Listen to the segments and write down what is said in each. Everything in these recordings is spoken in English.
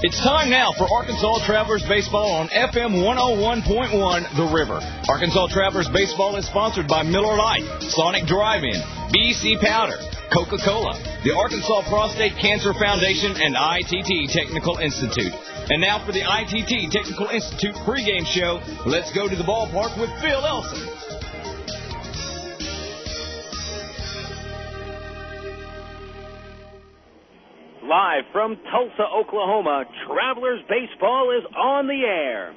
It's time now for Arkansas Travelers Baseball on FM 101.1 The River. Arkansas Travelers Baseball is sponsored by Miller Lite, Sonic Drive-In, BC Powder, Coca-Cola, the Arkansas Prostate Cancer Foundation, and ITT Technical Institute. And now for the ITT Technical Institute pregame show. Let's go to the ballpark with Phil Elson. Live from Tulsa, Oklahoma, Travelers Baseball is on the air.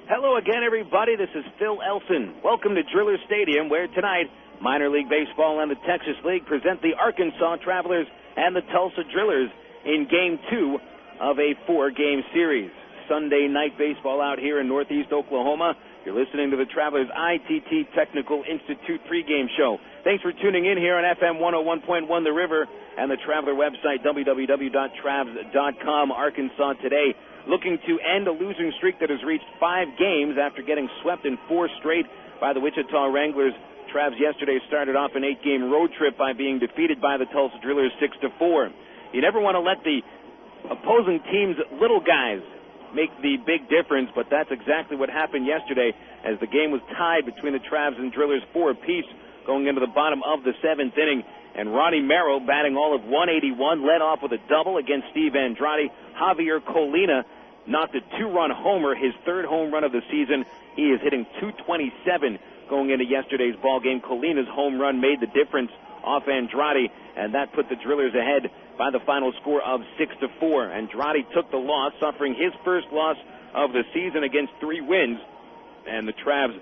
Hello again, everybody. This is Phil Elson. Welcome to Driller Stadium, where tonight Minor League Baseball and the Texas League present the Arkansas Travelers and the Tulsa Drillers in Game 2 of a 4-game series. Sunday night baseball out here in Northeast Oklahoma. You're listening to the Travelers ITT Technical Institute pregame show. Thanks for tuning in here on FM 101.1 The River and the Traveler website, www.travs.com. Arkansas today looking to end a losing streak that has reached 5 games after getting swept in 4 straight by the Wichita Wranglers. Travs yesterday started off an 8-game road trip by being defeated by the Tulsa Drillers 6-4. You never want to let the opposing team's little guys make the big difference, but that's exactly what happened yesterday as the game was tied between the Travs and Drillers 4 apiece going into the bottom of the 7th inning. And Ronnie Merrill, batting all of 181, led off with a double against Steve Andrade. Javier Colina knocked a 2-run homer, his 3rd home run of the season. He is hitting .227 going into yesterday's ball game. Colina's home run made the difference off Andrade, and that put the Drillers ahead by the final score of 6-4. Andrade took the loss, suffering his first loss of the season against 3 wins, and the Travs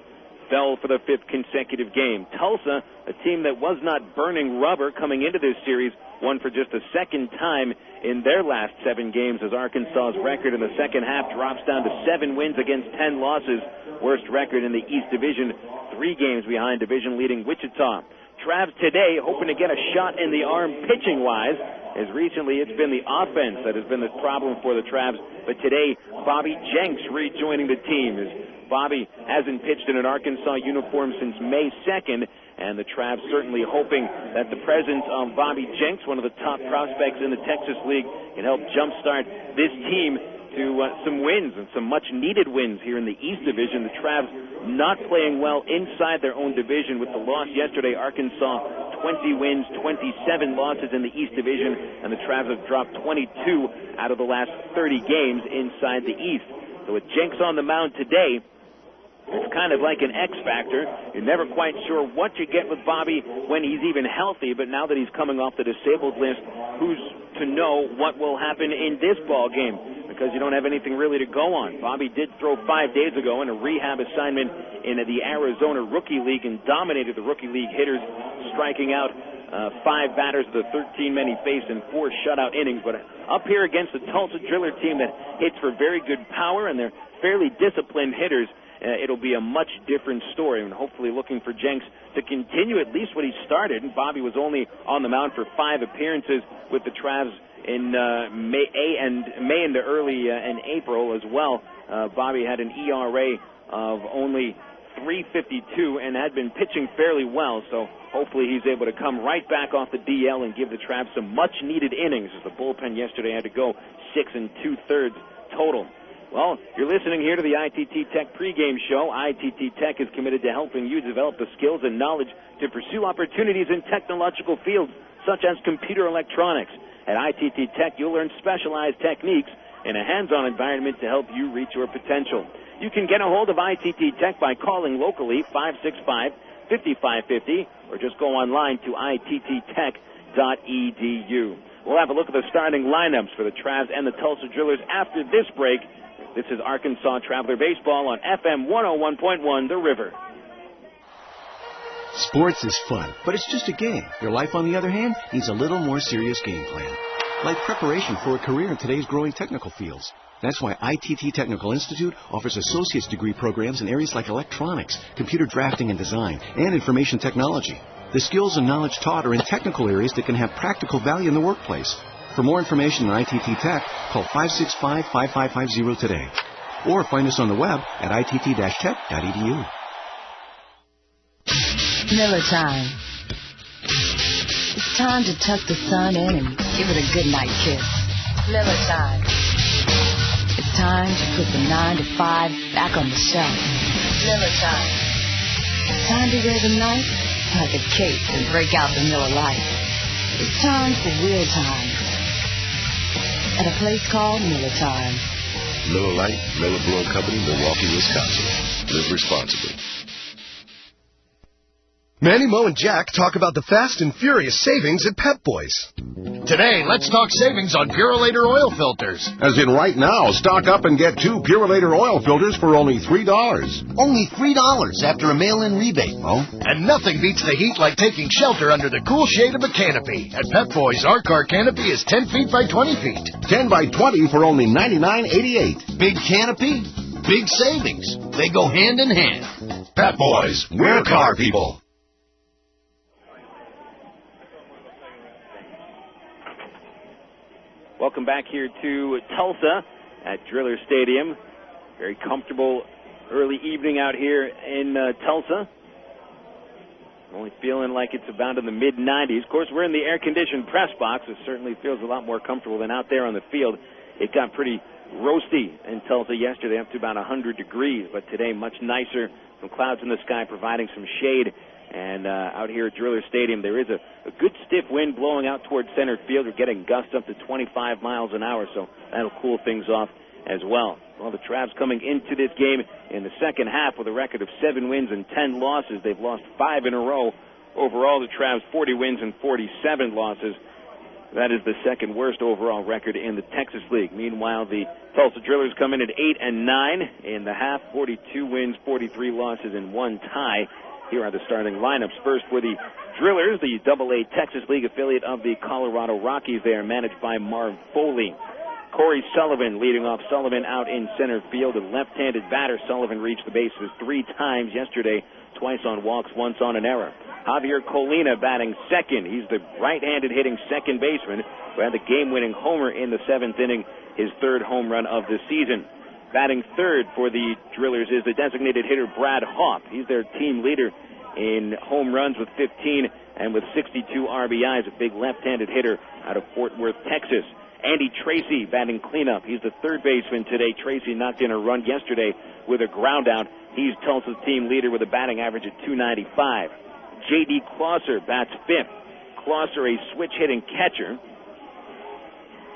fell for the 5th consecutive game. Tulsa, a team that was not burning rubber coming into this series, won for just a second time in their last 7 games as Arkansas's record in the second half drops down to 7 wins against 10 losses. Worst record in the East Division, 3 games behind division-leading Wichita. Travs today hoping to get a shot in the arm pitching-wise, as recently it's been the offense that has been the problem for the Travs. But today, Bobby Jenks rejoining the team, as Bobby hasn't pitched in an Arkansas uniform since May 2nd, and the Travs certainly hoping that the presence of Bobby Jenks, one of the top prospects in the Texas League, can help jumpstart this team to some wins, and some much-needed wins here in the East Division. The Travs not playing well inside their own division with the loss yesterday. Arkansas 20 wins, 27 losses in the East Division, and the Travs have dropped 22 out of the last 30 games inside the East. So with Jenks on the mound today, it's kind of like an X factor. You're never quite sure what you get with Bobby when he's even healthy, but now that he's coming off the disabled list, who's to know what will happen in this ball game, because you don't have anything really to go on. Bobby did throw 5 days ago in a rehab assignment in the Arizona Rookie League and dominated the Rookie League hitters, striking out 5 batters of the 13 men he faced in 4 shutout innings. But up here against the Tulsa Driller team that hits for very good power, and they're fairly disciplined hitters, it'll be a much different story, and hopefully looking for Jenks to continue at least what he started. And Bobby was only on the mound for 5 appearances with the Travs in May into early in April as well. Bobby had an ERA of only .352 and had been pitching fairly well, so hopefully he's able to come right back off the DL and give the Travs some much-needed innings, as the bullpen yesterday had to go 6 2/3 total. Well, you're listening here to the ITT Tech pregame show. ITT Tech is committed to helping you develop the skills and knowledge to pursue opportunities in technological fields such as computer electronics. At ITT Tech, you'll learn specialized techniques in a hands-on environment to help you reach your potential. You can get a hold of ITT Tech by calling locally 565-5550 or just go online to itttech.edu. We'll have a look at the starting lineups for the Travs and the Tulsa Drillers after this break. This is Arkansas Traveler Baseball on FM 101.1 The River. Sports is fun, but it's just a game. Your life, on the other hand, needs a little more serious game plan, like preparation for a career in today's growing technical fields. That's why ITT Technical Institute offers associate's degree programs in areas like electronics, computer drafting and design, and information technology. The skills and knowledge taught are in technical areas that can have practical value in the workplace. For more information on ITT Tech, call 565-5550 today. Or find us on the web at itt-tech.edu. Miller time. It's time to tuck the sun in and give it a good night kiss. Miller time. time to put the 9 to 5 back on the shelf. Miller time. Time to wear the knife like a cape and break out the Miller Lite. It's time for real time. At a place called Miller Time. Miller Lite, Miller Brewing Company, Milwaukee, Wisconsin. Live responsibly. Manny, Mo, and Jack talk about the fast and furious savings at Pep Boys. Today, let's talk savings on Purolator oil filters. As in right now, stock up and get 2 Purolator oil filters for only $3. Only $3 after a mail-in rebate, Mo. And nothing beats the heat like taking shelter under the cool shade of a canopy. At Pep Boys, our car canopy is 10 feet by 20 feet. 10 by 20 for only $99.88. Big canopy, big savings. They go hand in hand. Pep Boys, we're car people. Welcome back here to Tulsa at Driller Stadium. Very comfortable early evening out here in Tulsa. Only feeling like it's about in the mid-90s. Of course, we're in the air-conditioned press box. It certainly feels a lot more comfortable than out there on the field. It got pretty roasty in Tulsa yesterday, up to about 100 degrees. But today, much nicer. Some clouds in the sky providing some shade. And out here at Driller Stadium, there is a good stiff wind blowing out towards center field. We're getting gusts up to 25 miles an hour, so that'll cool things off as well. Well, the Travs coming into this game in the second half with a record of 7 wins and 10 losses. They've lost 5 in a row. Overall, the Travs 40 wins and 47 losses. That is the second worst overall record in the Texas League. Meanwhile, the Tulsa Drillers come in at 8-9 in the half, 42 wins, 43 losses, and 1 tie. Here are the starting lineups. First for the Drillers, the AA Texas League affiliate of the Colorado Rockies. They are managed by Marv Foley. Cory Sullivan leading off. Sullivan out in center field. A left-handed batter. Sullivan reached the bases 3 times yesterday, twice on walks, once on an error. Javier Colina batting second. He's the right-handed hitting second baseman who had the game-winning homer in the 7th inning, his 3rd home run of the season. Batting third for the Drillers is the designated hitter Brad Hawpe. He's their team leader in home runs with 15 and with 62 RBIs, a big left-handed hitter out of Fort Worth, Texas. Andy Tracy batting cleanup. He's the 3rd baseman today. Tracy knocked in a run yesterday with a ground out. He's Tulsa's team leader with a batting average at .295. J.D. Closser bats 5th. Closser, a switch-hitting catcher.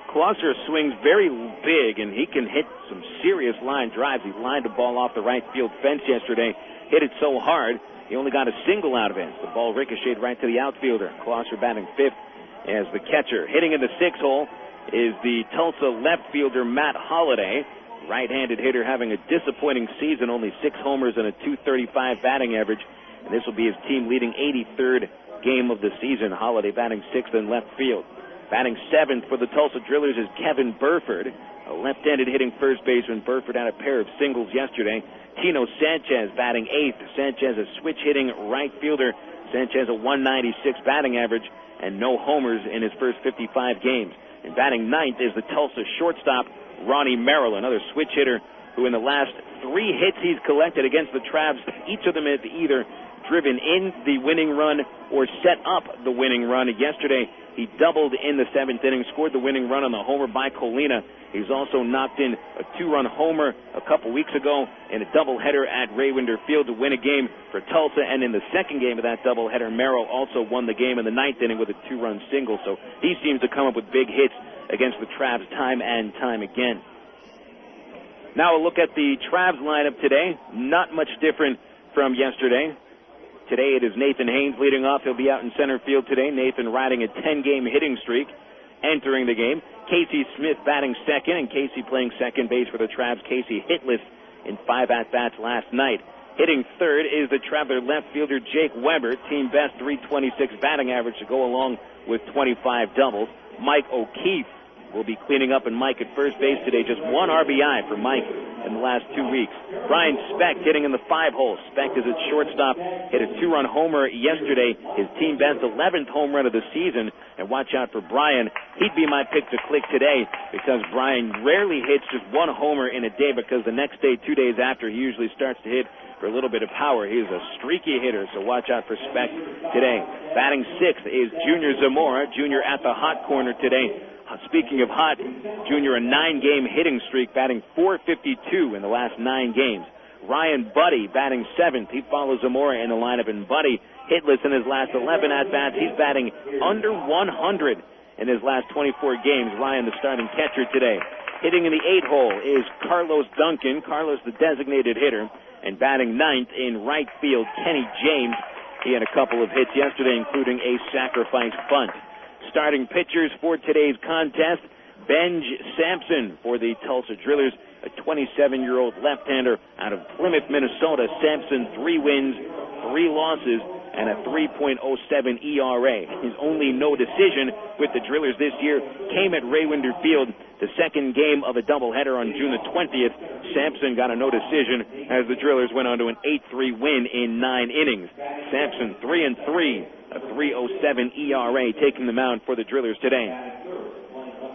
Closser swings very big, and he can hit some serious line drives. He lined the ball off the right field fence yesterday, hit it so hard, he only got a single out of it. The ball ricocheted right to the outfielder. Closser batting 5th as the catcher. Hitting in the 6th hole is the Tulsa left fielder Matt Holliday. Right-handed hitter having a disappointing season, only 6 homers and a .235 batting average. And this will be his team-leading 83rd game of the season. Holliday batting 6th in left field. Batting 7th for the Tulsa Drillers is Kevin Burford, a left-handed hitting first baseman. Burford had a pair of singles yesterday. Tino Sanchez batting 8th. Sanchez a switch-hitting right fielder. Sanchez a .196 batting average and no homers in his first 55 games. And batting 9th is the Tulsa shortstop, Ronnie Merrill, another switch hitter who in the last 3 hits he's collected against the Travs, each of them has either driven in the winning run or set up the winning run. Yesterday, he doubled in the 7th inning, scored the winning run on the homer by Colina. He's also knocked in a 2-run homer a couple weeks ago in a doubleheader at Raywinder Field to win a game for Tulsa. And in the second game of that doubleheader, Merrill also won the game in the 9th inning with a 2-run single. So he seems to come up with big hits against the Travs time and time again. Now a look at the Travs lineup today. Not much different from yesterday. Today it is Nathan Haynes leading off. He'll be out in center field today. Nathan riding a 10-game hitting streak entering the game. Casey Smith batting second, and Casey playing second base for the Travs. Casey hitless in 5 at-bats last night. Hitting third is the Traveler left fielder Jake Weber, team best .326 batting average to go along with 25 doubles. Mike O'Keefe will be cleaning up, and Mike at first base today. Just 1 RBI for Mike in the last 2 weeks. Brian Speck hitting in the 5-hole. Speck is at shortstop, hit a 2-run homer yesterday, his team best 11th home run of the season. And watch out for Brian. He'd be my pick to click today because Brian rarely hits just 1 homer in a day, because the next day, 2 days after, he usually starts to hit for a little bit of power. He's a streaky hitter, so watch out for Speck today. Batting 6th is Junior Zamora. Junior at the hot corner today. Speaking of hot, Jr., a 9-game hitting streak, batting .452 in the last 9 games. Ryan Buddy batting 7th. He follows Zamora in the lineup, and Buddy hitless in his last 11 at-bats. He's batting under 100 in his last 24 games. Ryan, the starting catcher today. Hitting in the 8-hole is Carlos Duncan. Carlos, the designated hitter. And batting 9th in right field, Kenny James. He had a couple of hits yesterday, including a sacrifice bunt. Starting pitchers for today's contest, Benj Sampson for the Tulsa Drillers, a 27-year-old left-hander out of Plymouth, Minnesota. Sampson, 3 wins, 3 losses, and a 3.07 ERA. His only no decision with the Drillers this year came at Raywinder Field, the second game of a doubleheader on June the 20th. Sampson got a no decision as the Drillers went on to an 8-3 win in 9 innings. Sampson 3-3, a 3.07 ERA, taking the mound for the Drillers today.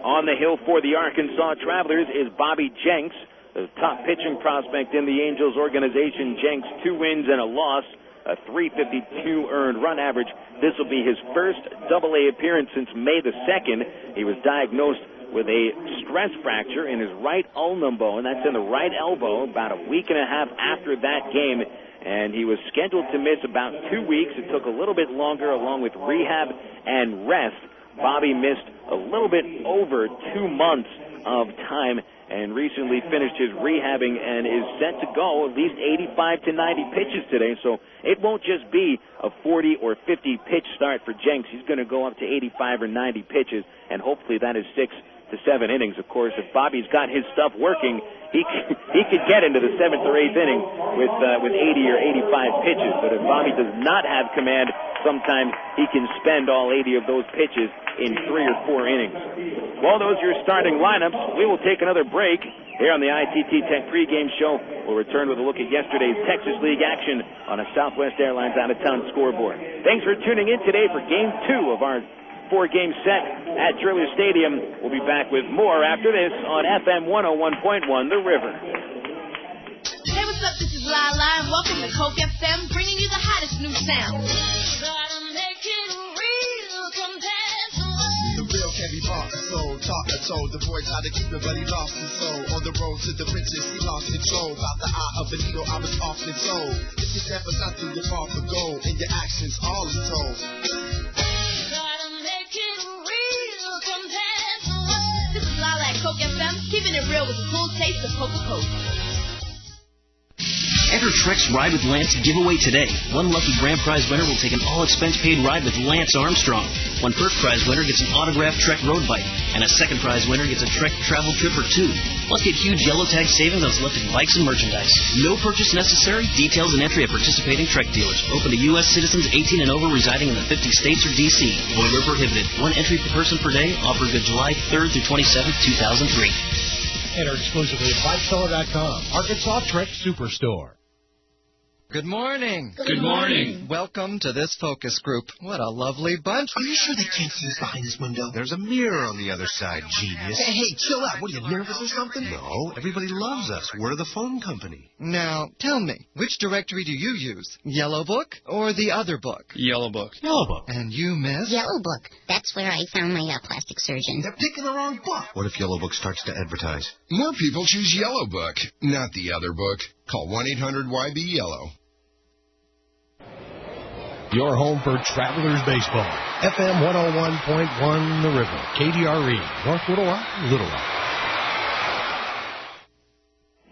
On the hill for the Arkansas Travelers is Bobby Jenks, the top pitching prospect in the Angels organization. Jenks, 2 wins and a loss, a .352 earned run average. This will be his first Double-A appearance since May the 2nd. He was diagnosed with a stress fracture in his right ulnar bone. That's in the right elbow about a week and a half after that game. And he was scheduled to miss about 2 weeks. It took a little bit longer along with rehab and rest. Bobby missed a little bit over 2 months of time and recently finished his rehabbing and is set to go at least 85 to 90 pitches today. So it won't just be a 40 or 50 pitch start for Jenks. He's going to go up to 85 or 90 pitches, and hopefully that is 6 to 7 innings. Of course, if Bobby's got his stuff working, he could get into the 7th or 8th inning with 80 or 85 pitches. But if Bobby does not have command, sometimes he can spend all 80 of those pitches in 3 or 4 innings. Well, those are your starting lineups. We will take another break here on the ITT Tech pregame show. We'll return with a look at yesterday's Texas League action on a Southwest Airlines out-of-town scoreboard. Thanks for tuning in today for Game 2 of our 4-game set at Driller Stadium. We'll be back with more after this on FM 101.1 The River. Hey, what's up? This is Lala, and welcome to Coke FM, bringing you the hottest new sound. Can be bought, sold, taught and told the voice how to keep the buddy lost and soul. On the road to the riches, he lost control. About the eye of the needle, I was often told. If you never got through, you fall for gold, and your actions all is told. Gotta make it real compared to what. This is Lala at Coke FM, keeping it real with a full taste of Coca-Cola. Enter Trek's Ride with Lance giveaway today. One lucky grand prize winner will take an all-expense-paid ride with Lance Armstrong. One first prize winner gets an autographed Trek road bike, and a second prize winner gets a Trek travel trip or 2. Plus, get huge yellow tag savings on selected bikes and merchandise. No purchase necessary. Details and entry at participating Trek dealers. Open to U.S. citizens 18 and over residing in the 50 states or D.C. Void where prohibited. 1 entry per person per day. Offer good July 3rd through 27th, 2003. Enter exclusively at BikeSeller.com. Arkansas Trek Superstore. Good morning. Good morning. Welcome to this focus group. What a lovely bunch. Are you sure they can't see us behind this window? There's a mirror on the other side, genius. Hey, chill out. What, are you nervous or something? No, everybody loves us. We're the phone company. Now, tell me, which directory do you use? Yellow Book or the other book? Yellow Book. Yellow Book. And you, miss? Yellow Book. That's where I found my plastic surgeon. They're picking the wrong book. What if Yellow Book starts to advertise? More people choose Yellow Book, not the other book. Call 1-800-YB-YELLOW. Your home for Travelers Baseball. FM 101.1 The River. KDRE. North Little Rock, Little Rock.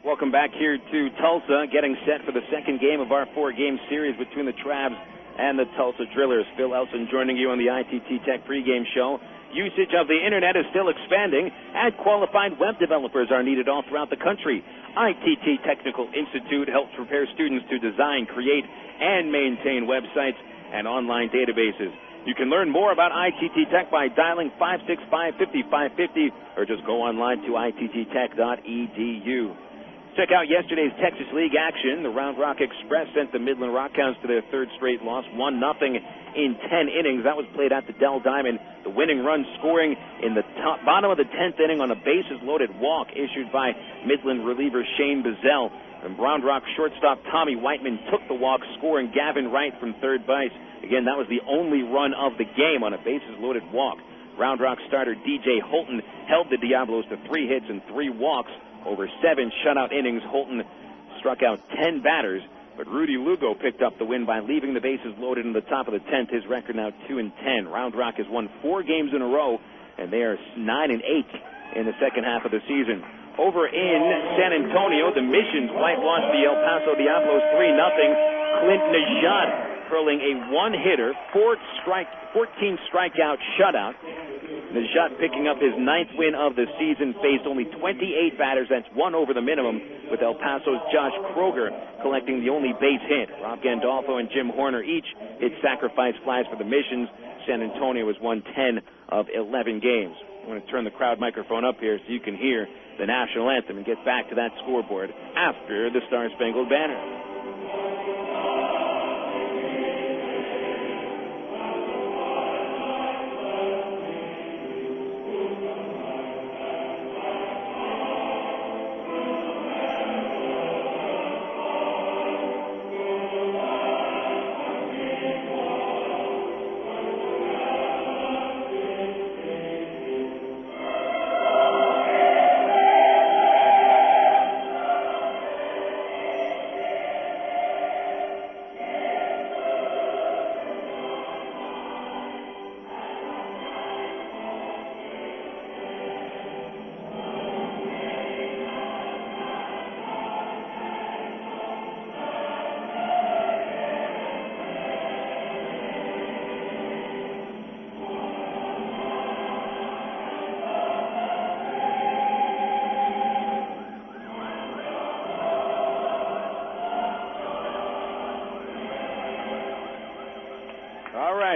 Welcome back here to Tulsa, getting set for the second game of our 4-game series between the Travs and the Tulsa Drillers. Phil Elson joining you on the ITT Tech pregame show. Usage of the internet is still expanding, and qualified web developers are needed all throughout the country. ITT Technical Institute helps prepare students to design, create, and maintain websites and online databases. You can learn more about ITT Tech by dialing 565-5550 or just go online to ittech.edu. Check out yesterday's Texas League action. The Round Rock Express sent the Midland Rockhounds to their third straight loss, 1-0 in 10 innings. That was played at the Dell Diamond. The winning run scoring in the bottom of the 10th inning on a bases-loaded walk issued by Midland reliever Shane Bazell. And Round Rock shortstop Tommy Whiteman took the walk, scoring Gavin Wright from third base. Again, that was the only run of the game on a bases-loaded walk. Round Rock starter DJ Holton held the Diablos to 3 hits and 3 walks over 7 shutout innings. Holton struck out 10 batters, but Rudy Lugo picked up the win by leaving the bases loaded in the top of the 10th. His record now 2-10. Round Rock has won 4 games in a row, and they are 9-8 in the second half of the season. Over in San Antonio, the Missions whitewashed the El Paso Diablos 3-0. Clint Najat hurling a one-hitter, 14 strikeout shutout. Najat picking up his 9th win of the season, faced only 28 batters. That's 1 over the minimum, with El Paso's Josh Kroger collecting the only base hit. Rob Gandolfo and Jim Horner each hit sacrifice flies for the Missions. San Antonio has won 10 of 11 games. I'm going to turn the crowd microphone up here so you can hear the national anthem and get back to that scoreboard after the Star-Spangled Banner.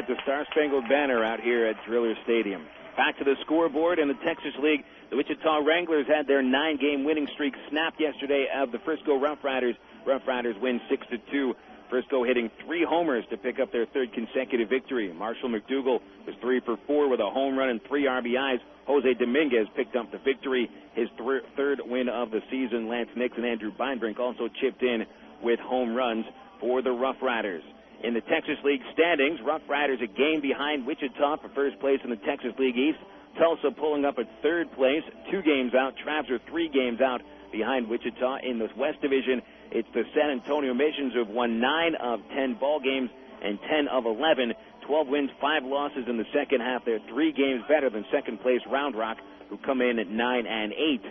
The Star-Spangled Banner out here at Driller Stadium. Back to the scoreboard in the Texas League. The Wichita Wranglers had their 9-game winning streak snapped yesterday of the Frisco Rough Riders. Rough Riders win 6-2. Frisco hitting 3 homers to pick up their 3rd consecutive victory. Marshall McDougal was 3 for 4 with a home run and 3 RBIs. Jose Dominguez picked up the victory, his 3rd win of the season. Lance Nix and Andrew Beinbrink also chipped in with home runs for the Rough Riders. In the Texas League standings, Rough Riders a game behind Wichita for first place in the Texas League East. Tulsa pulling up at 3rd place, 2 games out. Travs are 3 games out behind Wichita. In the West Division, it's the San Antonio Missions who have won 9 of 10 ball games and 10 of 11. 12 wins, 5 losses in the second half. They're 3 games better than second place Round Rock, who come in at 9-8.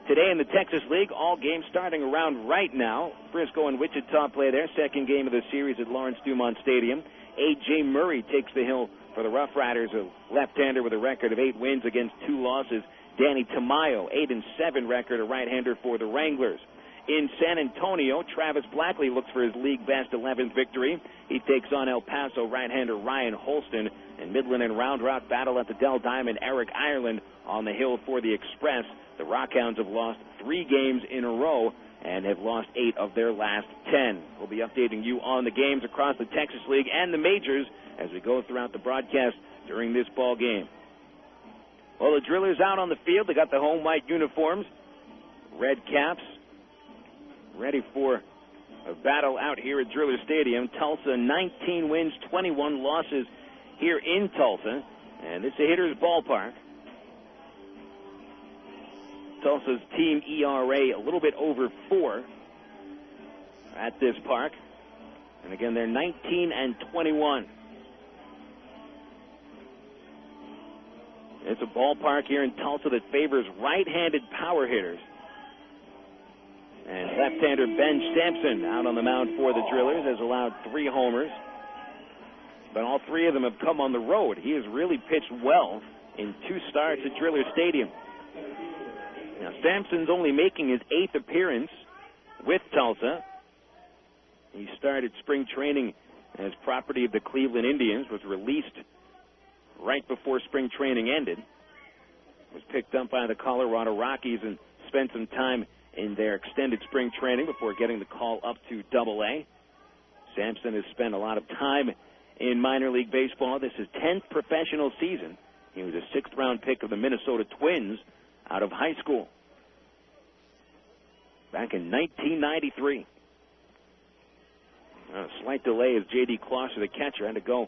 Today in the Texas League, all games starting around right now. Frisco and Wichita play their 2nd game of the series at Lawrence Dumont Stadium. A.J. Murray takes the hill for the Rough Riders, a left-hander with a record of 8 wins against 2 losses. Danny Tamayo, 8-7 record, a right-hander for the Wranglers. In San Antonio, Travis Blackley looks for his league-best 11th victory. He takes on El Paso right-hander Ryan Holston. And Midland and Round Rock battle at the Dell Diamond. Eric Ireland on the hill for the Express. The Rockhounds have lost 3 games in a row and have lost 8 of their last 10. We'll be updating you on the games across the Texas League and the majors as we go throughout the broadcast during this ball game. Well, the Drillers out on the field. They got the home white uniforms, red caps, ready for a battle out here at Driller Stadium. Tulsa, 19 wins, 21 losses here in Tulsa, and it's a hitter's ballpark. Tulsa's team ERA a little bit over 4 at this park. And again, they're 19-21. It's a ballpark here in Tulsa that favors right-handed power hitters. And left-hander Ben Sampson out on the mound for the Drillers has allowed 3 homers. But all 3 of them have come on the road. He has really pitched well in 2 starts at Driller Stadium. Now, Sampson's only making his 8th appearance with Tulsa. He started spring training as property of the Cleveland Indians, was released right before spring training ended, was picked up by the Colorado Rockies and spent some time in their extended spring training before getting the call up to Double-A. Sampson has spent a lot of time in minor league baseball. This is his 10th professional season. He was a 6th-round pick of the Minnesota Twins out of high school back in 1993. A slight delay as J.D. Closser, the catcher, had to go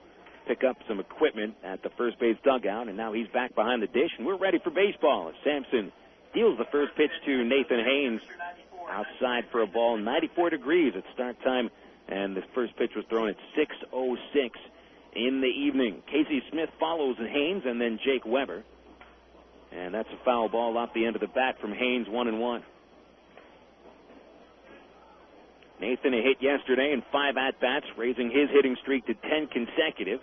pick up some equipment at the first base dugout, and now he's back behind the dish, and we're ready for baseball. As Sampson deals the first pitch to Nathan Haynes outside for a ball. 94 degrees at start time, and the first pitch was thrown at 6:06 in the evening. Casey Smith follows Haynes and then Jake Weber. And that's a foul ball off the end of the bat from Haynes, 1-1. Nathan a hit yesterday in 5 at-bats, raising his hitting streak to 10 consecutive.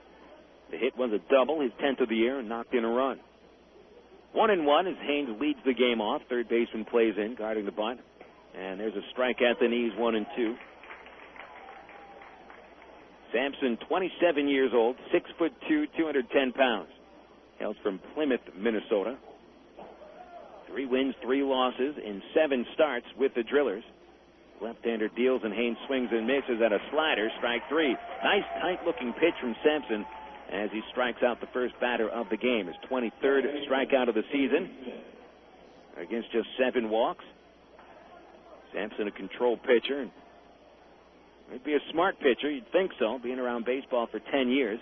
The hit was a double, his 10th of the year, and knocked in a run. 1-1 as Haynes leads the game off. Third baseman plays in, guarding the bunt. And there's a strike at the knees, 1-2. Sampson, 27 years old, 6'2", 210 pounds. Hails from Plymouth, Minnesota. 3 wins, 3 losses in 7 starts with the Drillers. Left-hander deals and Haynes swings and misses at a slider, strike 3. Nice, tight-looking pitch from Sampson as he strikes out the first batter of the game. His 23rd strikeout of the season against just 7 walks. Sampson, a controlled pitcher. He'd be a smart pitcher, you'd think so, being around baseball for 10 years.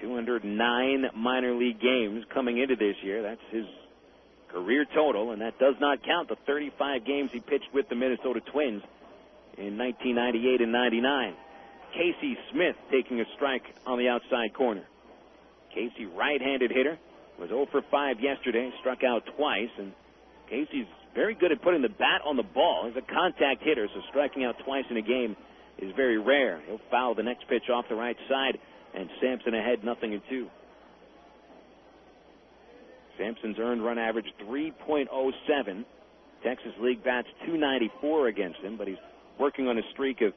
209 minor league games coming into this year. That's his career total, and that does not count the 35 games he pitched with the Minnesota Twins in 1998 and 99. Casey Smith taking a strike on the outside corner. Casey, right-handed hitter, was 0 for 5 yesterday, struck out twice, and Casey's very good at putting the bat on the ball. He's a contact hitter, so striking out twice in a game is very rare. He'll foul the next pitch off the right side, and Sampson ahead 0-2. Sampson's earned run average 3.07. Texas League bats 294 against him, but he's working on a streak of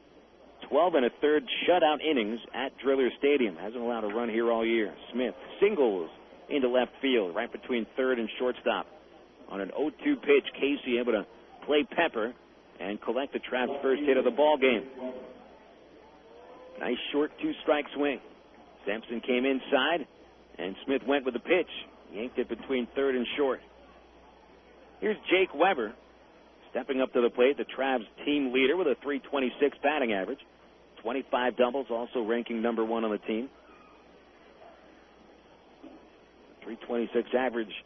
12 1/3 shutout innings at Driller Stadium. Hasn't allowed a run here all year. Smith singles into left field, right between third and shortstop. On an 0-2 pitch, Casey able to play Pepper and collect the Trav's first hit of the ball game. Nice short 2-strike swing. Sampson came inside, and Smith went with the pitch. Yanked it between third and short. Here's Jake Weber stepping up to the plate, the Trav's team leader with a .326 batting average. 25 doubles, also ranking number 1 on the team. .326 average.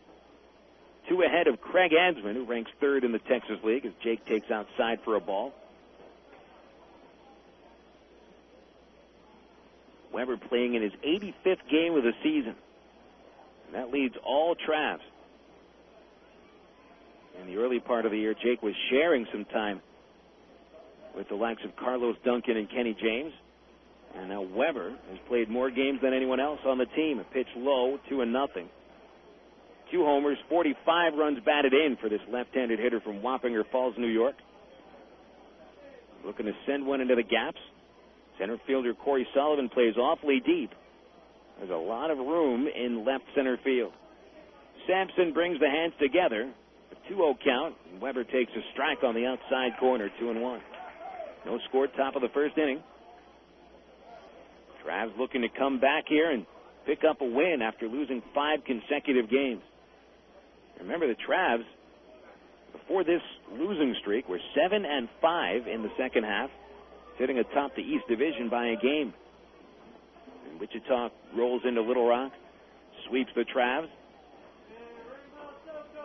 2 ahead of Craig Ansman, who ranks 3rd in the Texas League as Jake takes outside for a ball. Weber playing in his 85th game of the season. And that leads all Travs. In the early part of the year, Jake was sharing some time with the likes of Carlos Duncan and Kenny James. And now Weber has played more games than anyone else on the team. A pitch low, 2-0. 2 homers, 45 runs batted in for this left-handed hitter from Wappinger Falls, New York. Looking to send one into the gaps. Center fielder Cory Sullivan plays awfully deep. There's a lot of room in left center field. Sampson brings the hands together. A 2-0 count. Weber takes a strike on the outside corner, 2-1. No score, top of the first inning. Travs looking to come back here and pick up a win after losing 5 consecutive games. Remember, the Travs, before this losing streak, were 7-5 in the second half, sitting atop the East Division by a game. And Wichita rolls into Little Rock, sweeps the Travs.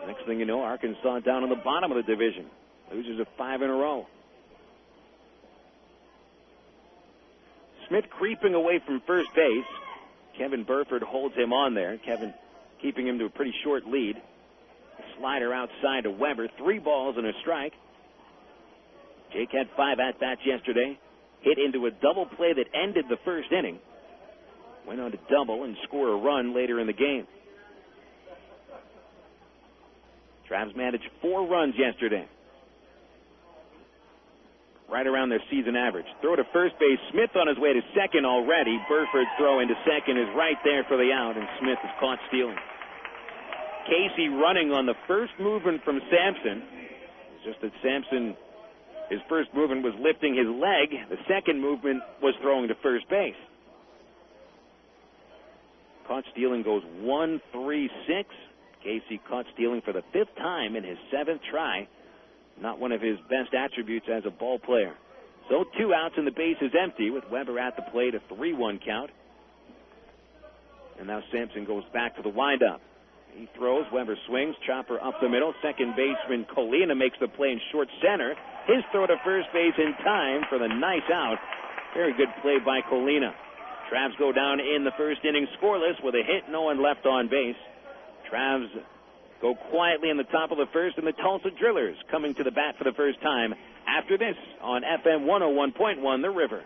Next thing you know, Arkansas down on the bottom of the division, loses 5 in a row. Smith creeping away from first base. Kevin Burford holds him on there. Kevin keeping him to a pretty short lead. Slider outside to Weber. 3 balls and a strike. Jake had 5 at-bats yesterday. Hit into a double play that ended the first inning. Went on to double and score a run later in the game. Travs managed 4 runs yesterday. Right around their season average. Throw to first base. Smith on his way to second already. Burford's throw into second is right there for the out, and Smith is caught stealing. Casey running on the first movement from Sampson. It's just that Sampson, his first movement was lifting his leg. The second movement was throwing to first base. Caught stealing goes 1-3-6. Casey caught stealing for the 5th time in his 7th try. Not one of his best attributes as a ball player. So 2 outs and the base is empty with Weber at the plate, a 3-1 count. And now Sampson goes back to the windup. He throws, Weber swings, chopper up the middle. Second baseman Colina makes the play in short center. His throw to first base in time for the nice out. Very good play by Colina. Travs go down in the first inning scoreless with a hit, no one left on base. Travs go quietly in the top of the first, and the Tulsa Drillers coming to the bat for the first time after this on FM 101.1 The River.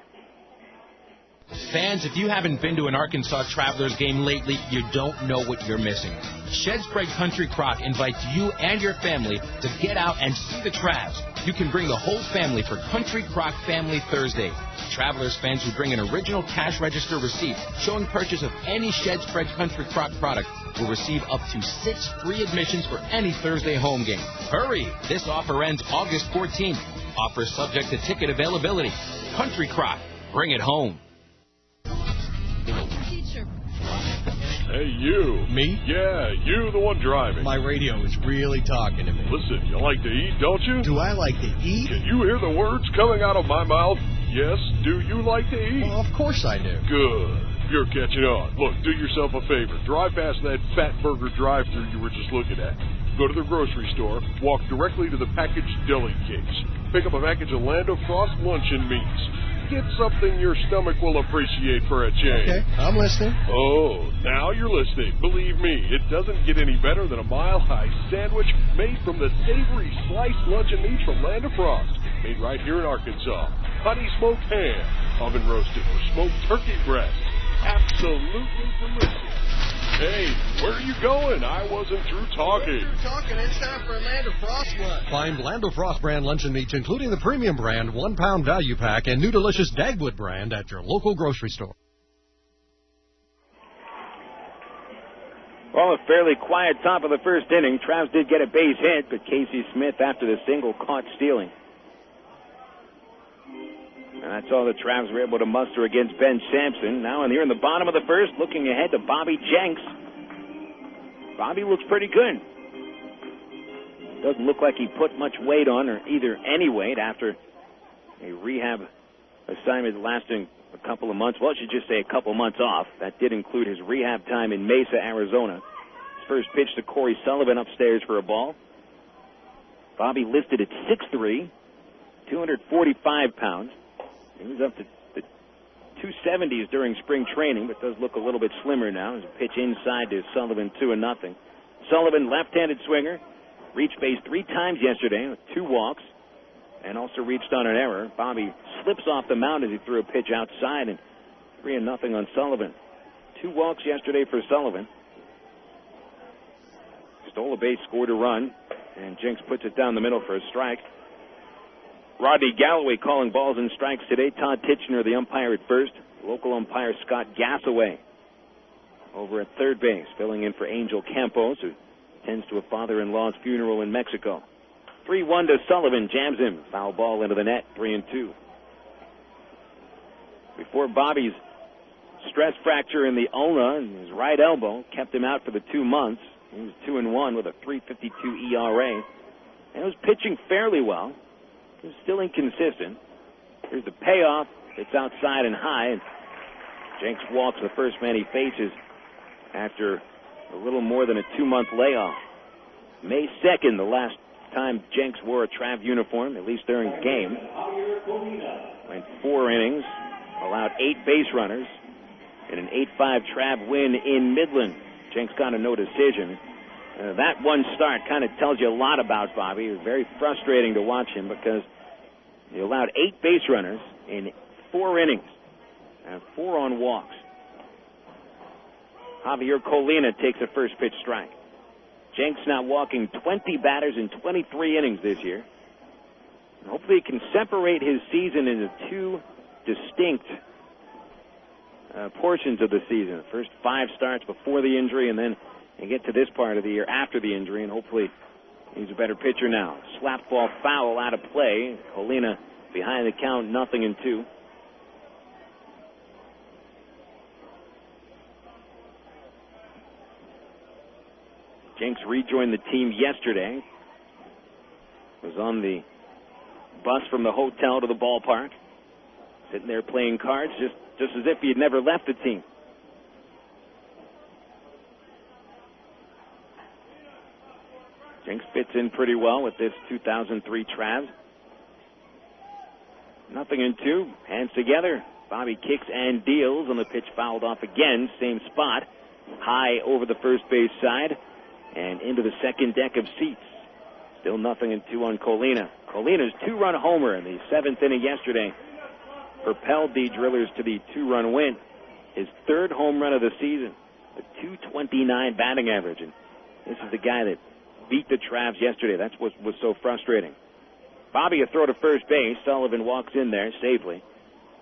Fans, if you haven't been to an Arkansas Travelers game lately, you don't know what you're missing. Shedspread Country Crock invites you and your family to get out and see the Travs. You can bring the whole family for Country Crock Family Thursday. Travelers fans who bring an original cash register receipt showing purchase of any Shedspread Country Crock product will receive up to 6 free admissions for any Thursday home game. Hurry! This offer ends August 14th. Offer subject to ticket availability. Country Crock. Bring it home. Hey, you. Me? Yeah, you, the one driving. My radio is really talking to me. Listen, you like to eat, don't you? Do I like to eat? Can you hear the words coming out of my mouth? Yes, do you like to eat? Well, of course I do. Good. You're catching on. Look, do yourself a favor. Drive past that Fat Burger drive-thru you were just looking at. Go to the grocery store, walk directly to the packaged deli case. Pick up a package of Land O'Frost luncheon meats. Get something your stomach will appreciate for a change. Okay, I'm listening. Oh, now you're listening. Believe me, it doesn't get any better than a mile-high sandwich made from the savory sliced luncheon meats from Land O'Frost. Made right here in Arkansas. Honey smoked ham, oven roasted, or smoked turkey breast. Absolutely delicious. Hey, where are you going? I wasn't through talking. You're talking. It's time for a Land O'Frost lunch. Find Land O'Frost brand luncheon meats, including the premium brand 1-pound value pack and new delicious Dagwood brand at your local grocery store. Well, a fairly quiet top of the first inning. Travs did get a base hit, but Casey Smith, after the single, caught stealing. And that's all the Travs were able to muster against Ben Sampson. Now, and here in the bottom of the first, looking ahead to Bobby Jenks. Bobby looks pretty good. Doesn't look like he put much weight on, or either any weight, after a rehab assignment lasting a couple of months. Well, I should just say a couple months off. That did include his rehab time in Mesa, Arizona. His first pitch to Cory Sullivan upstairs for a ball. Bobby listed at 6'3", 245 pounds. He was up to the 270s during spring training, but does look a little bit slimmer now. As a pitch inside to Sullivan, 2-0. Sullivan, left-handed swinger, reached base 3 times yesterday with 2 walks, and also reached on an error. Bobby slips off the mound as he threw a pitch outside, and 3-0 on Sullivan. 2 walks yesterday for Sullivan. Stole a base, scored a run, and Jenks puts it down the middle for a strike. Rodney Galloway calling balls and strikes today. Todd Titchener, the umpire at first. Local umpire Scott Gassaway over at third base, filling in for Angel Campos, who tends to a father-in-law's funeral in Mexico. 3-1 to Sullivan, jams him. Foul ball into the net, 3-2. Before Bobby's stress fracture in the ulna and his right elbow kept him out for the 2 months. He was 2-1 with a 3.52 ERA. And was pitching fairly well. He was still inconsistent. Here's the payoff. It's outside and high. And Jenks walks the first man he faces after a little more than a 2-month layoff. May 2nd, the last time Jenks wore a Trav uniform, at least during the game. Went 4 innings, allowed 8 base runners, and an 8-5 Trav win in Midland. Jenks got a no decision. That one start kind of tells you a lot about Bobby. It was very frustrating to watch him because he allowed 8 base runners in 4 innings and 4 on walks. Javier Colina takes a first pitch strike. Jenks now walking 20 batters in 23 innings this year. And hopefully he can separate his season into 2 distinct portions of the season. The first 5 starts before the injury, and then you get to this part of the year after the injury, and hopefully he's a better pitcher now. Slap ball foul out of play. Colina behind the count, 0-2. Jenks rejoined the team yesterday. Was on the bus from the hotel to the ballpark. sitting there playing cards just as if he had never left the team. Jenks fits in pretty well with this 2003 Travs. 0-2. Hands together. Bobby kicks and deals on the pitch, fouled off again. Same spot. High over the first base side and into the second deck of seats. Still 0-2 on Colina. Colina's 2-run homer in the 7th inning yesterday propelled the Drillers to the 2-run win. His 3rd home run of the season. A .229 batting average. And this is the guy that beat the Travs yesterday. That's what was so frustrating. Bobby a throw to first base. Sullivan walks in there safely.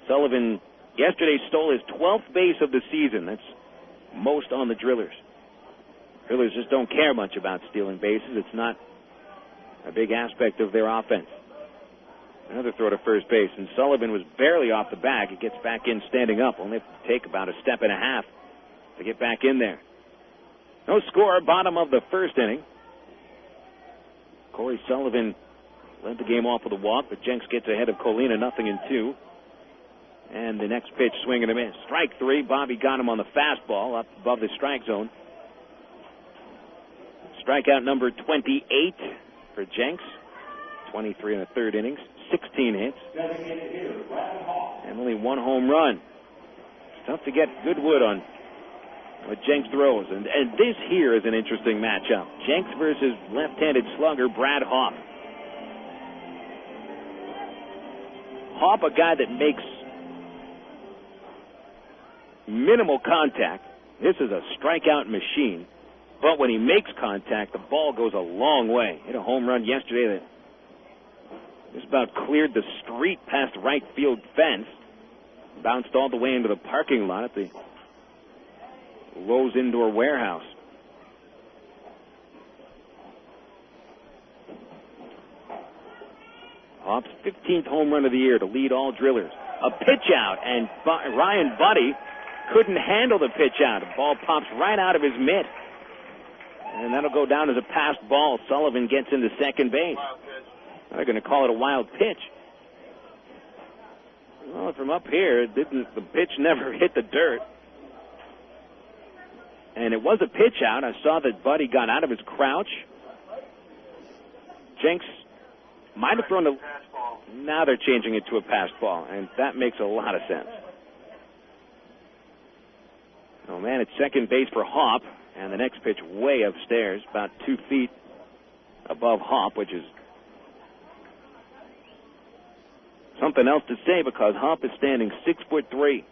Sullivan yesterday stole his 12th base of the season. That's most on the Drillers. Drillers just don't care much about stealing bases. It's not a big aspect of their offense. Another throw to first base, and Sullivan was barely off the bag. He gets back in standing up. Only have to take about a step and a half to get back in there. No score, bottom of the first inning. Cory Sullivan led the game off with a walk, but Jenks gets ahead of Colina, 0-2. And the next pitch, swing and a miss. Strike 3. Bobby got him on the fastball up above the strike zone. Strikeout number 28 for Jenks. 23 in the 3rd innings. 16 hits. And only 1 home run. It's tough to get good wood on what Jenks throws. And this here is an interesting matchup. Jenks versus left-handed slugger Brad Hawpe. Hawpe, a guy that makes minimal contact. This is a strikeout machine. But when he makes contact, the ball goes a long way. Hit a home run yesterday that just about cleared the street past right field fence. Bounced all the way into the parking lot at the Lowe's Indoor Warehouse. Hawpe's 15th home run of the year to lead all Drillers. A pitch out, and Ryan Buddy couldn't handle the pitch out. The ball pops right out of his mitt. And that'll go down as a passed ball. Sullivan gets into second base. They're going to call it a wild pitch. Well, from up here, the pitch never hit the dirt. And it was a pitch out. I saw that Buddy got out of his crouch. Jenks might have thrown now they're changing it to a passed ball, and that makes a lot of sense. Oh, man, it's second base for Hawpe, and the next pitch way upstairs, about 2 feet above Hawpe, which is something else to say because Hawpe is standing 6'3".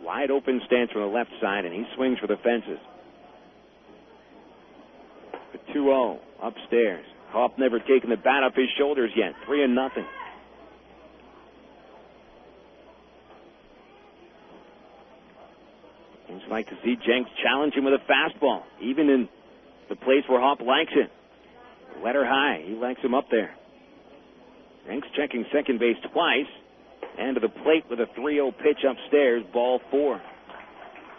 Wide open stance from the left side, and he swings for the fences. The 2-0 upstairs. Hawpe never taken the bat off his shoulders yet. 3-0. Seems like to see Jenks challenge him with a fastball, even in the place where Hawpe likes it. Let her high. He likes him up there. Jenks checking second base twice, and to the plate with a 3-0 pitch upstairs, ball 4.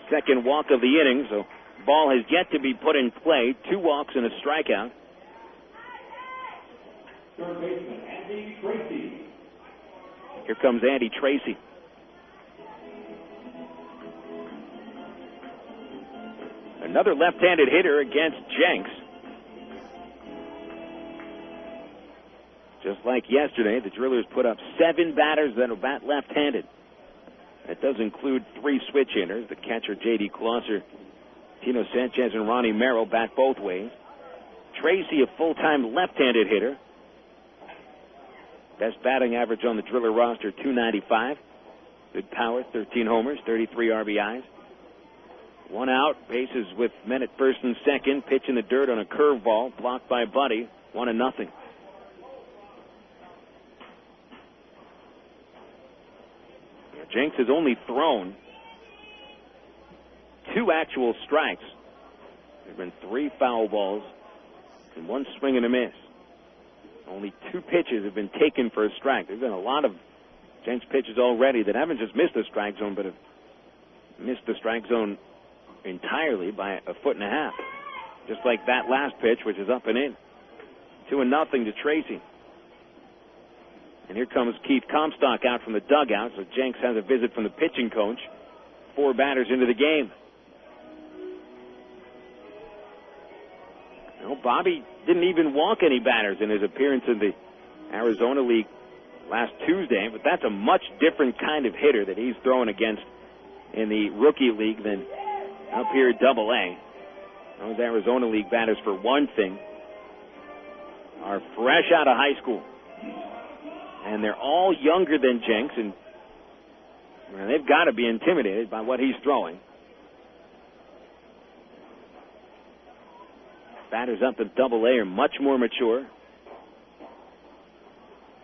Second walk of the inning, so ball has yet to be put in play. 2 walks and a strikeout. Here comes Andy Tracy. Another left-handed hitter against Jenks. Just like yesterday, the Drillers put up 7 batters that will bat left-handed. That does include 3 switch hitters. The catcher, J.D. Closser, Tino Sanchez, and Ronnie Merrill bat both ways. Tracy, a full-time left-handed hitter. Best batting average on the Driller roster, .295. Good power, 13 homers, 33 RBIs. 1 out, bases with men at first and second. Pitch in the dirt on a curveball, blocked by Buddy. 1-0. Jenks has only thrown 2 actual strikes. There have been 3 foul balls and 1 swing and a miss. Only 2 pitches have been taken for a strike. There's been a lot of Jenks pitches already that haven't just missed the strike zone, but have missed the strike zone entirely by 1.5 feet. Just like that last pitch, which is up and in. 2-0 to Tracy. And here comes Keith Comstock out from the dugout, so Jenks has a visit from the pitching coach. 4 batters into the game. Well, Bobby didn't even walk any batters in his appearance in the Arizona League last Tuesday, but that's a much different kind of hitter that he's throwing against in the rookie league than up here at Double-A. Those Arizona League batters, for one thing, are fresh out of high school. And they're all younger than Jenks, and they've got to be intimidated by what he's throwing. Batters up at Double-A are much more mature,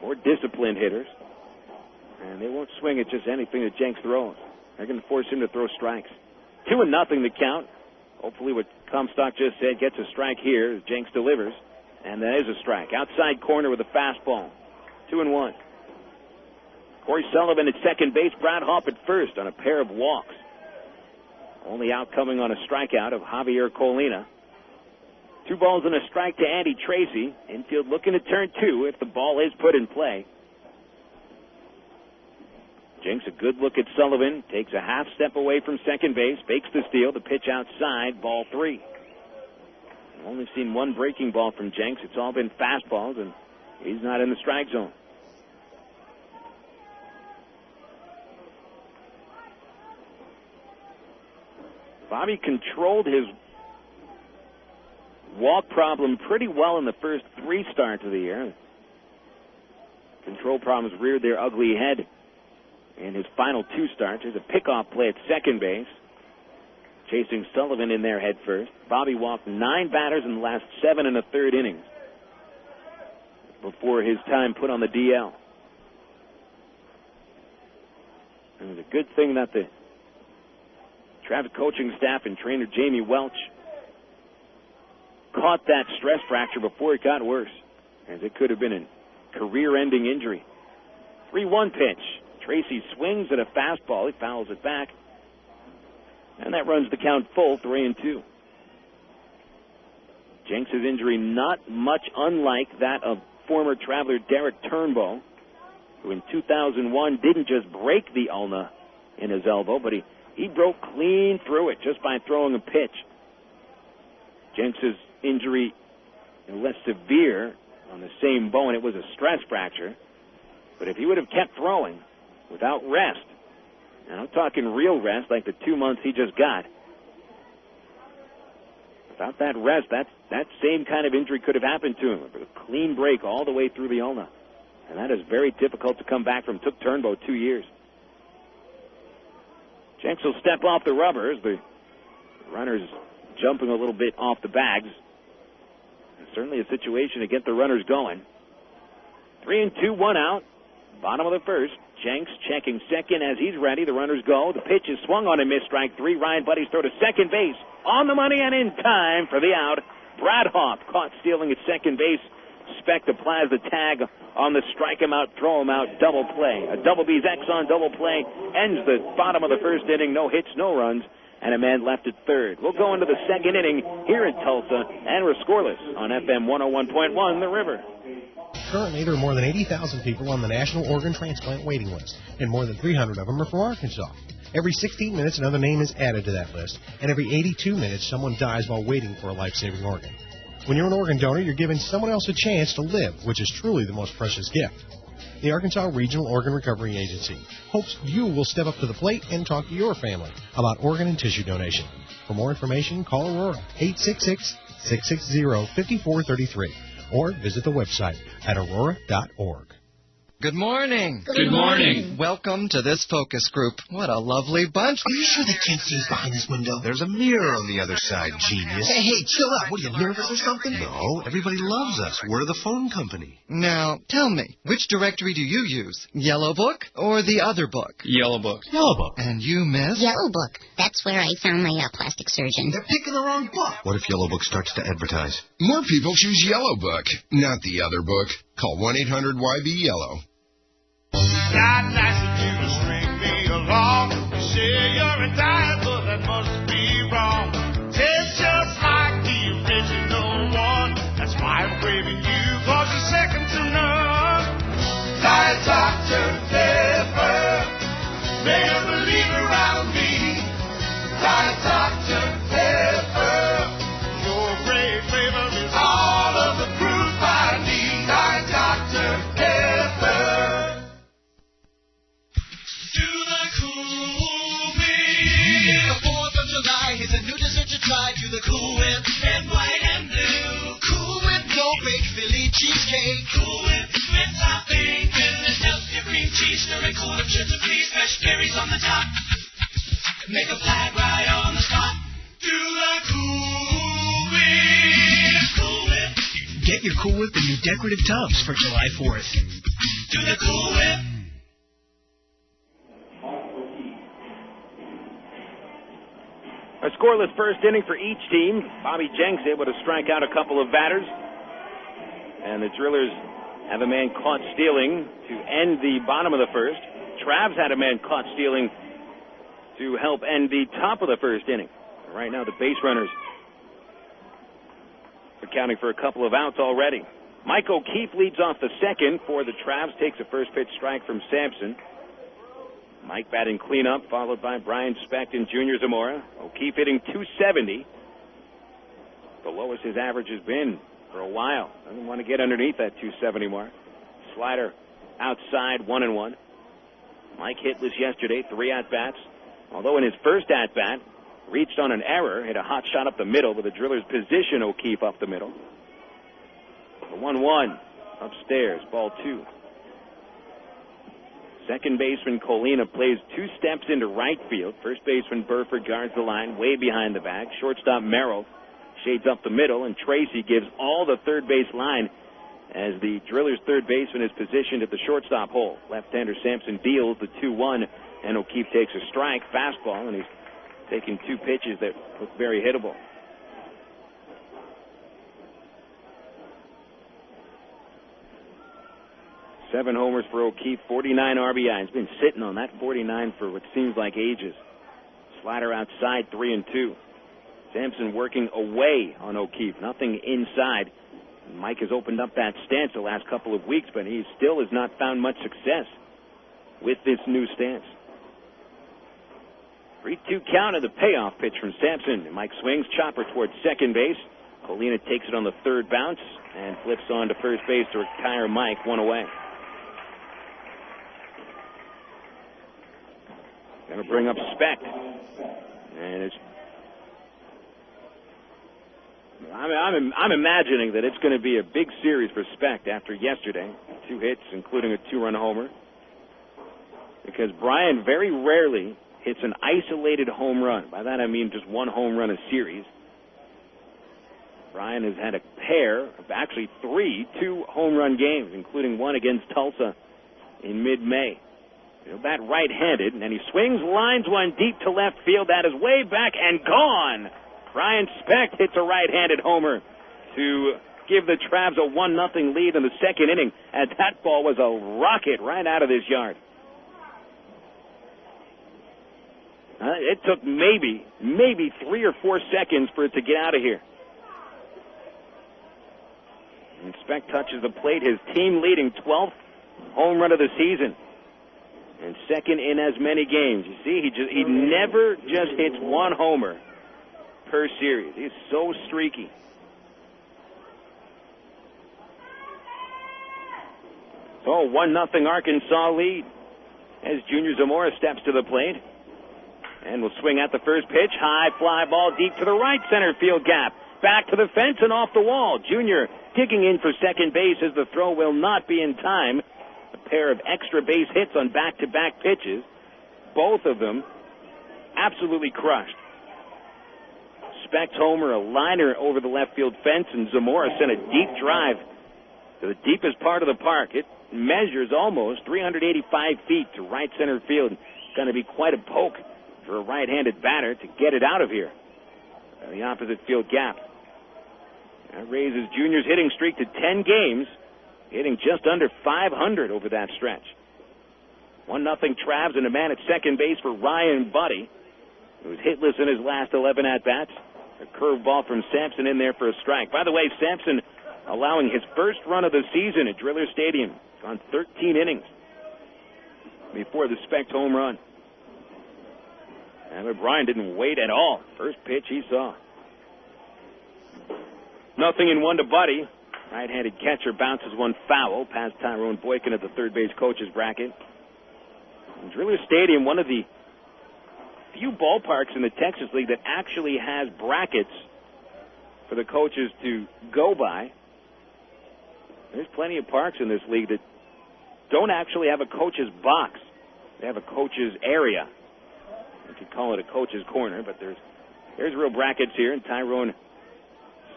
more disciplined hitters, and they won't swing at just anything that Jenks throws. They're going to force him to throw strikes. 2-0 the count. Hopefully what Comstock just said gets a strike here as Jenks delivers, and that is a strike. Outside corner with a fastball. 2-1. Cory Sullivan at second base, Brad Hawpe at first on a pair of walks. Only out coming on a strikeout of Javier Colina. 2 balls and a strike to Andy Tracy. Infield looking to turn 2 if the ball is put in play. Jenks a good look at Sullivan. Takes a half step away from second base. Fakes the steal. The pitch outside. Ball 3. I've only seen 1 breaking ball from Jenks. It's all been fastballs, and he's not in the strike zone. Bobby controlled his walk problem pretty well in the first 3 starts of the year. Control problems reared their ugly head in his final 2 starts. There's a pickoff play at second base, chasing Sullivan in there head first. Bobby walked 9 batters in the last 7 1/3 innings before his time put on the DL. It was a good thing that the Trav's coaching staff and trainer Jamie Welch caught that stress fracture before it got worse, as it could have been a career-ending injury. 3-1 pitch. Tracy swings at a fastball. He fouls it back, and that runs the count full, 3-2. Jenks' injury not much unlike that of former Traveler Derek Turnbow, who in 2001 didn't just break the ulna in his elbow, but he broke clean through it just by throwing a pitch. Jenks' injury less severe on the same bone. It was a stress fracture. But if he would have kept throwing without rest, and I'm talking real rest like the 2 months he just got, without that rest, that same kind of injury could have happened to him. A clean break all the way through the ulna. And that is very difficult to come back from. Took Turnbow 2 years. Jenks will step off the rubbers. The runner's jumping a little bit off the bags. And certainly a situation to get the runners going. 3-2, 1 out. Bottom of the first. Jenks checking second as he's ready. The runners go. The pitch is swung on and missed. Strike 3. Ryan Buddy's throw to second base. On the money and in time for the out. Brad Hawpe caught stealing at second base. Speck applies the tag on the strike him out, throw him out, double play. A double B's X on double play ends the bottom of the first inning. No hits, no runs, and a man left at third. We'll go into the second inning here in Tulsa, and we're scoreless on FM 101.1 The River. Currently, there are more than 80,000 people on the National Organ Transplant waiting list, and more than 300 of them are from Arkansas. Every 16 minutes, another name is added to that list, and every 82 minutes, someone dies while waiting for a life-saving organ. When you're an organ donor, you're giving someone else a chance to live, which is truly the most precious gift. The Arkansas Regional Organ Recovery Agency hopes you will step up to the plate and talk to your family about organ and tissue donation. For more information, call Aurora, 866-660-5433, or visit the website at aurora.org. Good morning. Good morning. Welcome to this focus group. What a lovely bunch. Are you sure they can't see us behind this window? There's a mirror on the other side, genius. Hey, chill out. What, are you nervous or something? No, everybody loves us. We're the phone company. Now, tell me, which directory do you use? Yellow Book or the other book? Yellow Book. Yellow Book. And you, miss? Yellow Book. That's where I found my plastic surgeon. They're picking the wrong book. What if Yellow Book starts to advertise? More people choose Yellow Book, not the other book. Call 1-800-YB-YELLOW. Not nice of you to string me along. You say you're retired, but that must be wrong. Tastes just like the original one. That's why I'm craving you, 'cause you're second to none. Diet that you try. Do the Cool Whip. Red, white, and blue. Cool Whip, no bake Philly cheesecake. Cool Whip, with hot bacon. Philadelphia cream cheese, stirring Cool Whip chips and please. Fresh berries on the top. Make a flag right on the spot. Do the Cool Whip. Cool Whip. Get your Cool Whip in new decorative tubs for July 4th. Do the Cool Whip. A scoreless first inning for each team. Bobby Jenks able to strike out a couple of batters. And the Drillers have a man caught stealing to end the bottom of the first. Travs had a man caught stealing to help end the top of the first inning. Right now the base runners accounting for a couple of outs already. Mike O'Keefe leads off the second for the Travs, takes a first pitch strike from Sampson. Mike batting cleanup, followed by Brian Specht and Junior Zamora. O'Keefe hitting .270. The lowest his average has been for a while. Doesn't want to get underneath that .270 mark. Slider outside, 1-1. Mike hitless yesterday, 3 at-bats. Although in his first at-bat, reached on an error, hit a hot shot up the middle, but the Drillers position O'Keefe up the middle. The 1-1 upstairs, ball 2. Second baseman Colina plays 2 steps into right field. First baseman Burford guards the line way behind the bag. Shortstop Merrill shades up the middle, and Tracy gives all the third base line as the Drillers' third baseman is positioned at the shortstop hole. Left-hander Sampson deals the 2-1, and O'Keefe takes a strike, fastball, and he's taking 2 pitches that look very hittable. 7 homers for O'Keefe, 49 RBIs. Been sitting on that 49 for what seems like ages. Slider outside, 3-2. Sampson working away on O'Keefe, nothing inside. Mike has opened up that stance the last couple of weeks, but he still has not found much success with this new stance. 3-2 count of the payoff pitch from Sampson. Mike swings, chopper towards second base. Colina takes it on the third bounce and flips on to first base to retire Mike, 1 away. Going to bring up Specht. And it's... I'm imagining that it's going to be a big series for Specht after yesterday. 2 hits, including a 2-run homer. Because Brian very rarely hits an isolated home run. By that I mean just 1 home run a series. Brian has had a pair of actually 3 2-home run games, including one against Tulsa in mid-May. He'll bat right-handed, and he swings, lines one deep to left field. That is way back and gone. Brian Specht hits a right-handed homer to give the Travs a 1-0 lead in the second inning, as that ball was a rocket right out of this yard. It took maybe 3 or 4 seconds for it to get out of here. And Specht touches the plate, his team-leading 12th home run of the season. And second in as many games. You see, he never just hits 1 homer per series. He's so streaky. So 1-0 Arkansas lead as Junior Zamora steps to the plate. And will swing at the first pitch. High fly ball deep to the right center field gap. Back to the fence and off the wall. Junior digging in for second base as the throw will not be in time. A pair of extra base hits on back-to-back pitches. Both of them absolutely crushed. Specht's homer, a liner over the left field fence, and Zamora sent a deep drive to the deepest part of the park. It measures almost 385 feet to right center field. It's going to be quite a poke for a right-handed batter to get it out of here. The opposite field gap. That raises Junior's hitting streak to 10 games, hitting just under 500 over that stretch. 1-0 Travs and a man at second base for Ryan Buddy, who's hitless in his last 11 at-bats. A curveball from Sampson in there for a strike. By the way, Sampson allowing his first run of the season at Driller Stadium. Gone 13 innings before the Specht home run. And Brian didn't wait at all. First pitch he saw. 0-1 to Buddy. Right-handed catcher bounces one foul past Tyrone Boykin at the third base coach's bracket. In Driller Stadium, one of the few ballparks in the Texas League that actually has brackets for the coaches to go by. There's plenty of parks in this league that don't actually have a coach's box. They have a coach's area. You could call it a coach's corner, but there's real brackets here, and Tyrone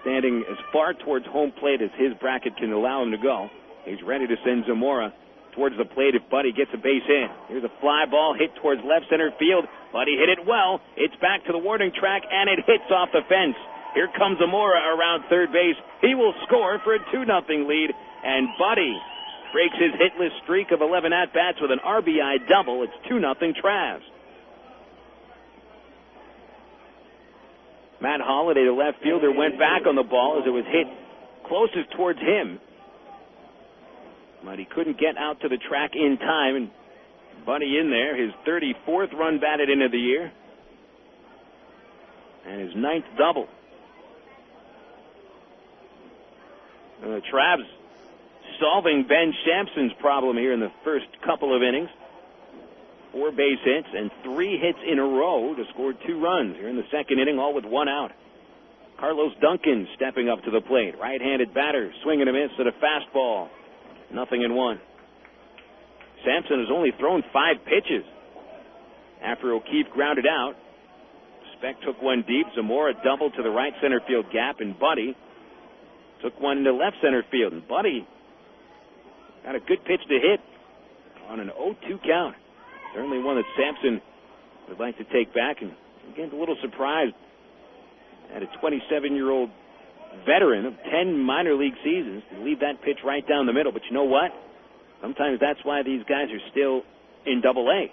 standing as far towards home plate as his bracket can allow him to go. He's ready to send Zamora towards the plate if Buddy gets a base hit. Here's a fly ball hit towards left center field. Buddy hit it well. It's back to the warning track, and it hits off the fence. Here comes Zamora around third base. He will score for a 2-0 lead, and Buddy breaks his hitless streak of 11 at-bats with an RBI double. It's 2-0 Travs. Matt Holliday, the left fielder, went back on the ball as it was hit closest towards him. But he couldn't get out to the track in time, and Buddy in there, his 34th run batted in of the year, and his 9th double. The Travs solving Ben Sampson's problem here in the first couple of innings. 4 base hits and 3 hits in a row to score 2 runs here in the second inning, all with 1 out. Carlos Duncan stepping up to the plate. Right-handed batter, swinging a miss at a fastball. 0-1. Sampson has only thrown 5 pitches after O'Keefe grounded out. Speck took one deep. Zamora doubled to the right center field gap, and Buddy took one into left center field. And Buddy got a good pitch to hit on an 0-2 count. Certainly one that Sampson would like to take back. And again, a little surprised at a 27-year-old veteran of 10 minor league seasons to leave that pitch right down the middle. But you know what? Sometimes that's why these guys are still in Double-A.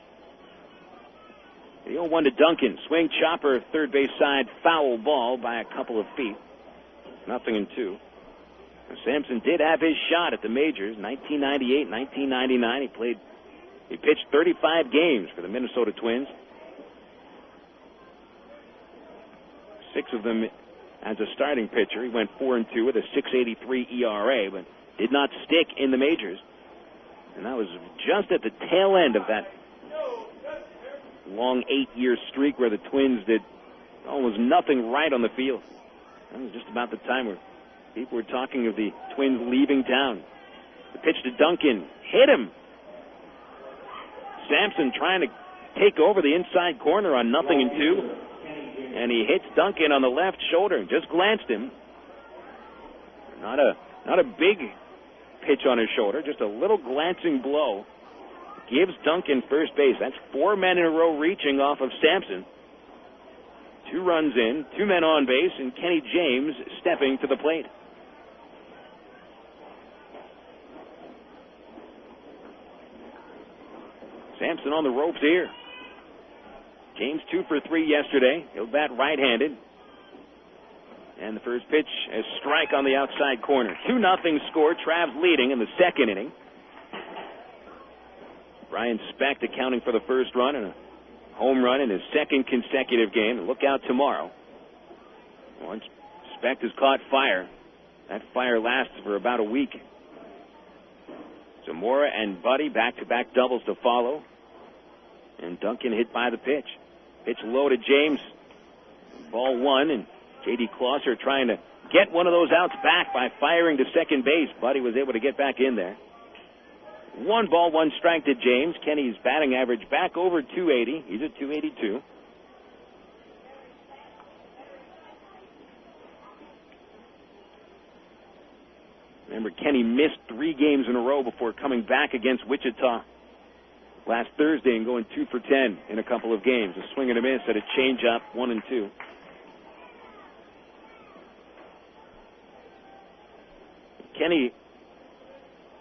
The 0-1 to Duncan. Swing chopper, third base side, foul ball by a couple of feet. 0-2. Sampson did have his shot at the majors, 1998, 1999. He pitched 35 games for the Minnesota Twins. 6 of them as a starting pitcher. He went 4-2 with a 6.83 ERA, but did not stick in the majors. And that was just at the tail end of that long 8-year streak where the Twins did almost nothing right on the field. That was just about the time where people were talking of the Twins leaving town. The pitch to Duncan hit him. Sampson trying to take over the inside corner on 0-2. And he hits Duncan on the left shoulder. Just glanced him. Not a big pitch on his shoulder, just a little glancing blow. Gives Duncan first base. That's 4 men in a row reaching off of Sampson. 2 runs in, 2 men on base, and Kenny James stepping to the plate. Sampson on the ropes here. James 2 for 3 yesterday. He'll bat right-handed. And the first pitch, a strike on the outside corner. 2-0 score. Travs leading in the second inning. Brian Speck accounting for the first run and a home run in his second consecutive game. Look out tomorrow. Once Speck has caught fire, that fire lasts for about a week. Zamora and Buddy back-to-back doubles to follow. And Duncan hit by the pitch. Pitch low to James. Ball 1, and J.D. Closser trying to get one of those outs back by firing to second base. Buddy was able to get back in there. 1 ball, 1 strike to James. Kenny's batting average back over 280. He's at 282. Remember, Kenny missed 3 games in a row before coming back against Wichita last Thursday and going 2 for 10 in a couple of games. A swing and a miss at a changeup, 1-2. Kenny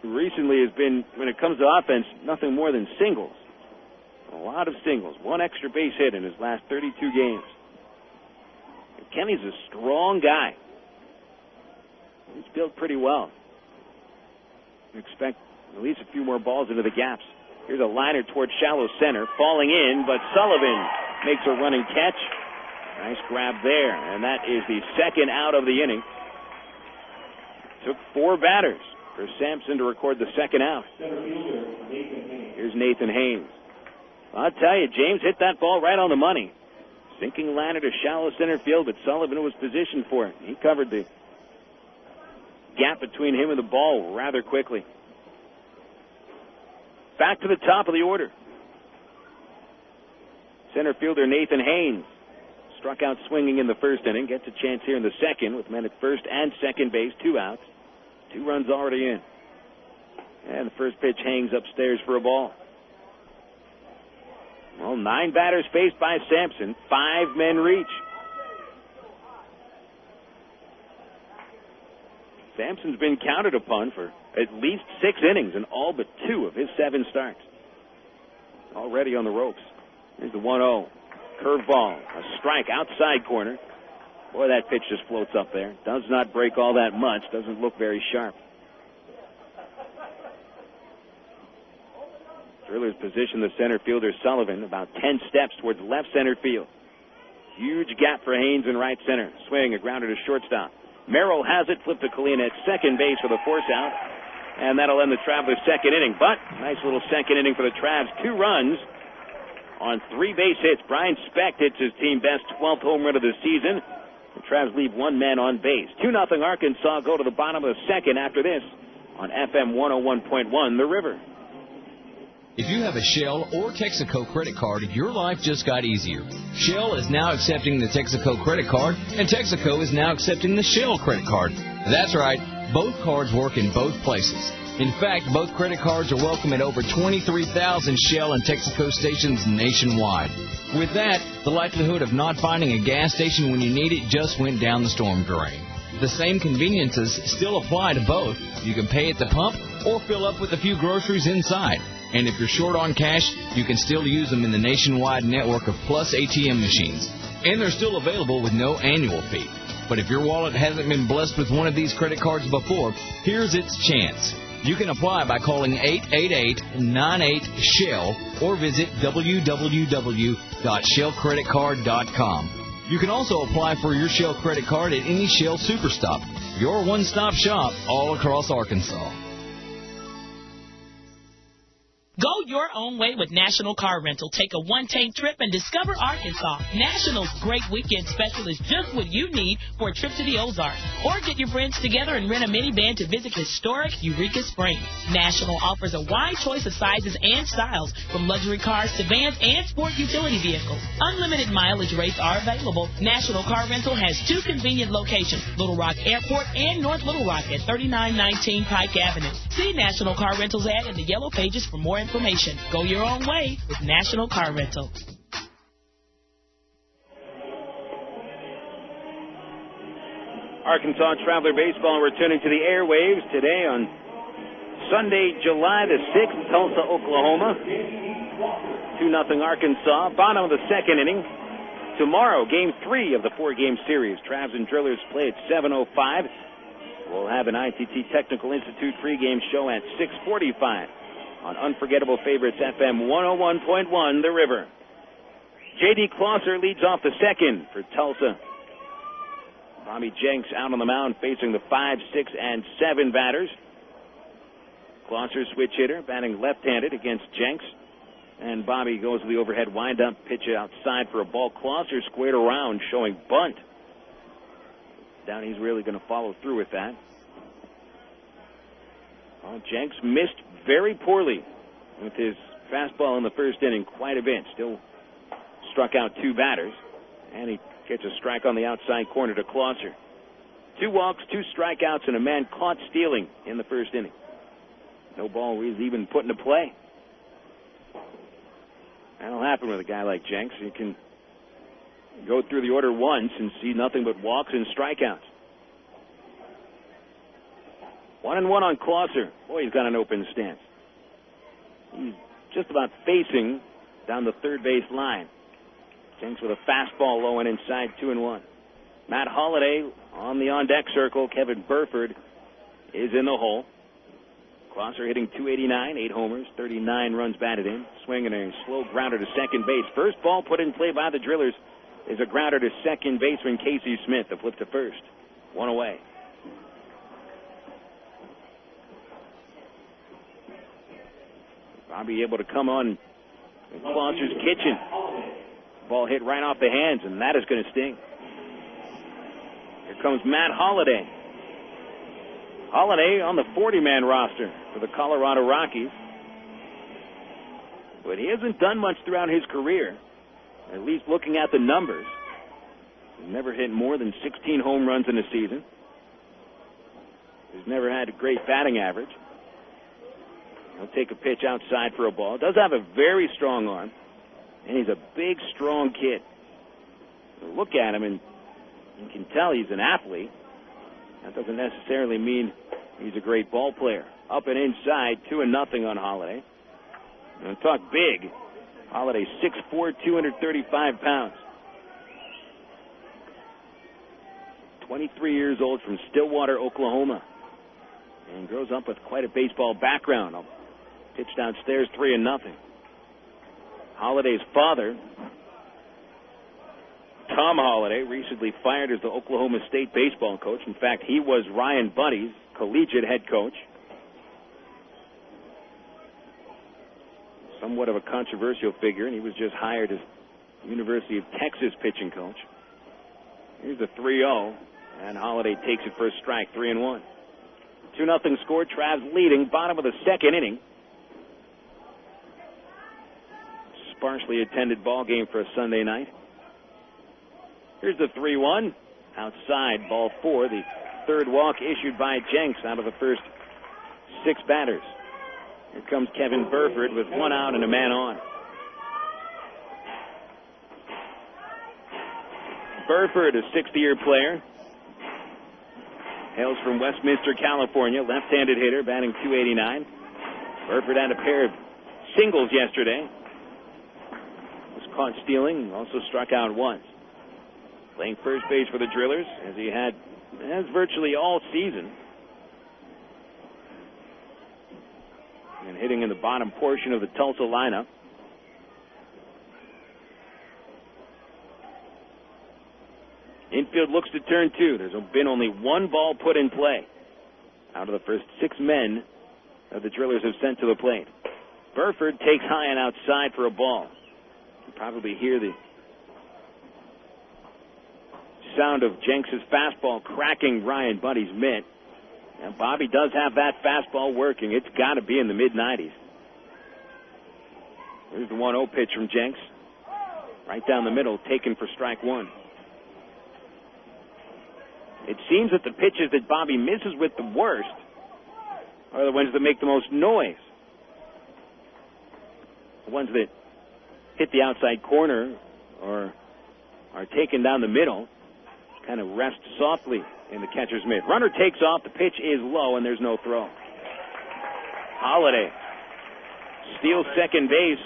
recently has been, when it comes to offense, nothing more than singles. A lot of singles. 1 extra base hit in his last 32 games. And Kenny's a strong guy. He's built pretty well. You expect at least a few more balls into the gaps. Here's a liner towards shallow center, falling in, but Sullivan makes a running catch. Nice grab there, and that is the second out of the inning. Took 4 batters for Sampson to record the second out. Here's Nathan Haynes. I'll tell you, James hit that ball right on the money. Sinking liner to shallow center field, but Sullivan was positioned for it. He covered the gap between him and the ball rather quickly. Back to the top of the order. Center fielder Nathan Haynes struck out swinging in the first inning. Gets a chance here in the second with men at first and second base. 2 outs. 2 runs already in. And the first pitch hangs upstairs for a ball. Well, 9 batters faced by Sampson. 5 men reach. Sampson's been counted upon for at least 6 innings in all but 2 of his 7 starts. Already on the ropes. Here's the 1-0. Curveball. A strike outside corner. Boy, that pitch just floats up there. Does not break all that much. Doesn't look very sharp. Drillers position the center fielder Sullivan about 10 steps towards left center field. Huge gap for Haynes in right center. Swing, a grounder to shortstop. Merrill has it, flipped to Colina at second base for the force out. And that'll end the Travelers' second inning. But nice little second inning for the Travs. 2 runs on 3 base hits. Brian Specht hits his team best 12th home run of the season. The Travs leave 1 man on base. 2-0 Arkansas. Go to the bottom of the second after this on FM 101.1 The River. If you have a Shell or Texaco credit card, your life just got easier. Shell is now accepting the Texaco credit card, and Texaco is now accepting the Shell credit card. That's right, both cards work in both places. In fact, both credit cards are welcome at over 23,000 Shell and Texaco stations nationwide. With that, the likelihood of not finding a gas station when you need it just went down the storm drain. The same conveniences still apply to both. You can pay at the pump or fill up with a few groceries inside. And if you're short on cash, you can still use them in the nationwide network of Plus ATM machines. And they're still available with no annual fee. But if your wallet hasn't been blessed with one of these credit cards before, here's its chance. You can apply by calling 888-98-SHELL or visit www.shellcreditcard.com. You can also apply for your Shell credit card at any Shell Superstop, your one-stop shop all across Arkansas. Go your own way with National Car Rental. Take a one-tank trip and discover Arkansas. National's great weekend special is just what you need for a trip to the Ozarks. Or get your friends together and rent a minivan to visit historic Eureka Springs. National offers a wide choice of sizes and styles, from luxury cars to vans and sport utility vehicles. Unlimited mileage rates are available. National Car Rental has 2 convenient locations, Little Rock Airport and North Little Rock at 3919 Pike Avenue. See National Car Rental's ad in the yellow pages for more information. Go your own way with National Car Rental. Arkansas Traveler Baseball returning to the airwaves today on Sunday, July the 6th, Tulsa, Oklahoma. 2-0 Arkansas. Bottom of the second inning. Tomorrow, Game 3 of the 4-game series. Travs and Drillers play at 7:05. We'll have an ITT Technical Institute pregame show at 6:45 on Unforgettable Favorites FM 101.1 The River. J.D. Clauser leads off the second for Tulsa. Bobby Jenks out on the mound facing the 5, 6, and 7 batters. Clauser switch hitter, batting left-handed against Jenks. And Bobby goes to the overhead wind-up, pitch outside for a ball. Clauser squared around, showing bunt. Down he's really going to follow through with that. Well, Jenks missed very poorly with his fastball in the first inning quite a bit. Still struck out 2 batters. And he gets a strike on the outside corner to Clauser. 2 walks, 2 strikeouts, and a man caught stealing in the first inning. No ball was even put into play. That'll happen with a guy like Jenks. You can go through the order once and see nothing but walks and strikeouts. 1-1 on Clauser. Boy, he's got an open stance. He's just about facing down the third base line. Jenks with a fastball low and inside, 2-1. Matt Holliday on the on-deck circle. Kevin Burford is in the hole. Clauser hitting .289, 8 homers, 39 runs batted in. Swinging a slow grounder to second base. First ball put in play by the Drillers is a grounder to second baseman Casey Smith. The flip to first. 1 away. Bobby able to come on in Closter's kitchen. Ball hit right off the hands, and that is going to sting. Here comes Matt Holliday. Holliday on the 40-man roster for the Colorado Rockies. But he hasn't done much throughout his career, at least looking at the numbers. He's never hit more than 16 home runs in a season. He's never had a great batting average. He'll take a pitch outside for a ball. Does have a very strong arm, and he's a big, strong kid. So look at him, and you can tell he's an athlete. That doesn't necessarily mean he's a great ball player. Up and inside, 2-0 on Holliday. And talk big. Holliday 6'4", 235 pounds. 23 years old from Stillwater, Oklahoma. And grows up with quite a baseball background. I'll pitch downstairs 3-0. Holliday's father, Tom Holliday, recently fired as the Oklahoma State baseball coach. In fact, he was Ryan Buddy's collegiate head coach. Somewhat of a controversial figure, and he was just hired as University of Texas pitching coach. Here's the 3-0, and Holliday takes it for a strike, 3-1. 2-0 score, Travs leading, bottom of the second inning. Sparsely attended ball game for a Sunday night. Here's the 3-1. Outside, ball 4. The third walk issued by Jenks out of the first 6 batters. Here comes Kevin Burford with 1 out and a man on. Burford, a 60-year player. Hails from Westminster, California. Left-handed hitter, batting .289. Burford had a pair of singles yesterday. Was caught stealing, also struck out once. Playing first base for the Drillers, as he has virtually all season. And hitting in the bottom portion of the Tulsa lineup. Infield looks to turn 2. There's been only 1 ball put in play out of the first 6 men that the Drillers have sent to the plate. Burford takes high and outside for a ball. You can probably hear the sound of Jenks' fastball cracking Ryan Buddy's mitt. And Bobby does have that fastball working. It's got to be in the mid-90s. There's the 1-0 pitch from Jenks. Right down the middle, taken for strike 1. It seems that the pitches that Bobby misses with the worst are the ones that make the most noise. The ones that hit the outside corner or are taken down the middle kind of rest softly in the catcher's mitt. Runner takes off. The pitch is low, and there's no throw. Holliday steals second base.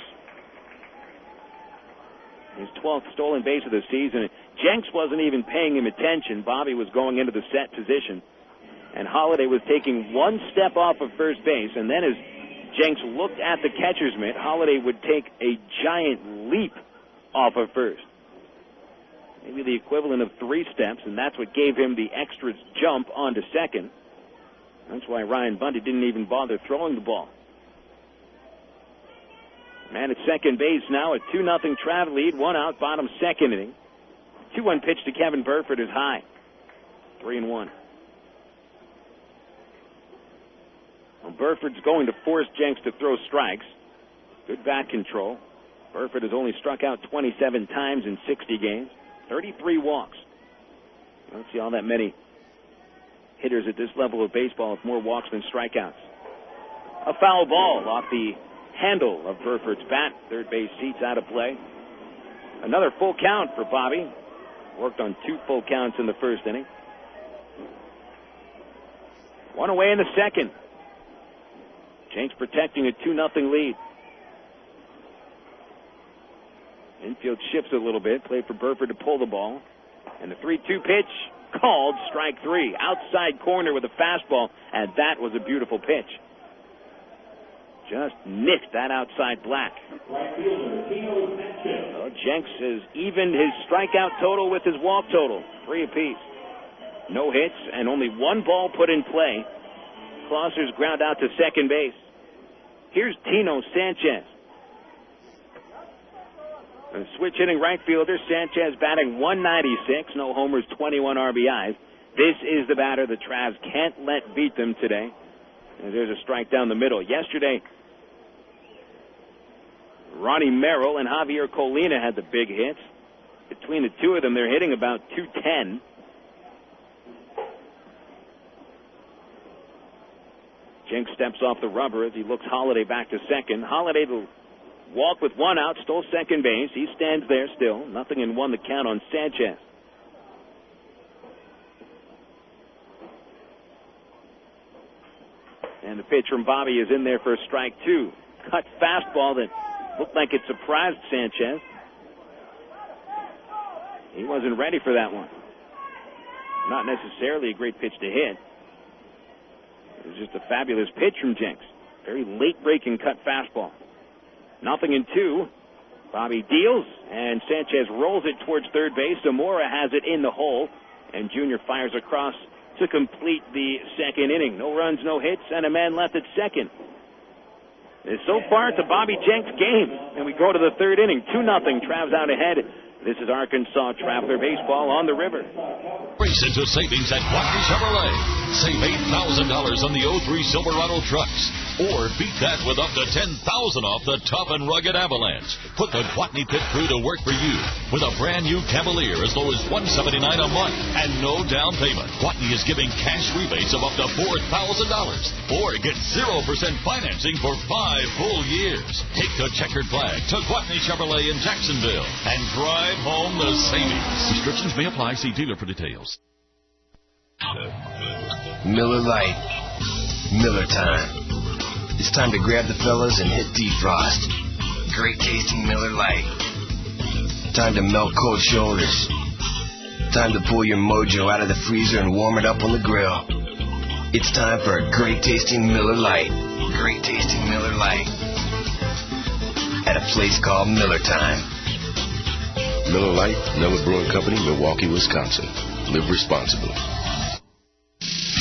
His 12th stolen base of the season. Jenks wasn't even paying him attention. Bobby was going into the set position. And Holliday was taking 1 step off of first base. And then as Jenks looked at the catcher's mitt, Holliday would take a giant leap off of first. Maybe the equivalent of 3 steps, and that's what gave him the extra jump onto second. That's why Ryan Bundy didn't even bother throwing the ball. Man at second base now, a 2-0 Trav lead, 1 out, bottom second inning. 2-1 pitch to Kevin Burford is high. 3-1. Well, Burford's going to force Jenks to throw strikes. Good bat control. Burford has only struck out 27 times in 60 games. 33 walks. You don't see all that many hitters at this level of baseball with more walks than strikeouts. A foul ball off the handle of Burford's bat. Third base seats out of play. Another full count for Bobby. Worked on 2 full counts in the first inning. 1 away in the second. Jenks protecting a 2-0 lead. Infield shifts a little bit. Play for Burford to pull the ball. And the 3-2 pitch called strike 3. Outside corner with a fastball. And that was a beautiful pitch. Just nicked that outside black. Well, Jenks has evened his strikeout total with his walk total. 3 apiece. No hits and only 1 ball put in play. Closter's ground out to second base. Here's Tino Sanchez. A switch hitting right fielder, Sanchez batting 196, no homers, 21 RBIs. This is the batter the Travs can't let beat them today. And there's a strike down the middle. Yesterday, Ronnie Merrill and Javier Colina had the big hits. Between the two of them, they're hitting about 210. Jenks steps off the rubber as he looks Holliday back to second. Holliday will walk with one out, stole second base. He stands there still. 0-1 the count on Sanchez. And the pitch from Bobby is in there for a strike two. Cut fastball that looked like it surprised Sanchez. He wasn't ready for that one. Not necessarily a great pitch to hit. It was just a fabulous pitch from Jenks. Very late-breaking cut fastball. 0-2. Bobby deals, and Sanchez rolls it towards third base. Zamora has it in the hole, and Junior fires across to complete the second inning. No runs, no hits, and a man left at second. So far, it's a Bobby Jenks game, and we go to the third inning. 2-0, Travs out ahead. This is Arkansas Traveler Baseball on the River. Race into savings at Watney Chevrolet. Save $8,000 on the 03 Silverado trucks. Or beat that with up to $10,000 off the Tough and Rugged Avalanche. Put the Watney Pit Crew to work for you with a brand new Cavalier as low as $179 a month and no down payment. Watney is giving cash rebates of up to $4,000. Or get 0% financing for 5 full years. Take the checkered flag to Watney Chevrolet in Jacksonville and drive home the savings. Restrictions may apply. See dealer for details. Miller Lite. Miller time. It's time to grab the fellas and hit defrost. Great tasting Miller Lite. Time to melt cold shoulders. Time to pull your mojo out of the freezer and warm it up on the grill. It's time for a great tasting Miller Lite. Great tasting Miller Lite. At a place called Miller Time. Miller Lite, Miller Brewing Company, Milwaukee, Wisconsin. Live responsibly.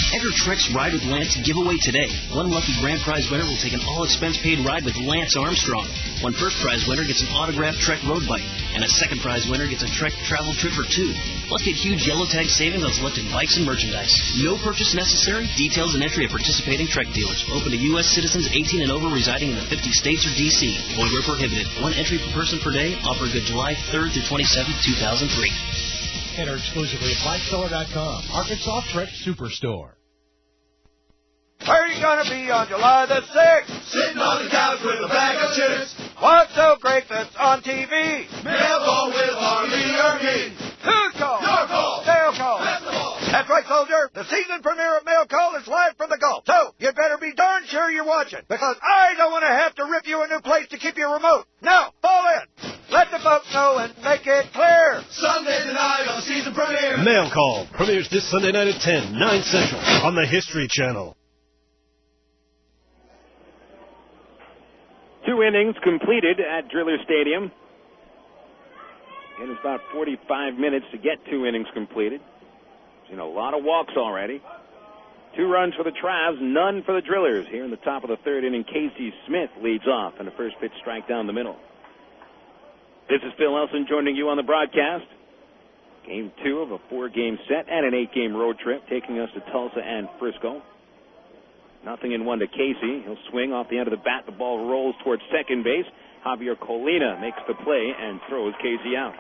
Enter Trek's Ride with Lance giveaway today. One lucky grand prize winner will take an all-expense-paid ride with Lance Armstrong. One first prize winner gets an autographed Trek road bike, and a second prize winner gets a Trek travel trip for 2. Plus, get huge yellow tag savings on selected bikes and merchandise. No purchase necessary. Details and entry at participating Trek dealers. Open to U.S. citizens 18 and over residing in the 50 states or D.C. Void where prohibited. One entry per person per day. Offer good July 3rd through 27th, 2003. Enter exclusively at BikeSeller.com. Arkansas Trek Superstore. Where are you going to be on July the 6th? Sitting on the couch with a bag of chips. What's so great that's on TV? Mail call with Harley Erking. Who's call? Your call. Mail call. Festival. That's right, soldier. The season premiere of Mail Call is live from the Gulf. So, you better be darn sure you're watching, because I don't want to have to rip you a new place to keep your remote. Now, fall in. Let the folks know and make it clear. Sunday night on the season premiere. Mail Call premieres this Sunday night at 10, 9 Central on the History Channel. 2 innings completed at Driller Stadium. And it's about 45 minutes to get 2 innings completed. A lot of walks already. 2 runs for the Travs, none for the Drillers. Here in the top of the third inning, Casey Smith leads off, and a first pitch strike down the middle. This is Phil Elson joining you on the broadcast. Game 2 of a 4-game set and an 8-game road trip, taking us to Tulsa and Frisco. 0-1 to Casey. He'll swing off the end of the bat. The ball rolls towards second base. Javier Colina makes the play and throws Casey out.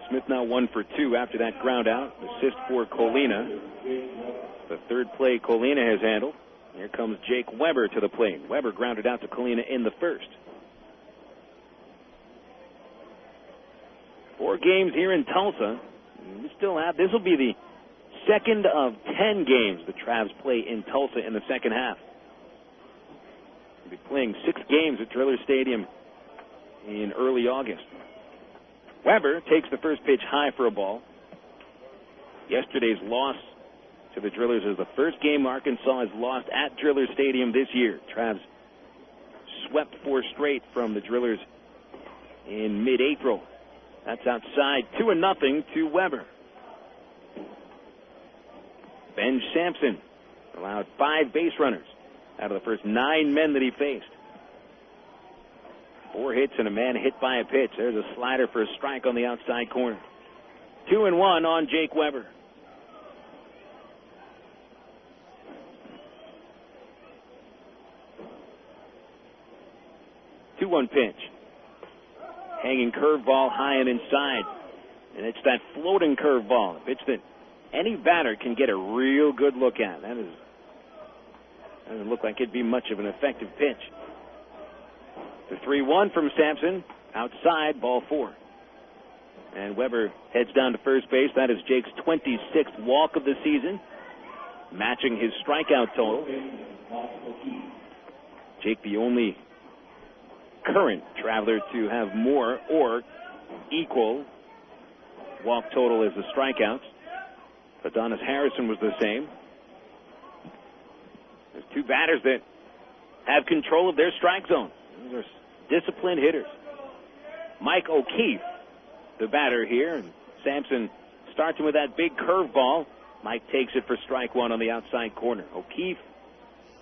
Smith now 1 for 2 after that ground out. Assist for Colina. The third play Colina has handled. Here comes Jake Weber to the plate. Weber grounded out to Colina in the first. 4 games here in Tulsa. We still have, this will be the second of 10 games the Travs play in Tulsa in the second half. We'll be playing 6 games at Driller Stadium in early August. Weber takes the first pitch high for a ball. Yesterday's loss to the Drillers is the first game Arkansas has lost at Driller Stadium this year. Travs swept 4 straight from the Drillers in mid-April. That's outside 2-0 to Weber. Ben Sampson allowed 5 base runners out of the first 9 men that he faced. 4 hits and a man hit by a pitch. There's a slider for a strike on the outside corner. 2-1 on Jake Weber. Two-one pitch. Hanging curveball high and inside. And it's that floating curveball, a pitch that any batter can get a real good look at. That doesn't look like it'd be much of an effective pitch. The 3-1 from Sampson. Outside, ball 4. And Weber heads down to first base. That is Jake's 26th walk of the season, matching his strikeout total. Jake, the only current Traveler to have more or equal walk total as the strikeouts. Adonis Harrison was the same. There's 2 batters that have control of their strike zone. Those are disciplined hitters. Mike O'Keefe, the batter here, and Sampson starts him with that big curveball. Mike takes it for strike 1 on the outside corner. O'Keefe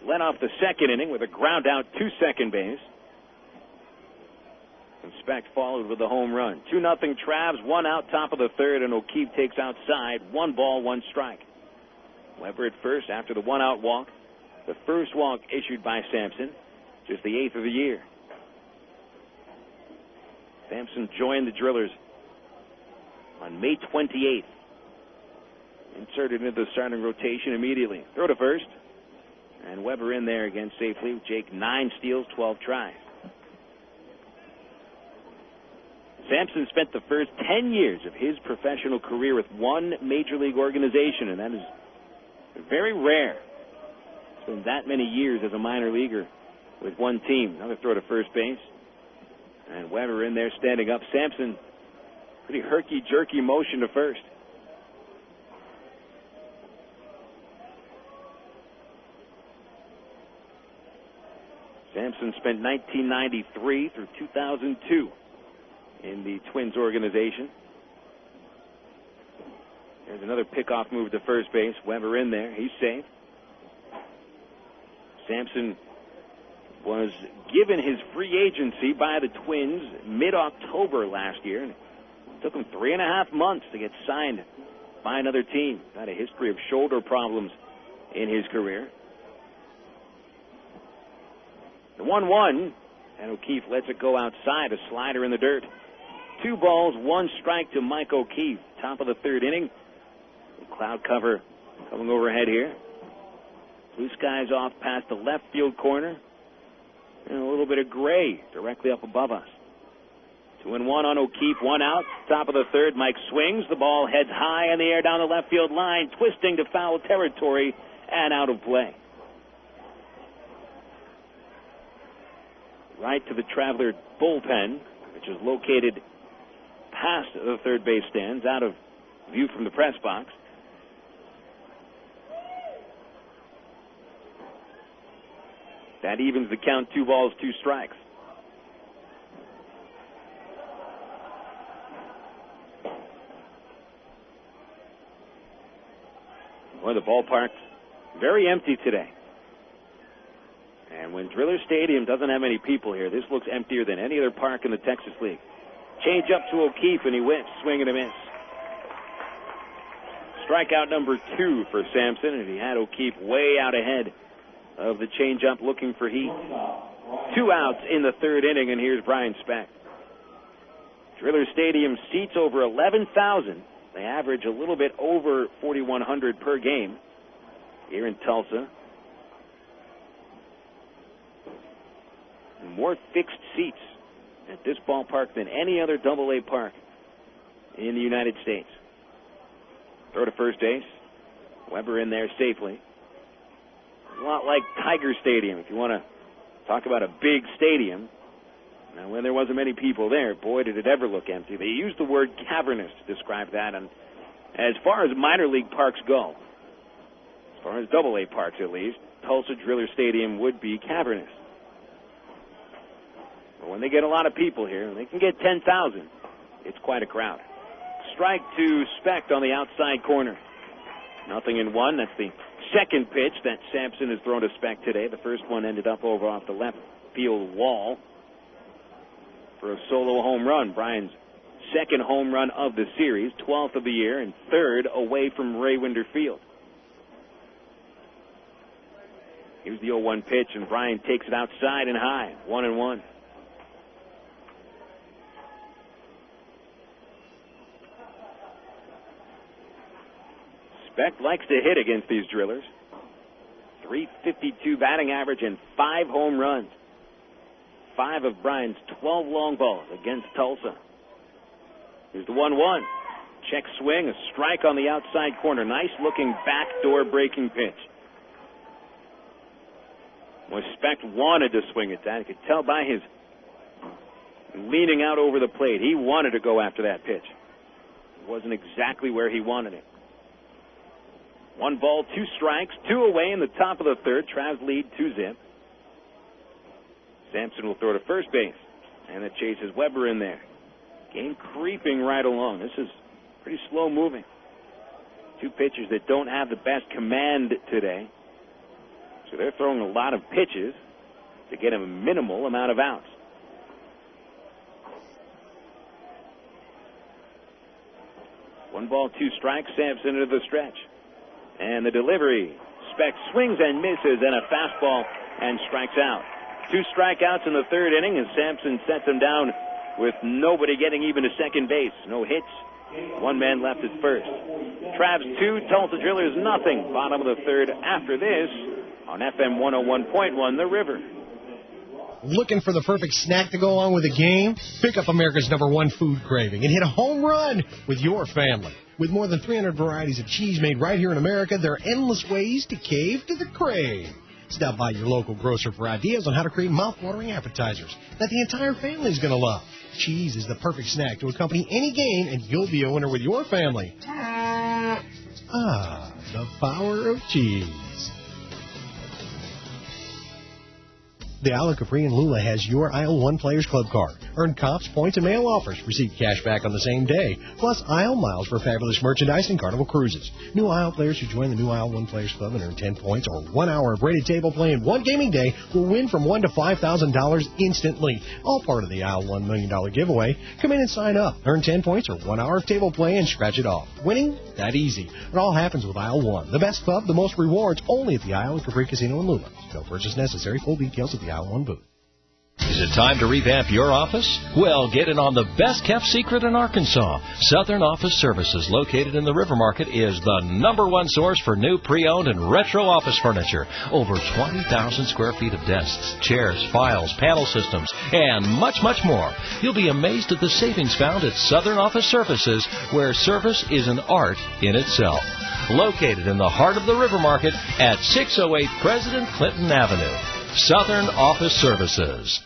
led off the second inning with a ground out to second base. And Speck followed with the home run. 2-0 Travs, 1 out, top of the third, and O'Keefe takes outside. 1 ball, 1 strike. Weber at first after the 1-out walk. The first walk issued by Sampson, just the 8th of the year. Sampson joined the Drillers on May 28th. Inserted into the starting rotation immediately. Throw to first. And Weber in there again safely. Jake 9 steals, 12 tries. Sampson spent the first 10 years of his professional career with one major league organization, and that is very rare. It's been that many years as a minor leaguer with one team. Another throw to first base. And Weber in there standing up. Sampson, pretty herky-jerky motion to first. Sampson spent 1993 through 2002 in the Twins organization. There's another pickoff move to first base. Weber in there. He's safe. Sampson was given his free agency by the Twins mid-October last year. And it took him 3.5 months to get signed by another team. Had a history of shoulder problems in his career. The 1-1, and O'Keefe lets it go outside, a slider in the dirt. 2 balls, 1 strike to Mike O'Keefe. Top of the third inning. Cloud cover coming overhead here. Blue skies off past the left field corner. And a little bit of gray directly up above us. 2-1 on O'Keefe, 1 out. Top of the third, Mike swings. The ball heads high in the air down the left field line, twisting to foul territory and out of play. Right to the Traveler bullpen, which is located past the third base stands, out of view from the press box. That evens the count, 2 balls, 2 strikes. Well, the ballpark's very empty today. And when Driller Stadium doesn't have many people here, this looks emptier than any other park in the Texas League. Change up to O'Keefe, and he whiffs, swing and a miss. Strikeout number 2 for Sampson, and he had O'Keefe way out ahead of the changeup looking for heat. 2 outs in the third inning, and here's Brian Speck. Driller Stadium seats over 11,000. They average a little bit over 4,100 per game here in Tulsa. More fixed seats at this ballpark than any other AA park in the United States. Throw to first base. Weber in there safely. A lot like Tiger Stadium, if you want to talk about a big stadium. Now, when there wasn't many people there, boy, did it ever look empty. They used the word cavernous to describe that. And as far as minor league parks go, as far as AA parks at least, Tulsa Driller Stadium would be cavernous. But when they get a lot of people here, they can get 10,000. It's quite a crowd. Strike to Speck on the outside corner. 0-1. That's the second pitch that Sampson has thrown to Speck today. The first one ended up over off the left field wall. for a solo home run. Brian's second home run of the series, 12th of the year, and third away from Ray Winder Field. Here's the 0-1 pitch, and Brian takes it outside and high. 1-1. Speck likes to hit against these drillers. .352 batting average and 5 home runs. 5 of Brian's 12 long balls against Tulsa. Here's the 1-1. Check swing, a strike on the outside corner. Nice looking backdoor breaking pitch. Well, Speck wanted to swing at that. You could tell by his leaning out over the plate. He wanted to go after that pitch. It wasn't exactly where he wanted it. 1 ball, 2 strikes, 2 away in the top of the third. Travs lead 2-0. Sampson will throw to first base, and it chases Weber in there. Game creeping right along. This is pretty slow moving. 2 pitchers that don't have the best command today. So they're throwing a lot of pitches to get a minimal amount of outs. 1 ball, 2 strikes. Sampson into the stretch. And the delivery. Speck swings and misses, and a fastball, and strikes out. 2 strikeouts in the third inning, and Sampson sets him down with nobody getting even to second base. No hits. 1 man left at first. Travs 2, Tulsa Drillers nothing. Bottom of the third after this on FM 101.1 The River. Looking for the perfect snack to go along with the game? Pick up America's #1 food craving and hit a home run with your family. With more than 300 varieties of cheese made right here in America, there are endless ways to cave to the crave. Stop by your local grocer for ideas on how to create mouth-watering appetizers that the entire family is going to love. Cheese is the perfect snack to accompany any game, and you'll be a winner with your family. Ah, the power of cheese. The Isle of Capri and Lula has your Isle 1 Players Club card. Earn comps, points, and mail offers. Receive cash back on the same day. Plus Isle miles for fabulous merchandise and Carnival cruises. New Isle players who join the new Isle 1 Players Club and earn 10 points or 1 hour of rated table play in one gaming day will win from $1,000 to $5,000 instantly. All part of the Isle $1 million giveaway. Come in and sign up. Earn 10 points or 1 hour of table play and scratch it off. Winning? That easy. It all happens with Isle 1. The best club, the most rewards, only at the Isle of Capri Casino in Lula. No purchase necessary. Full details at the Isle 1 booth. Is it time to revamp your office? Well, get in on the best-kept secret in Arkansas. Southern Office Services, located in the River Market, is the #1 source for new pre-owned and retro office furniture. Over 20,000 square feet of desks, chairs, files, panel systems, and much, much more. You'll be amazed at the savings found at Southern Office Services, where service is an art in itself. Located in the heart of the River Market at 608 President Clinton Avenue. Southern Office Services.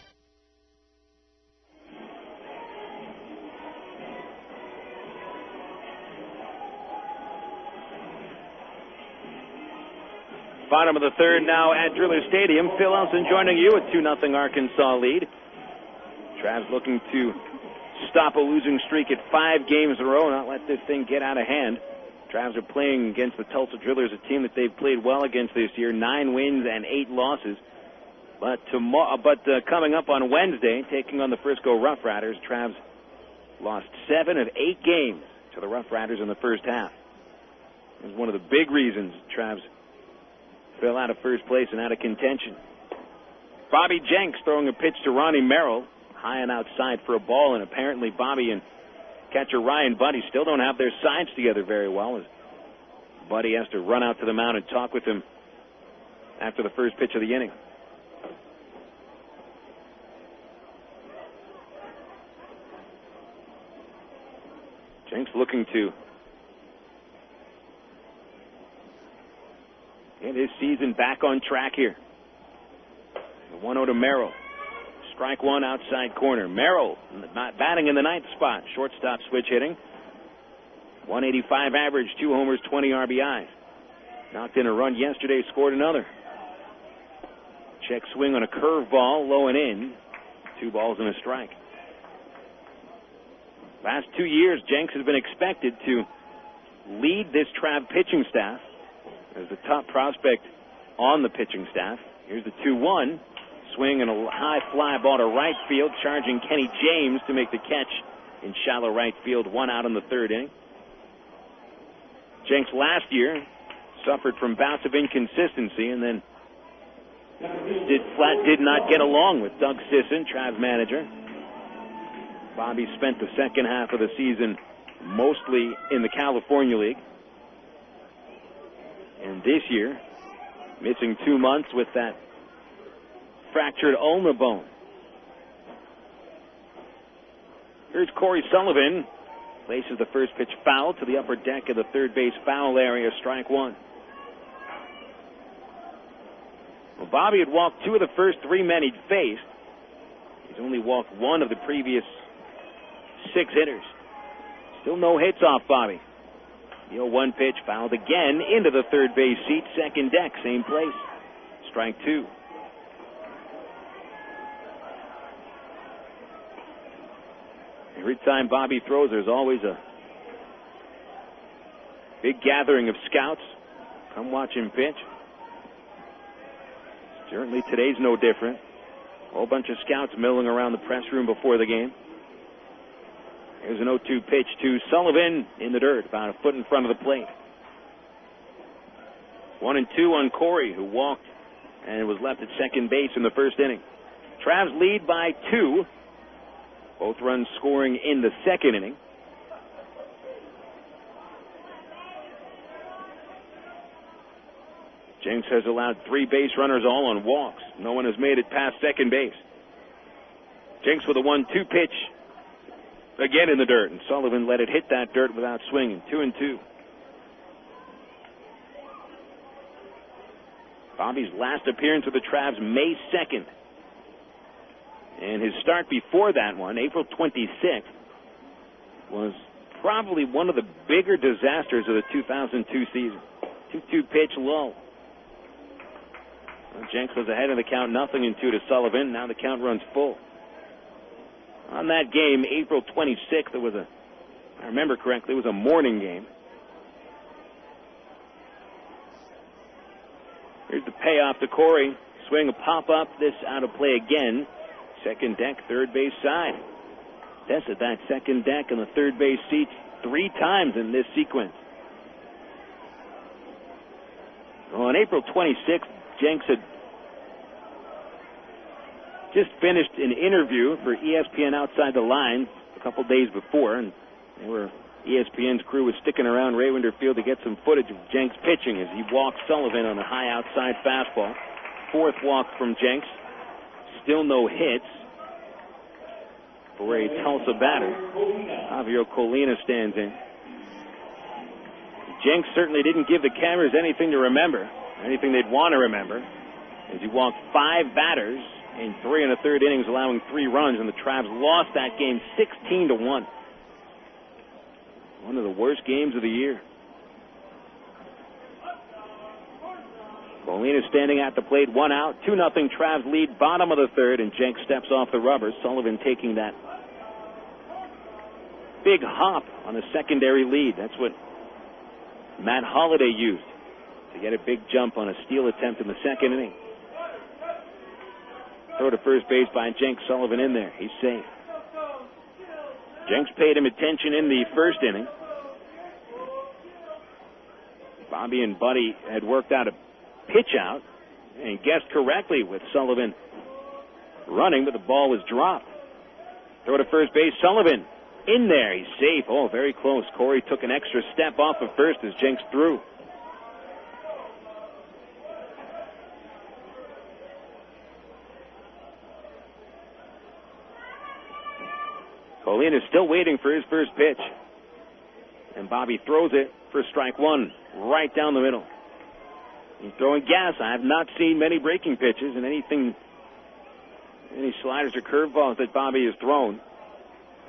Bottom of the third now at Driller Stadium. Phil Elson joining you with 2-0 Arkansas lead. Travs looking to stop a losing streak at 5 games in a row, not let this thing get out of hand. Travs are playing against the Tulsa Drillers, a team that they've played well against this year. 9 wins and 8 losses. But coming up on Wednesday, taking on the Frisco Rough Riders, Travs lost 7 of 8 games to the Rough Riders in the first half. It was one of the big reasons Travs fell out of first place and out of contention. Bobby Jenks throwing a pitch to Ronnie Merrill, high and outside for a ball, and apparently Bobby and catcher Ryan Buddy still don't have their sides together very well, as Buddy has to run out to the mound and talk with him after the first pitch of the inning. Jenks looking to get his season back on track here. The 1-0 to Merrill. Strike 1 outside corner. Merrill batting in the 9th spot. Shortstop switch hitting. 185 average, 2 homers, 20 RBIs. Knocked in a run yesterday, scored another. Check swing on a curveball, low and in. 2 balls and a strike. Last 2 years, Jenks has been expected to lead this Trav pitching staff as the top prospect on the pitching staff. Here's the 2-1. swing and a high fly ball to right field, charging Kenny James to make the catch in shallow right field. 1 out in the third inning. Jenks last year suffered from bouts of inconsistency and then did not get along with Doug Sisson, Trav's manager. Bobby spent the second half of the season mostly in the California League. And this year, missing 2 months with that fractured ulnar bone. Here's Cory Sullivan. Places the first pitch foul to the upper deck of the third base foul area. Strike 1. Well, Bobby had walked 2 of the first 3 men he'd faced. He's only walked 1 of the previous 6 hitters. Still no hits off Bobby. The 0-1 pitch fouled again into the third base seat. Second deck, same place. Strike 2. Every time Bobby throws, there's always a big gathering of scouts. Come watch him pitch. Certainly today's no different. A whole bunch of scouts milling around the press room before the game. Here's an 0-2 pitch to Sullivan in the dirt, about a foot in front of the plate. 1-2 on Cory, who walked and was left at second base in the first inning. Travs lead by 2. Both runs scoring in the second inning. Jenks has allowed 3 base runners, all on walks. No one has made it past second base. Jenks with a 1-2 pitch. Again in the dirt, and Sullivan let it hit that dirt without swinging. 2-2. Bobby's last appearance with the Travs, May 2nd. And his start before that one, April 26th, was probably one of the bigger disasters of the 2002 season. 2-2 pitch low. Well, Jenks was ahead of the count, 0-2 to Sullivan. Now the count runs full. On that game, April 26th, if I remember correctly, it was a morning game. Here's the payoff to Cory. Swing a pop-up, this out of play again. Second deck, third base side. Tested that second deck and the third base seats 3 times in this sequence. Well, on April 26th, Jenks had just finished an interview for ESPN Outside the Line a couple days before, and ESPN's crew was sticking around Raywinter Field to get some footage of Jenks pitching as he walked Sullivan on a high outside fastball. 4th walk from Jenks. Still no hits for a Tulsa batter. Javier Colina stands in. Jenks certainly didn't give the cameras anything to remember, anything they'd want to remember, as he walked 5 batters in 3 1/3 innings, allowing 3 runs, and the Travs lost that game 16-1. One of the worst games of the year. Colina standing at the plate, 1 out, 2-0 Travs lead, bottom of the third, and Jenks steps off the rubber. Sullivan taking that big hop on the secondary lead. That's what Matt Holliday used to get a big jump on a steal attempt in the second inning. Throw to first base by Jenks. Sullivan in there. He's safe. Jenks paid him attention in the first inning. Bobby and Buddy had worked out a pitch out and guessed correctly with Sullivan running, but the ball was dropped. Throw to first base. Sullivan in there. He's safe. Oh, very close. Cory took an extra step off of first as Jenks threw. Colina is still waiting for his first pitch. And Bobby throws it for strike 1 right down the middle. He's throwing gas. I have not seen many breaking pitches and any sliders or curveballs that Bobby has thrown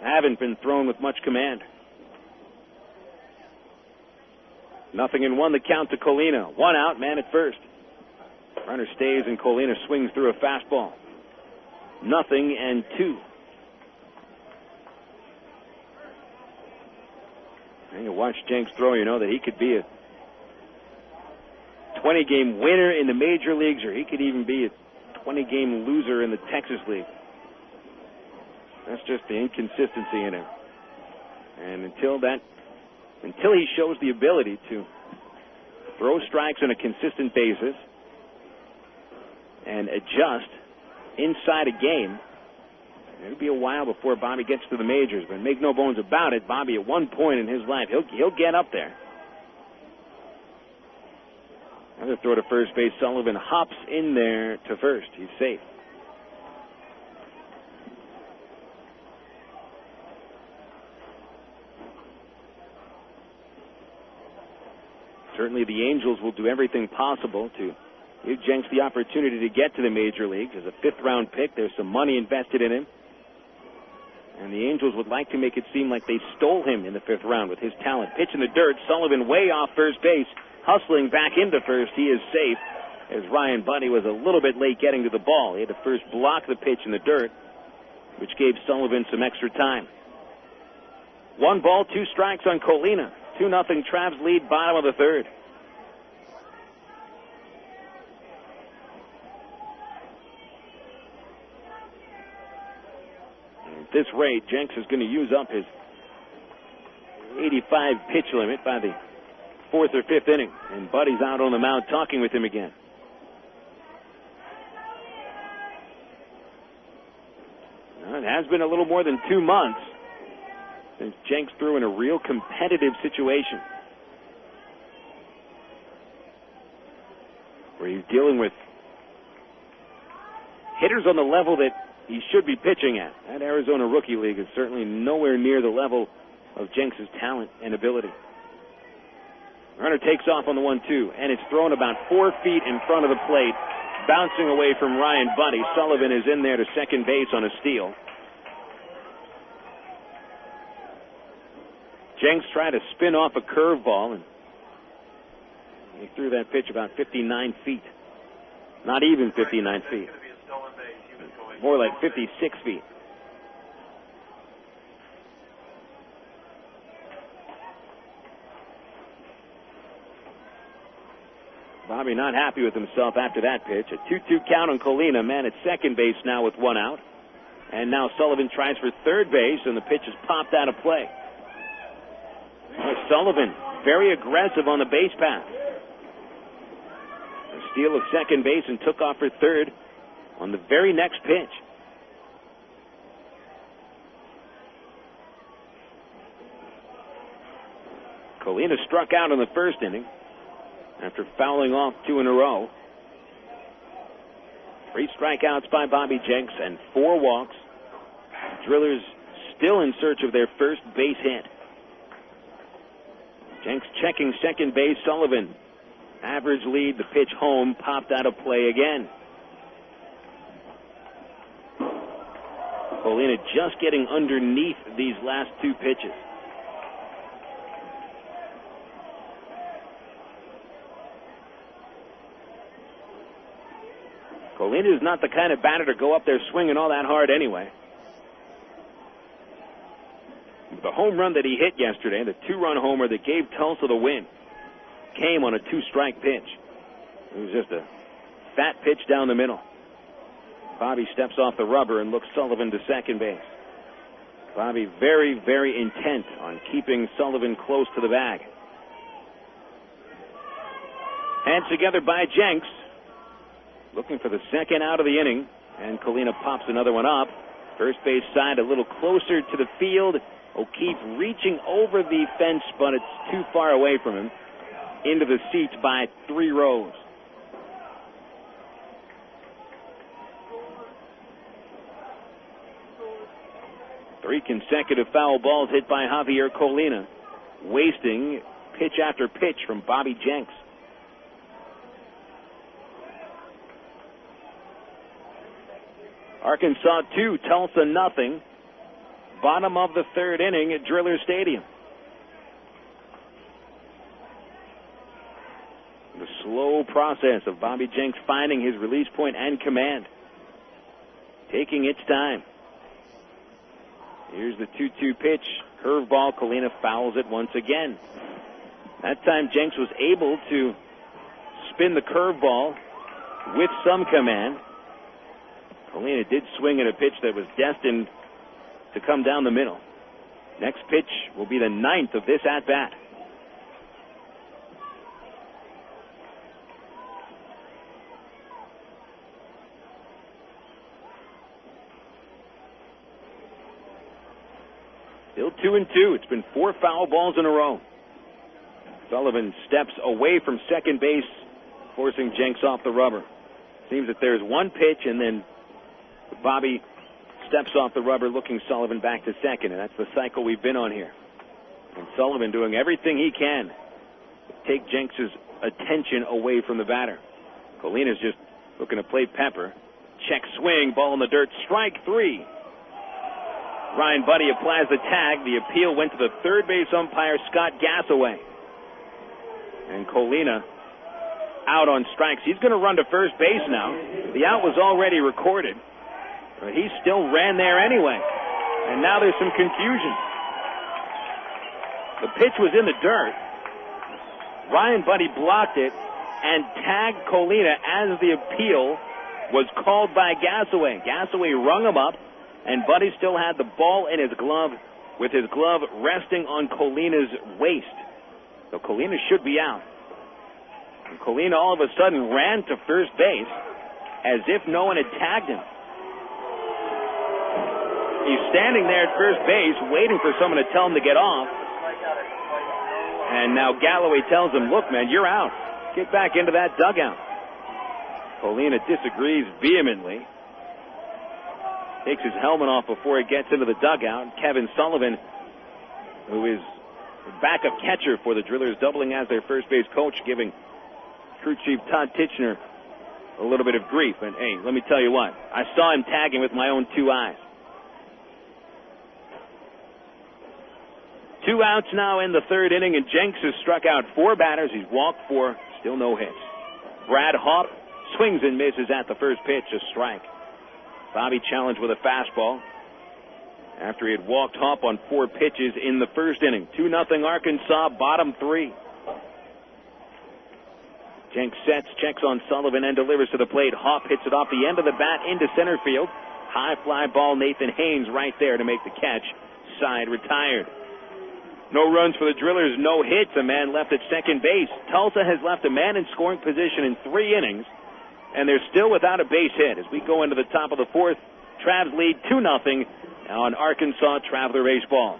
haven't been thrown with much command. 0-1 the count to Colina. 1 out, man at first. Runner stays and Colina swings through a fastball. 0-2. And you watch Jenks throw, you know that he could be a 20-game winner in the major leagues, or he could even be a 20-game loser in the Texas League. That's just the inconsistency in him. And until he shows the ability to throw strikes on a consistent basis and adjust inside a game, it'll be a while before Bobby gets to the majors. But make no bones about it, Bobby at one point in his life, he'll get up there. Another throw to first base. Sullivan hops in there to first. He's safe. Certainly the Angels will do everything possible to give Jenks the opportunity to get to the major leagues. As a fifth-round pick, there's some money invested in him. And the Angels would like to make it seem like they stole him in the fifth round with his talent. Pitch in the dirt. Sullivan way off first base. Hustling back into first. He is safe as Ryan Buddy was a little bit late getting to the ball. He had to first block the pitch in the dirt, which gave Sullivan some extra time. 1 ball, 2 strikes on Colina. 2-0 Travs lead, bottom of the third. At this rate, Jenks is going to use up his 85 pitch limit by the 4th or 5th inning. And Buddy's out on the mound talking with him again. Well, it has been a little more than 2 months since Jenks threw in a real competitive situation where he's dealing with hitters on the level that he should be pitching at. That Arizona Rookie League is certainly nowhere near the level of Jenks' talent and ability. Runner takes off on the 1-2, and it's thrown about 4 feet in front of the plate, bouncing away from Ryan Buddy. Sullivan is in there to second base on a steal. Jenks tried to spin off a curveball, and he threw that pitch about 59 feet. Not even 59 feet. More like 56 feet. Bobby not happy with himself after that pitch. A 2-2 count on Colina. Man at second base now with 1 out. And now Sullivan tries for third base, and the pitch is popped out of play. Sullivan very aggressive on the base path. A steal of second base and took off for third on the very next pitch. Colina struck out in the first inning after fouling off 2 in a row. 3 strikeouts by Bobby Jenks and 4 walks. Drillers still in search of their first base hit. Jenks checking second base. Sullivan, average lead. The pitch home, popped out of play again. Colina just getting underneath these last 2 pitches. Colina is not the kind of batter to go up there swinging all that hard anyway. The home run that he hit yesterday, the 2-run homer that gave Tulsa the win, came on a 2-strike pitch. It was just a fat pitch down the middle. Bobby steps off the rubber and looks Sullivan to second base. Bobby very, very intent on keeping Sullivan close to the bag. Hands together by Jenks, looking for the second out of the inning, and Colina pops another one up. First base side a little closer to the field. O'Keefe reaching over the fence, but it's too far away from him. Into the seats by 3 rows. Three consecutive foul balls hit by Javier Colina, wasting pitch after pitch from Bobby Jenks. Arkansas 2, Tulsa nothing. Bottom of the third inning at Driller Stadium. The slow process of Bobby Jenks finding his release point and command, taking its time. Here's the 2-2 pitch. Curveball. Colina fouls it once again. That time Jenks was able to spin the curveball with some command Colina did swing at a pitch that was destined to come down the middle. Next pitch will be the 9th of this at-bat. Still 2-2. It's been 4 foul balls in a row. Sullivan steps away from second base, forcing Jenks off the rubber. Seems that there's one pitch, and then Bobby steps off the rubber, looking Sullivan back to second, and that's the cycle we've been on here. And Sullivan doing everything he can to take Jenks' attention away from the batter. Colina's just looking to play Pepper. Check swing, ball in the dirt, strike 3. Ryan Buddy applies the tag. The appeal went to the third base umpire, Scott Gassaway. And Colina out on strikes. He's going to run to first base now. The out was already recorded, but he still ran there anyway. And now there's some confusion. The pitch was in the dirt. Ryan Buddy blocked it and tagged Colina as the appeal was called by Gassaway. Gassaway rung him up, and Buddy still had the ball in his glove, with his glove resting on Colina's waist. So Colina should be out. And Colina all of a sudden ran to first base as if no one had tagged him. He's standing there at first base waiting for someone to tell him to get off. And now Galloway tells him, look, man, you're out. Get back into that dugout. Colina disagrees vehemently. Takes his helmet off before he gets into the dugout. Kevin Sullivan, who is the backup catcher for the Drillers, doubling as their first base coach, giving crew chief Todd Titchener a little bit of grief. And, hey, let me tell you what. I saw him tagging with my own 2 eyes. 2 outs now in the third inning, and Jenks has struck out 4 batters. He's walked 4, still no hits. Brad Hawpe swings and misses at the first pitch, a strike. Bobby challenged with a fastball after he had walked Hawpe on 4 pitches in the first inning. 2-0 Arkansas, bottom 3. Jenks sets, checks on Sullivan, and delivers to the plate. Hawpe hits it off the end of the bat into center field. High fly ball, Nathan Haynes right there to make the catch. Side retired. No runs for the Drillers, no hits, a man left at second base. Tulsa has left a man in scoring position in 3 innings, and they're still without a base hit. As we go into the top of the 4th, Travs lead 2-0 on Arkansas Traveler Baseball.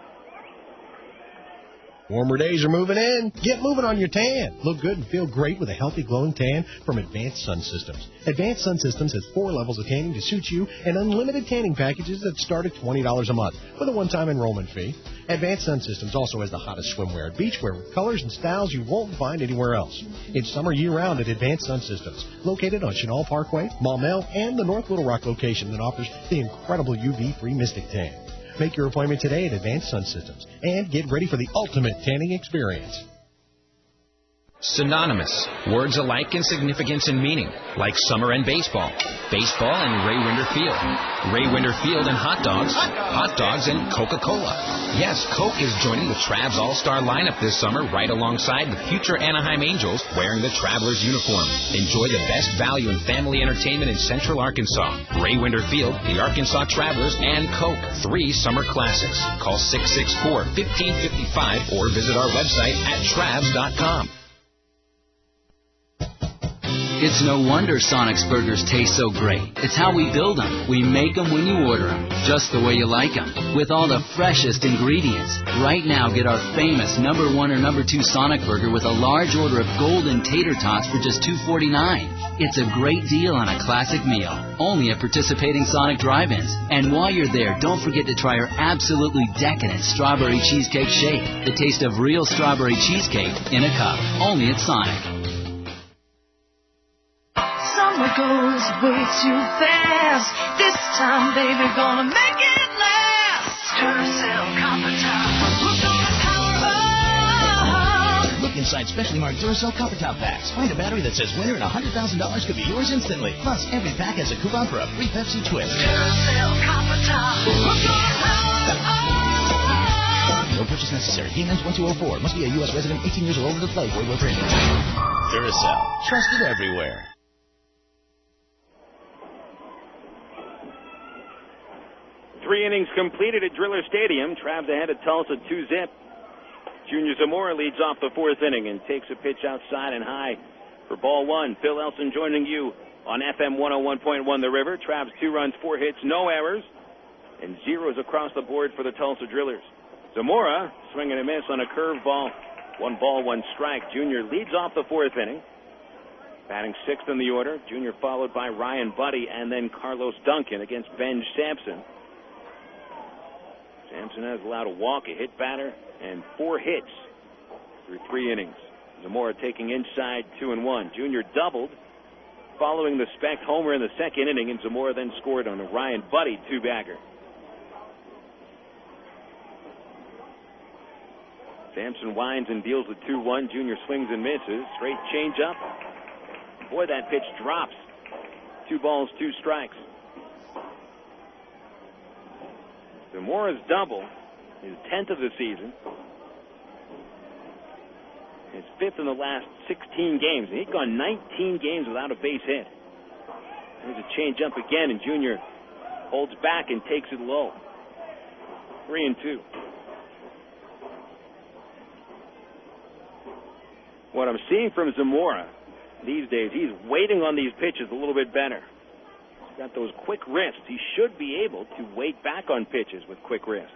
Warmer days are moving in. Get moving on your tan. Look good and feel great with a healthy, glowing tan from Advanced Sun Systems. Advanced Sun Systems has 4 levels of tanning to suit you and unlimited tanning packages that start at $20 a month with a one-time enrollment fee. Advanced Sun Systems also has the hottest swimwear and beachwear with colors and styles you won't find anywhere else. It's summer year-round at Advanced Sun Systems, located on Chenal Parkway, Maumelle, and the North Little Rock location that offers the incredible UV-free Mystic Tan. Make your appointment today at Advanced Sun Systems and get ready for the ultimate tanning experience. Synonymous. Words alike in significance and meaning, like summer and baseball. Baseball and Ray Winder Field. Ray Winder Field and hot dogs. Hot dogs and Coca-Cola. Yes, Coke is joining the Travs All-Star lineup this summer right alongside the future Anaheim Angels wearing the Travelers uniform. Enjoy the best value in family entertainment in Central Arkansas. Ray Winder Field, the Arkansas Travelers, and Coke. 3 summer classics. Call 664-1555 or visit our website at travs.com. It's no wonder Sonic's burgers taste so great. It's how we build them. We make them when you order them, just the way you like them, with all the freshest ingredients. Right now, get our famous #1 or #2 Sonic burger with a large order of golden tater tots for just $2.49. It's a great deal on a classic meal, only at participating Sonic drive-ins. And while you're there, don't forget to try our absolutely decadent strawberry cheesecake shake, the taste of real strawberry cheesecake in a cup, only at Sonic. Summer goes way too fast. This time, baby, gonna make it last. Duracell Copper Top. We're gonna power up. Look inside specially marked Duracell Copper Top packs. Find a battery that says winner and $100,000 could be yours instantly. Plus, every pack has a coupon for a free Pepsi Twist. Duracell Copper Top. We're gonna power up. No purchase necessary. Haynes 1204. Must be a U.S. resident 18 years or older to play for your premium. Duracell. Trusted everywhere. 3 innings completed at Driller Stadium. Travs ahead of Tulsa 2-zip. Junior Zamora leads off the 4th inning and takes a pitch outside and high for ball 1. Phil Elson joining you on FM 101.1 The River. Travs 2 runs, 4 hits, no errors, and zeros across the board for the Tulsa Drillers. Zamora swinging a miss on a curve ball. 1 ball, 1 strike. Junior leads off the 4th inning. Batting 6th in the order. Junior followed by Ryan Buddy and then Carlos Duncan against Ben Sampson. Sampson has allowed a walk, a hit batter, and 4 hits through 3 innings. Zamora taking inside 2-1. Junior doubled following the Specht homer in the 2nd inning, and Zamora then scored on a Ryan Buddy 2-bagger. Sampson winds and deals with 2-1. Junior swings and misses. Straight changeup. Boy, that pitch drops. 2 balls, 2 strikes. Zamora's double, his 10th of the season. His 5th in the last 16 games. He'd gone 19 games without a base hit. There's a changeup again, and Junior holds back and takes it low. 3-2. What I'm seeing from Zamora these days, he's waiting on these pitches a little bit better. He's got those quick wrists. He should be able to wait back on pitches with quick wrists.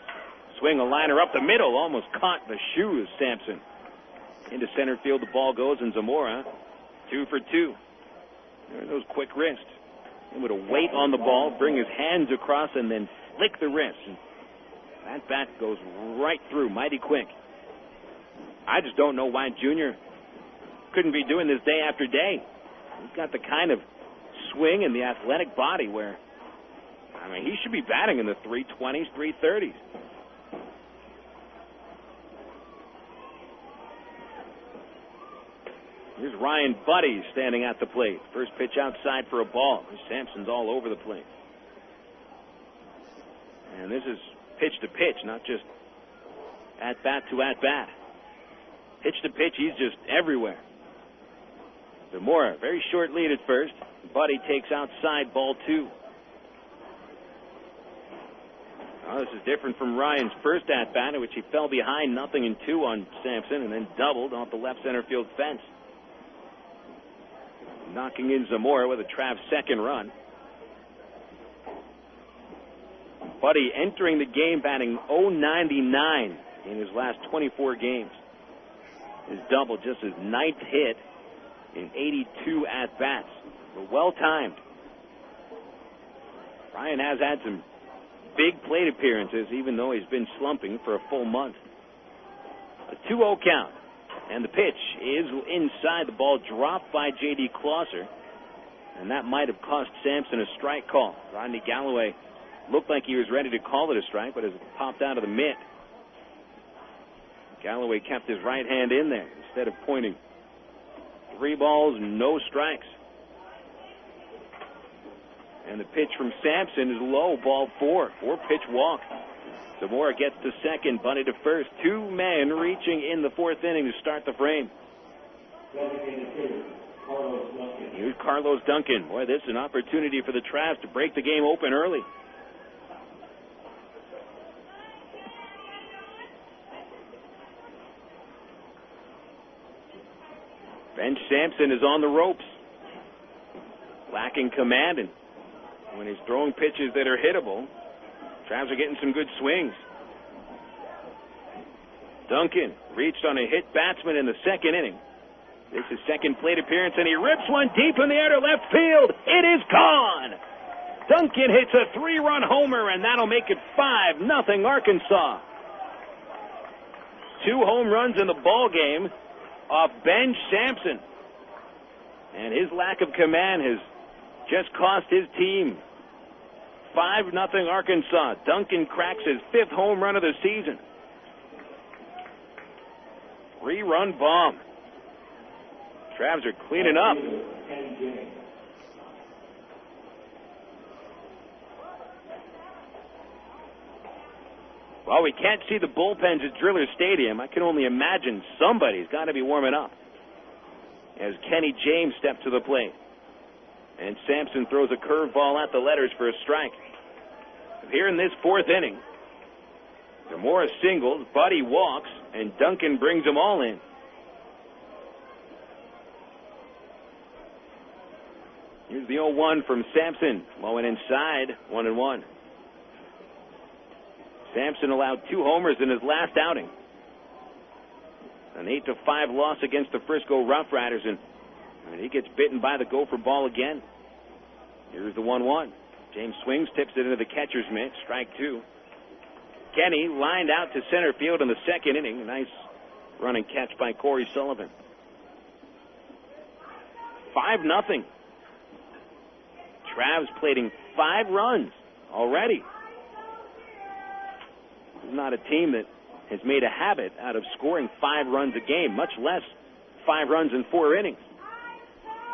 Swing a liner up the middle, almost caught the shoe of Sampson. Into center field, the ball goes, and Zamora 2 for 2. There are those quick wrists. Able to wait on the ball, bring his hands across, and then flick the wrist. And that bat goes right through, mighty quick. I just don't know why Junior couldn't be doing this day after day. He's got the kind of swing and the athletic body where, I mean, he should be batting in the 320s, 330s. Here's Ryan Buddy standing at the plate. First pitch outside for a ball. Sampson's all over the plate. And this is pitch to pitch, not just at bat to at bat. Pitch to pitch, he's just everywhere. Zamora, very short lead at first. Buddy takes outside, ball 2. Oh, this is different from Ryan's first at bat, in which he fell behind 0-2 on Sampson and then doubled off the left center field fence. Knocking in Zamora with a Travs second run. Buddy entering the game batting .099 in his last 24 games. His double, just his 9th hit in 82 at-bats. But well-timed. Ryan has had some big plate appearances, even though he's been slumping for a full month. A 2-0 count. And the pitch is inside. The ball dropped by J.D. Clauser. And that might have cost Sampson a strike call. Rodney Galloway looked like he was ready to call it a strike, but as it popped out of the mitt, Galloway kept his right hand in there instead of pointing. 3 balls, no strikes. And the pitch from Sampson is low, ball 4. 4-pitch walk. Zamora gets to second, Buddy to first. 2 men reaching in the 4th inning to start the frame. Here's Carlos Duncan. Boy, this is an opportunity for the Travs to break the game open early. Ben Sampson is on the ropes. Lacking command, and when he's throwing pitches that are hittable, Travs are getting some good swings. Duncan reached on a hit batsman in the 2nd inning. This is second plate appearance, and he rips one deep in the air to left field. It is gone. Duncan hits a 3-run homer, and that'll make it 5-0 Arkansas. 2 home runs in the ball game off Ben Sampson. And his lack of command has just cost his team. 5-0 Arkansas. Duncan cracks his 5th home run of the season. 3-run bomb. Travs are cleaning up. Well, we can't see the bullpens at Driller Stadium. I can only imagine somebody's got to be warming up as Kenny James steps to the plate. And Sampson throws a curveball at the letters for a strike. Here in this fourth inning, Zamora singles, Buddy walks, and Duncan brings them all in. Here's the 0-1 from Sampson. Low and inside, 1-1. Sampson allowed 2 homers in his last outing. An 8-5 loss against the Frisco Rough Riders, and he gets bitten by the gopher ball again. Here's the 1-1. James swings, tips it into the catcher's mitt. Strike 2. Kenny lined out to center field in the second inning. A nice running catch by Cory Sullivan. 5-0. Travs plating 5 runs already. This is not a team that has made a habit out of scoring 5 runs a game, much less 5 runs in 4 innings.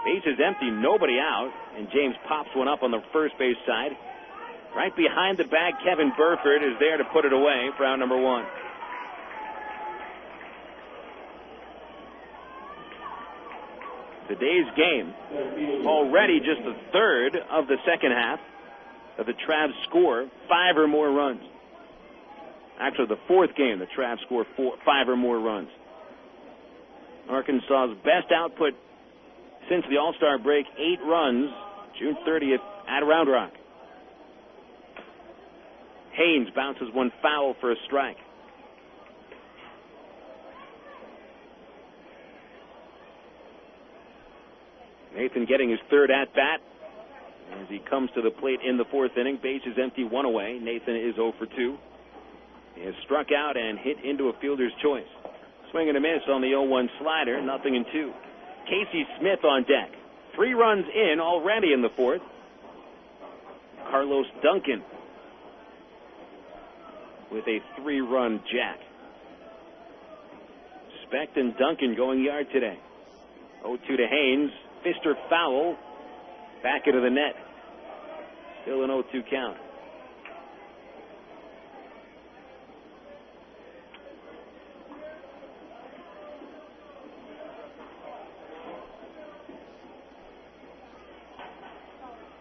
Base is empty, nobody out, and James pops one up on the first base side. Right behind the bag, Kevin Burford is there to put it away for out number 1. Today's game, already just the third of the second half of the Travs score 5 or more runs. Actually, the fourth game, the Travs score 5 or more runs. Arkansas's best output since the All-Star break, 8 runs, June 30th at Round Rock. Haynes bounces one foul for a strike. Nathan getting his third at-bat as he comes to the plate in the fourth inning. Base is empty, 1 away. Nathan is 0 for 2. He has struck out and hit into a fielder's choice. Swing and a miss on the 0-1 slider, 0-2. Casey Smith on deck. 3 runs in already in the fourth. Carlos Duncan with a 3-run jack. Specht and Duncan going yard today. 0-2 to Haynes. Fister foul. Back into the net. Still an 0-2 count.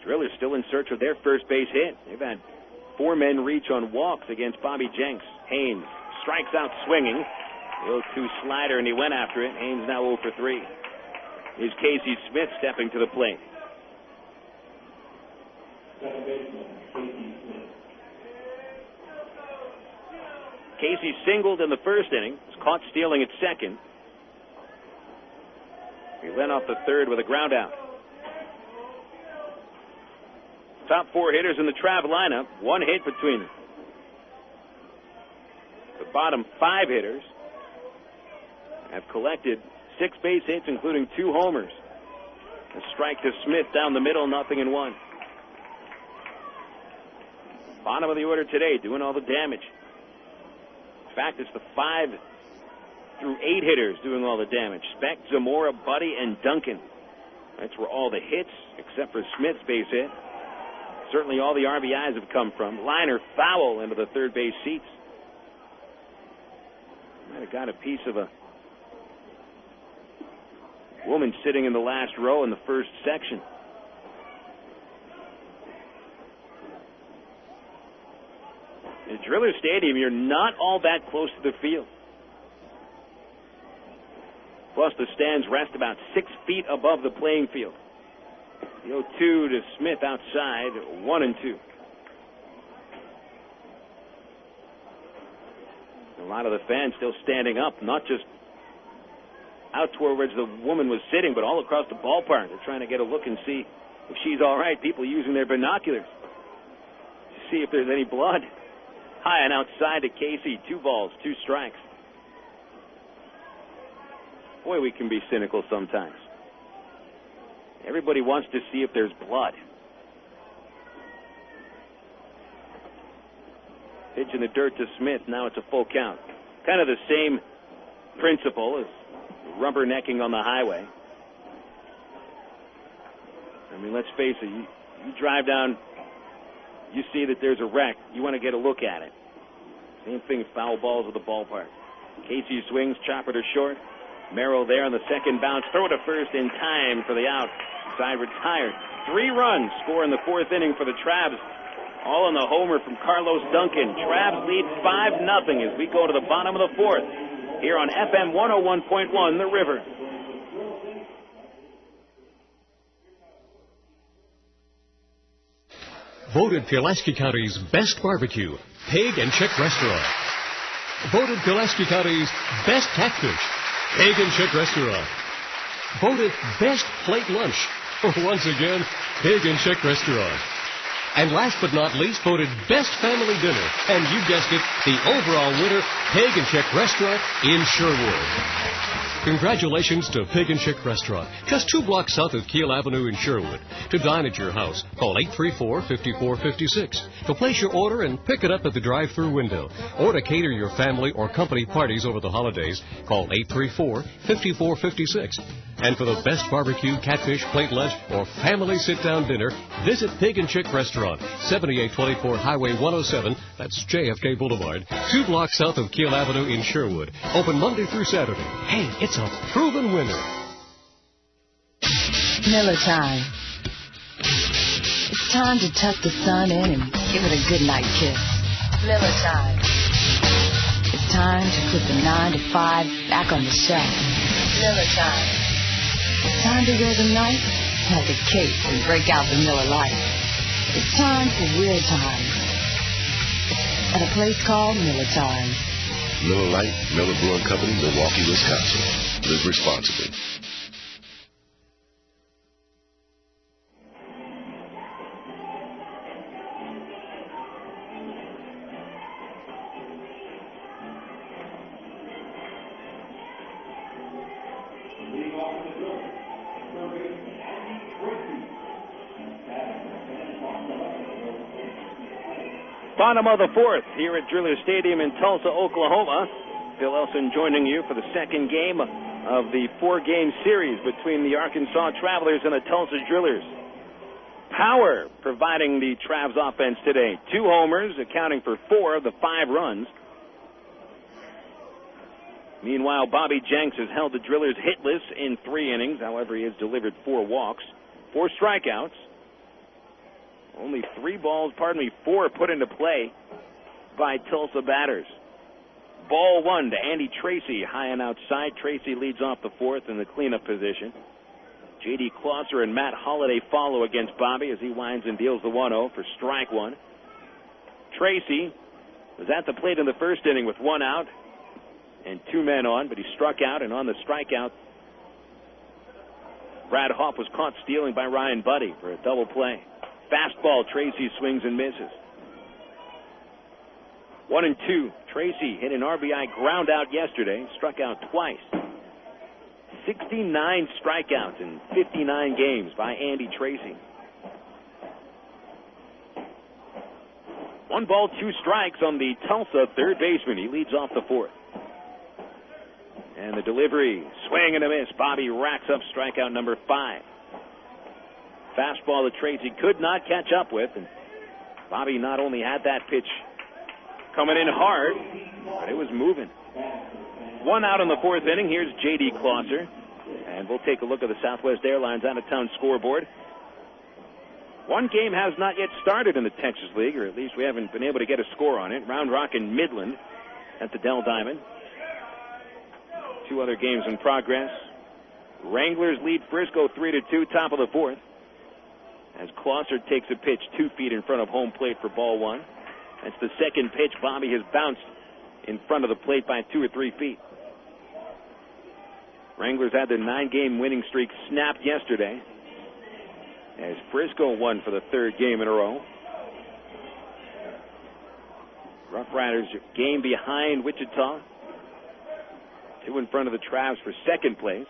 Drillers still in search of their first base hit. They've had 4 men reach on walks against Bobby Jenks. Haynes strikes out swinging. The 0-2 slider, and he went after it. Haynes now 0 for 3. Here's Casey Smith stepping to the plate. Casey singled in the first inning. Was caught stealing at second. He went off the third with a ground out. Top 4 hitters in the Trav lineup. 1 hit between them. The bottom 5 hitters have collected 6 base hits, including 2 homers. A strike to Smith down the middle, 0-1. Bottom of the order today, doing all the damage. In fact, it's the 5 through 8 hitters doing all the damage. Specht, Zamora, Buddy, and Duncan. That's where all the hits, except for Smith's base hit. Certainly all the RBIs have come from. Liner foul into the third base seats. Might have got a piece of a woman sitting in the last row in the first section. In Driller Stadium, you're not all that close to the field. Plus, the stands rest about 6 feet above the playing field. The 0-2 to Smith outside, 1-2. A lot of the fans still standing up, not just out towards the woman was sitting, but all across the ballpark. They're trying to get a look and see if she's all right. People using their binoculars to see if there's any blood. High and outside to Casey. 2 balls, 2 strikes. Boy, we can be cynical sometimes. Everybody wants to see if there's blood. Pitch in the dirt to Smith. Now it's a full count. Kind of the same principle as rubbernecking on the highway. I mean, let's face it. You drive down, you see that there's a wreck. You want to get a look at it. Same thing, foul balls at the ballpark. Casey swings, chopper to short. Merrill there on the second bounce. Throw to first in time for the out. Side retired. 3 runs score in the fourth inning for the Travs. All on the homer from Carlos Duncan. Travs lead 5-0 as we go to the bottom of the fourth here on FM 101.1, The River. Voted Pulaski County's best barbecue, Pig and Chick Restaurant. Voted Pulaski County's best catfish, Pig and Chick Restaurant. Voted best plate lunch, once again, Pig and Chick Restaurant. And last but not least, voted best family dinner, and you guessed it, the overall winner, Pig and Chick Restaurant in Sherwood. Congratulations to Pig and Chick Restaurant, just 2 blocks south of Keel Avenue in Sherwood. To dine at your house, call 834-5456. To place your order and pick it up at the drive-thru window. Or to cater your family or company parties over the holidays, call 834-5456. And for the best barbecue, catfish, plate lunch, or family sit-down dinner, visit Pig and Chick Restaurant, 7824 Highway 107, that's JFK Boulevard, 2 blocks south of Keel Avenue in Sherwood. Open Monday through Saturday. Hey, it's a proven winner. Miller time. It's time to tuck the sun in and give it a good night kiss. Miller time. It's time to put the 9 to 5 back on the shelf. Miller time. It's time to wear the knife like a cape and break out the Miller Lite. It's time for weird time at a place called Miller Time. Miller Lite, Miller Brewing Company, Milwaukee, Wisconsin. Live responsibly. Bottom of the fourth here at Driller Stadium in Tulsa, Oklahoma. Phil Elson joining you for the second game of the 4-game series between the Arkansas Travelers and the Tulsa Drillers. Power providing the Travs offense today. 2 homers accounting for 4 of the 5 runs. Meanwhile, Bobby Jenks has held the Drillers hitless in 3 innings. However, he has delivered 4 walks, 4 strikeouts. Only 4 put into play by Tulsa batters. Ball 1 to Andy Tracy, high and outside. Tracy leads off the fourth in the cleanup position. J.D. Closser and Matt Holliday follow against Bobby as he winds and deals the 1-0 for strike 1. Tracy was at the plate in the first inning with 1 out and 2 men on, but he struck out, and on the strikeout, Brad Hawpe was caught stealing by Ryan Buddy for a double play. Fastball, Tracy swings and misses. 1-2. Tracy hit an RBI ground out yesterday, struck out twice. 69 strikeouts in 59 games by Andy Tracy. 1 ball, 2 strikes on the Tulsa third baseman. He leads off the fourth. And the delivery, swing and a miss. Bobby racks up strikeout number 5. Fastball that Tracy could not catch up with, and Bobby not only had that pitch coming in hard, but it was moving. 1 out in the fourth inning. Here's J.D. Closser, and we'll take a look at the Southwest Airlines out-of-town scoreboard. 1 game has not yet started in the Texas League, or at least we haven't been able to get a score on it. Round Rock and Midland at the Dell Diamond. 2 other games in progress. Wranglers lead Frisco 3-2, top of the fourth, as Closser takes a pitch 2 feet in front of home plate for ball 1. That's the second pitch Bobby has bounced in front of the plate by 2 or 3 feet. Wranglers had their 9-game winning streak snapped yesterday, as Frisco won for the 3rd game in a row. Rough Riders game behind Wichita, 2 in front of the Travs for 2nd place.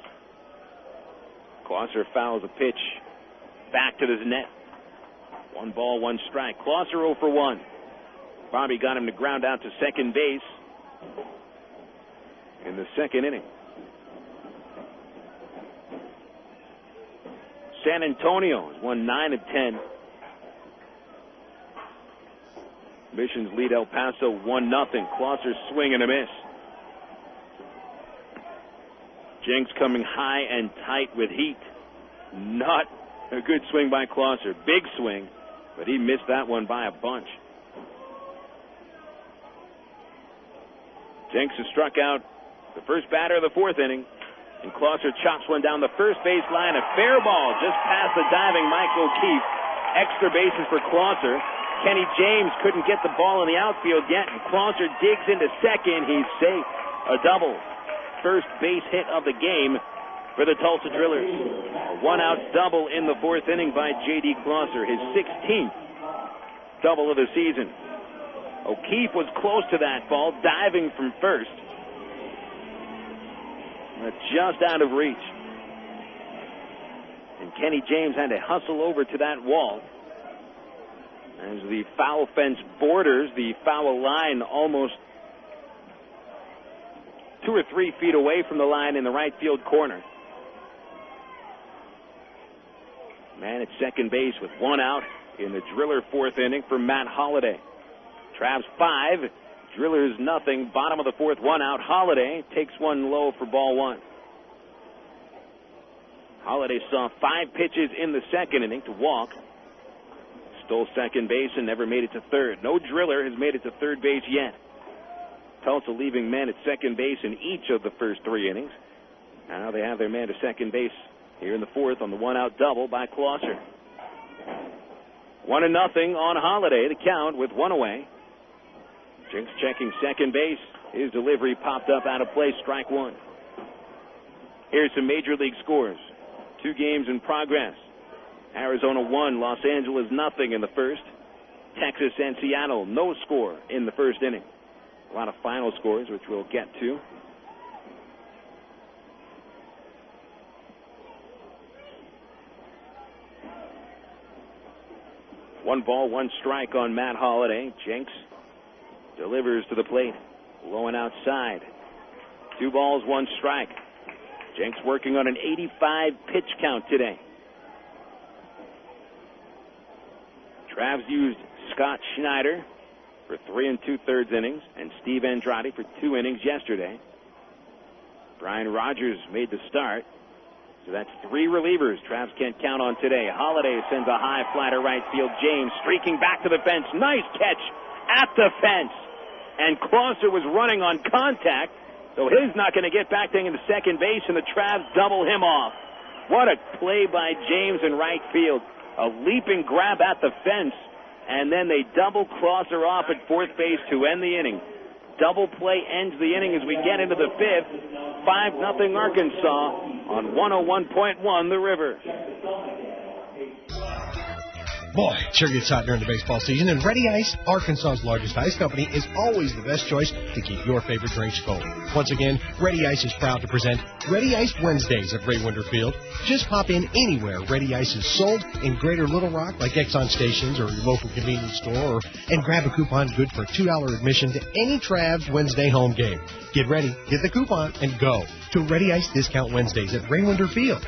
Closser fouls a pitch back to the net. 1 ball, 1 strike. Closser 0 for 1. Bobby got him to ground out to second base in the 2nd inning. San Antonio has won 9 of 10. Missions lead El Paso 1-0. Closser swing and a miss. Jenks coming high and tight with heat. Not a good swing by Closser. Big swing, but he missed that one by a bunch. Jenks has struck out the first batter of the fourth inning, and Clauser chops one down the first base line. A fair ball just past the diving Mike O'Keefe. Extra bases for Clauser. Kenny James couldn't get the ball in the outfield yet, and Clauser digs into second. He's safe. A double. First base hit of the game for the Tulsa Drillers. A one-out double in the fourth inning by J.D. Clauser, his 16th double of the season. O'Keefe was close to that ball, diving from first, but just out of reach. And Kenny James had to hustle over to that wall as the foul fence borders the foul line, almost 2 or 3 feet away from the line in the right field corner. Man at second base with one out in the Driller fourth inning for Matt Holliday. Travs 5, Drillers nothing. Bottom of the fourth, one out. Holliday takes one low for ball one. Holliday saw 5 pitches in the second inning to walk. Stole second base and never made it to third. No Driller has made it to third base yet. Tulsa leaving men at second base in each of the first 3 innings. Now they have their man to second base here in the fourth on the one-out double by Clauser. 1-0 on Holliday, the count with one away. Jenks checking second base. His delivery popped up out of play, strike one. Here's some Major League scores. 2 games in progress. Arizona 1, Los Angeles nothing in the first. Texas and Seattle, no score in the first inning. A lot of final scores, which we'll get to. One ball, one strike on Matt Holliday. Jenks delivers to the plate, blowing outside. 2 balls, 1 strike. Jenks working on an 85 pitch count today. Travs used Scott Schneider for 3 2/3 innings and Steve Andrade for 2 innings yesterday. Brian Rogers made the start. So that's 3 relievers Travs can't count on today. Holliday sends a high fly to right field. James streaking back to the fence. Nice catch at the fence. And Clauser was running on contact, so he's not going to get back into second base, and the Travs double him off. What a play by James in right field. A leaping grab at the fence, and then they double Clauser off at fourth base to end the inning. Double play ends the inning as we get into the fifth. 5-0 Arkansas on 101.1 The River. Boy, it sure gets hot during the baseball season, and Ready Ice, Arkansas's largest ice company, is always the best choice to keep your favorite drinks cold. Once again, Ready Ice is proud to present Ready Ice Wednesdays at Ray Winter Field. Just pop in anywhere Ready Ice is sold in Greater Little Rock, like Exxon stations or your local convenience store, and grab a coupon good for $2 admission to any Travs Wednesday home game. Get ready, get the coupon, and go to Ready Ice Discount Wednesdays at Ray Winter Field.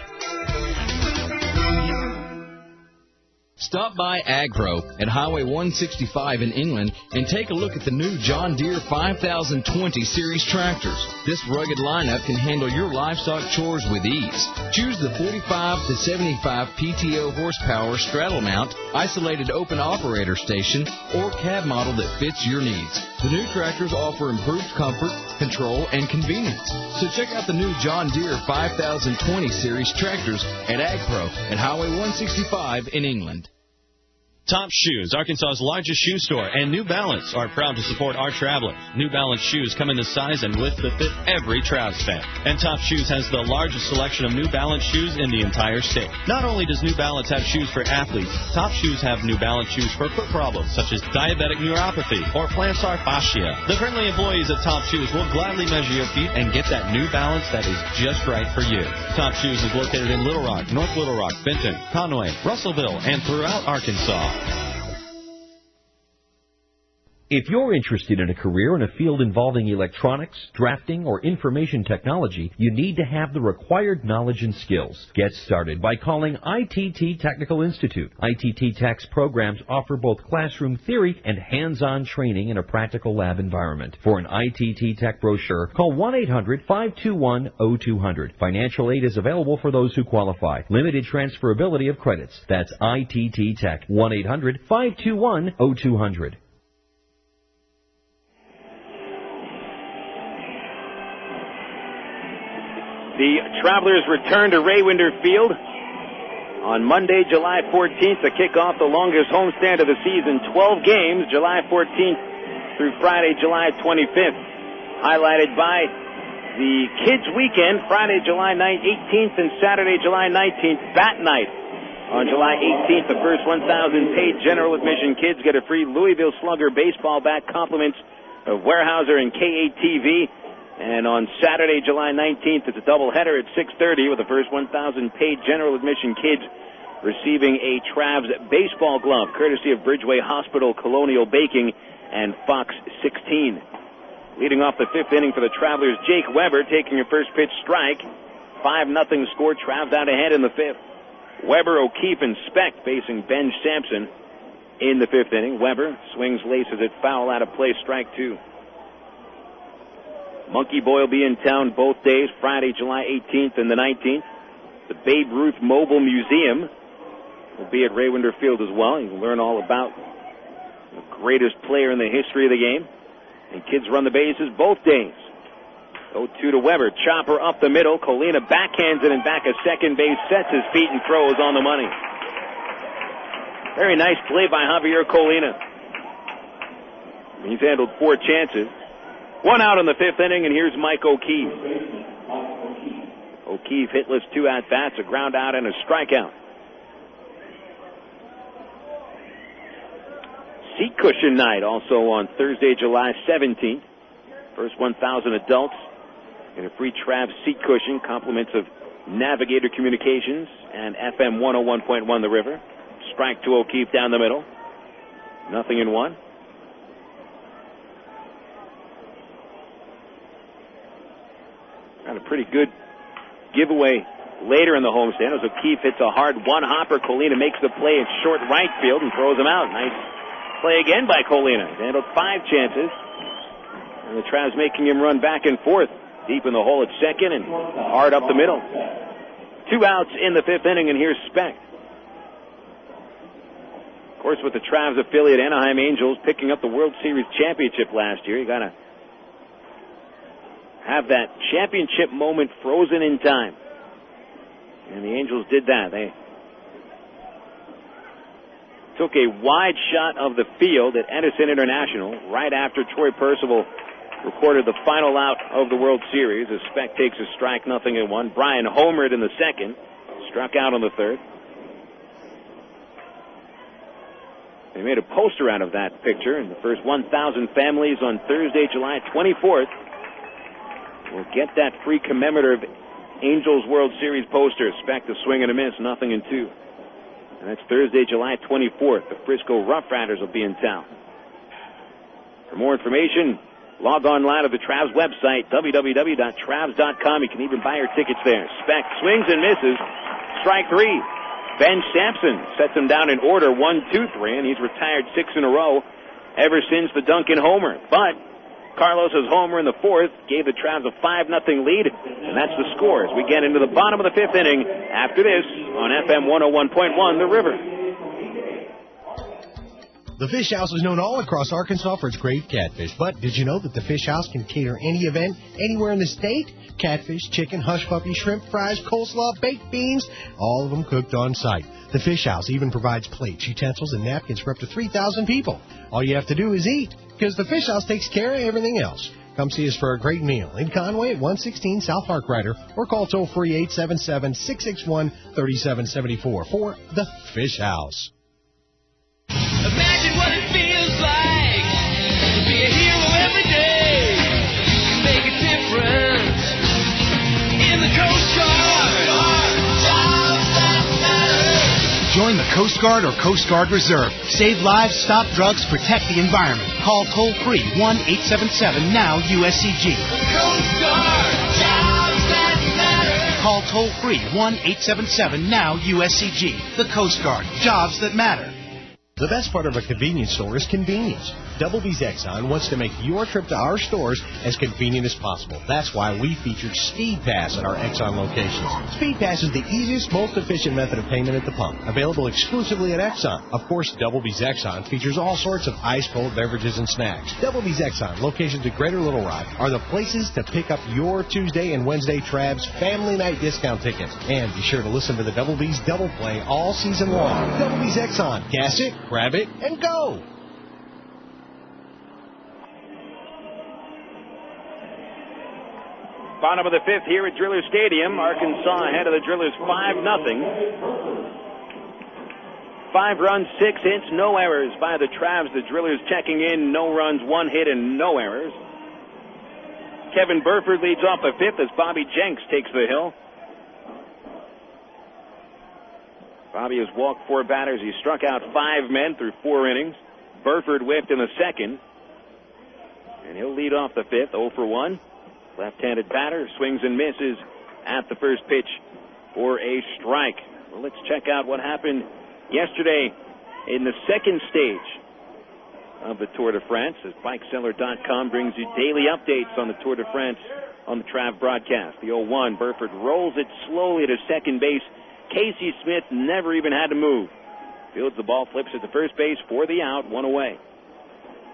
Stop by Agpro at Highway 165 in England and take a look at the new John Deere 5020 Series tractors. This rugged lineup can handle your livestock chores with ease. Choose the 45 to 75 PTO horsepower straddle mount, isolated open operator station, or cab model that fits your needs. The new tractors offer improved comfort, control, and convenience. So check out the new John Deere 5020 Series tractors at Agpro at Highway 165 in England. Top Shoes, Arkansas's largest shoe store, and New Balance are proud to support our travelers. New Balance shoes come in the size and width that fit every Travs fan. And Top Shoes has the largest selection of New Balance shoes in the entire state. Not only does New Balance have shoes for athletes, Top Shoes have New Balance shoes for foot problems such as diabetic neuropathy or plantar fascia. The friendly employees at Top Shoes will gladly measure your feet and get that New Balance that is just right for you. Top Shoes is located in Little Rock, North Little Rock, Benton, Conway, Russellville, and throughout Arkansas. If you're interested in a career in a field involving electronics, drafting, or information technology, you need to have the required knowledge and skills. Get started by calling ITT Technical Institute. ITT Tech's programs offer both classroom theory and hands-on training in a practical lab environment. For an ITT Tech brochure, call 1-800-521-0200. Financial aid is available for those who qualify. Limited transferability of credits. That's ITT Tech. 1-800-521-0200. The Travelers return to Raywinder Field on Monday, July 14th, to kick off the longest homestand of the season, 12 games, July 14th through Friday, July 25th, highlighted by the Kids Weekend, Friday, July 18th, and Saturday, July 19th, Bat Night. On July 18th, the first 1,000 paid general admission kids get a free Louisville Slugger baseball bat, compliments of Weyerhaeuser and KATV. And on Saturday, July 19th, it's a doubleheader at 6:30 with the first 1,000 paid general admission kids receiving a Travs baseball glove, courtesy of Bridgeway Hospital, Colonial Baking, and Fox 16. Leading off the fifth inning for the Travelers, Jake Weber taking a first pitch strike. 5-0 score, Travs out ahead in the fifth. Weber, O'Keefe, and Speck facing Ben Sampson in the fifth inning. Weber swings, laces it foul, out of play, strike two. Monkey Boy will be in town both days, Friday, July 18th and the 19th. The Babe Ruth Mobile Museum will be at Raywinder Field as well. You can learn all about the greatest player in the history of the game. And kids run the bases both days. 0-2 to Weber. Chopper up the middle. Colina backhands it and back of second base, sets his feet and throws on the money. Very nice play by Javier Colina. He's handled 4 chances. 1 out in the fifth inning, and here's Mike O'Keefe. O'Keefe hitless, 2 at-bats, a ground out and a strikeout. Seat cushion night also on Thursday, July 17th. First 1,000 adults in a free Travs seat cushion, compliments of Navigator Communications and FM 101.1 The River. Strike to O'Keefe down the middle. 0-1. Got a pretty good giveaway later in the homestand as O'Keefe hits a hard one-hopper. Colina makes the play in short right field and throws him out. Nice play again by Colina. He's handled 5 chances. And the Travs making him run back and forth. Deep in the hole at second and hard up the middle. 2 outs in the fifth inning, and here's Speck. Of course, with the Travs affiliate Anaheim Angels picking up the World Series championship last year, you got to have that championship moment frozen in time. And the Angels did that. They took a wide shot of the field at Edison International right after Troy Percival recorded the final out of the World Series as Speck takes a strike, 0-1. Brian homered in the second, struck out on the third. They made a poster out of that picture, and the first 1,000 families on Thursday, July 24th will get that free commemorative Angels World Series poster. Speck the swing and a miss, 0-2. And that's Thursday, July 24th. The Frisco Rough Riders will be in town. For more information, log online to the Travs website, www.travs.com. You can even buy your tickets there. Speck swings and misses. Strike 3. Ben Sampson sets him down in order, 1-2-3, and he's retired 6 in a row ever since the Duncan homer. But Carlos's homer in the fourth gave the Travs a 5-0 lead, and that's the score as we get into the bottom of the fifth inning after this on FM 101.1 The River. The Fish House is known all across Arkansas for its great catfish, but did you know that the Fish House can cater any event anywhere in the state? Catfish, chicken, hush puppy, shrimp, fries, coleslaw, baked beans, all of them cooked on site. The Fish House even provides plates, utensils, and napkins for up to 3,000 people. All you have to do is eat, because the Fish House takes care of everything else. Come see us for a great meal in Conway at 116 South Harkrider, or call toll-free 877-661-3774 for the Fish House. Imagine what it feels like to be a hero every day. Make a difference in the Coast Guard. Jobs that matter. Join the Coast Guard or Coast Guard Reserve. Save lives, stop drugs, protect the environment. Call toll-free 1-877-NOW-USCG. Coast Guard, jobs that matter. Call toll-free 1-877-NOW-USCG. The Coast Guard, jobs that matter. The best part of a convenience store is convenience. Double B's Exxon wants to make your trip to our stores as convenient as possible. That's why we featured Speed Pass at our Exxon locations. Speed Pass is the easiest, most efficient method of payment at the pump, available exclusively at Exxon. Of course, Double B's Exxon features all sorts of ice-cold beverages and snacks. Double B's Exxon, locations at Greater Little Rock, are the places to pick up your Tuesday and Wednesday Travs family night discount tickets. And be sure to listen to the Double B's Double Play all season long. Double B's Exxon. Gas it, grab it, and go! Bottom of the fifth here at Drillers Stadium. Arkansas ahead of the Drillers 5-0. 5 runs, 6 hits, no errors by the Travs. The Drillers checking in, no runs, 1 hit, and no errors. Kevin Burford leads off the fifth as Bobby Jenks takes the hill. Bobby has walked 4 batters. He struck out 5 men through 4 innings. Burford whiffed in the second. And he'll lead off the fifth, 0 for 1. Left-handed batter, swings and misses at the first pitch for a strike. Well, let's check out what happened yesterday in the second stage of the Tour de France, as BikeSeller.com brings you daily updates on the Tour de France on the Trav broadcast. The 0-1, Burford rolls it slowly to second base. Casey Smith never even had to move. Fields the ball, flips it to first base for the out, 1 away.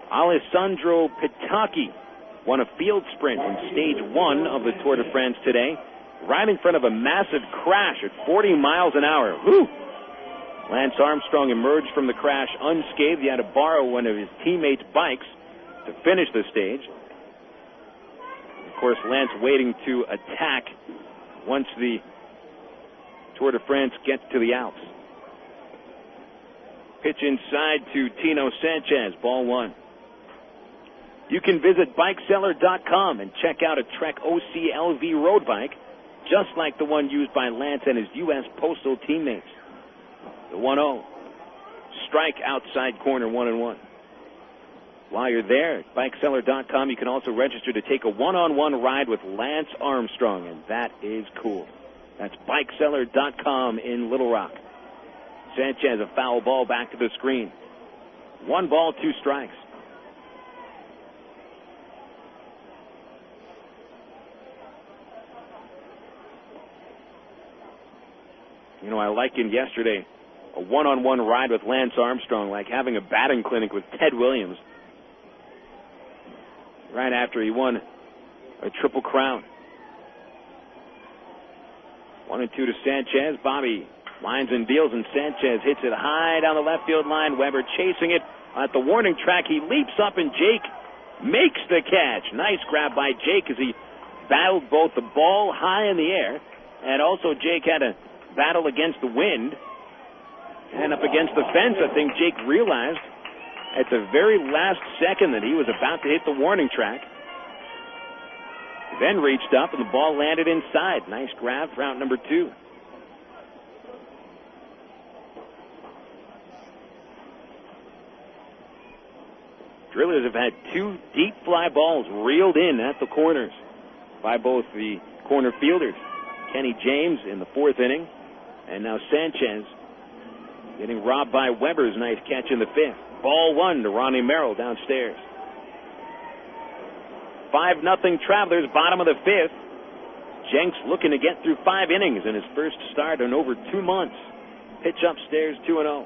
Alessandro Pitacchi won a field sprint in stage 1 of the Tour de France today, right in front of a massive crash at 40 miles an hour. Whew! Lance Armstrong emerged from the crash unscathed. He had to borrow one of his teammates' bikes to finish the stage. Of course, Lance waiting to attack once the Tour de France gets to the Alps. Pitch inside to Tino Sanchez, ball 1. You can visit BikeSeller.com and check out a Trek OCLV road bike, just like the one used by Lance and his U.S. Postal teammates. The 1-0. Strike outside corner, 1-1. While you're there at BikeSeller.com, you can also register to take a one-on-one ride with Lance Armstrong, and that is cool. That's BikeSeller.com in Little Rock. Sanchez, a foul ball back to the screen. 1 ball, 2 strikes. You know, I likened yesterday a one-on-one ride with Lance Armstrong like having a batting clinic with Ted Williams right after he won a Triple Crown. 1-2 to Sanchez. Bobby lines and deals, and Sanchez hits it high down the left field line. Weber chasing it at the warning track. He leaps up, and Jake makes the catch. Nice grab by Jake as he battled both the ball high in the air, and also Jake had a battle against the wind and up against the fence. I think Jake realized at the very last second that he was about to hit the warning track. Then reached up and the ball landed inside. Nice grab for out number 2. Drillers have had 2 deep fly balls reeled in at the corners by both the corner fielders. Kenny James in the 4th inning, and now Sanchez getting robbed by Weber's nice catch in the 5th. Ball 1 to Ronnie Merrill downstairs. 5-0 Travelers, bottom of the 5th. Jenks looking to get through 5 innings in his first start in over 2 months. Pitch upstairs, 2-0.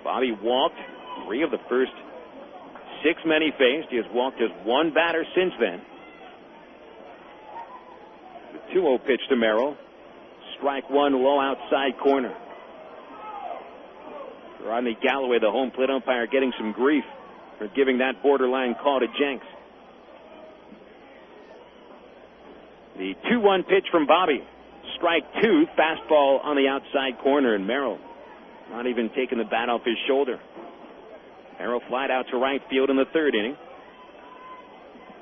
Bobby walked 3 of the first 6 men he faced. He has walked just 1 batter since then. The 2-0 pitch to Merrill. Strike 1, low outside corner. Rodney Galloway, the home plate umpire, getting some grief for giving that borderline call to Jenks. The 2-1 pitch from Bobby. Strike 2, fastball on the outside corner, and Merrill not even taking the bat off his shoulder. Merrill flied out to right field in the 3rd inning.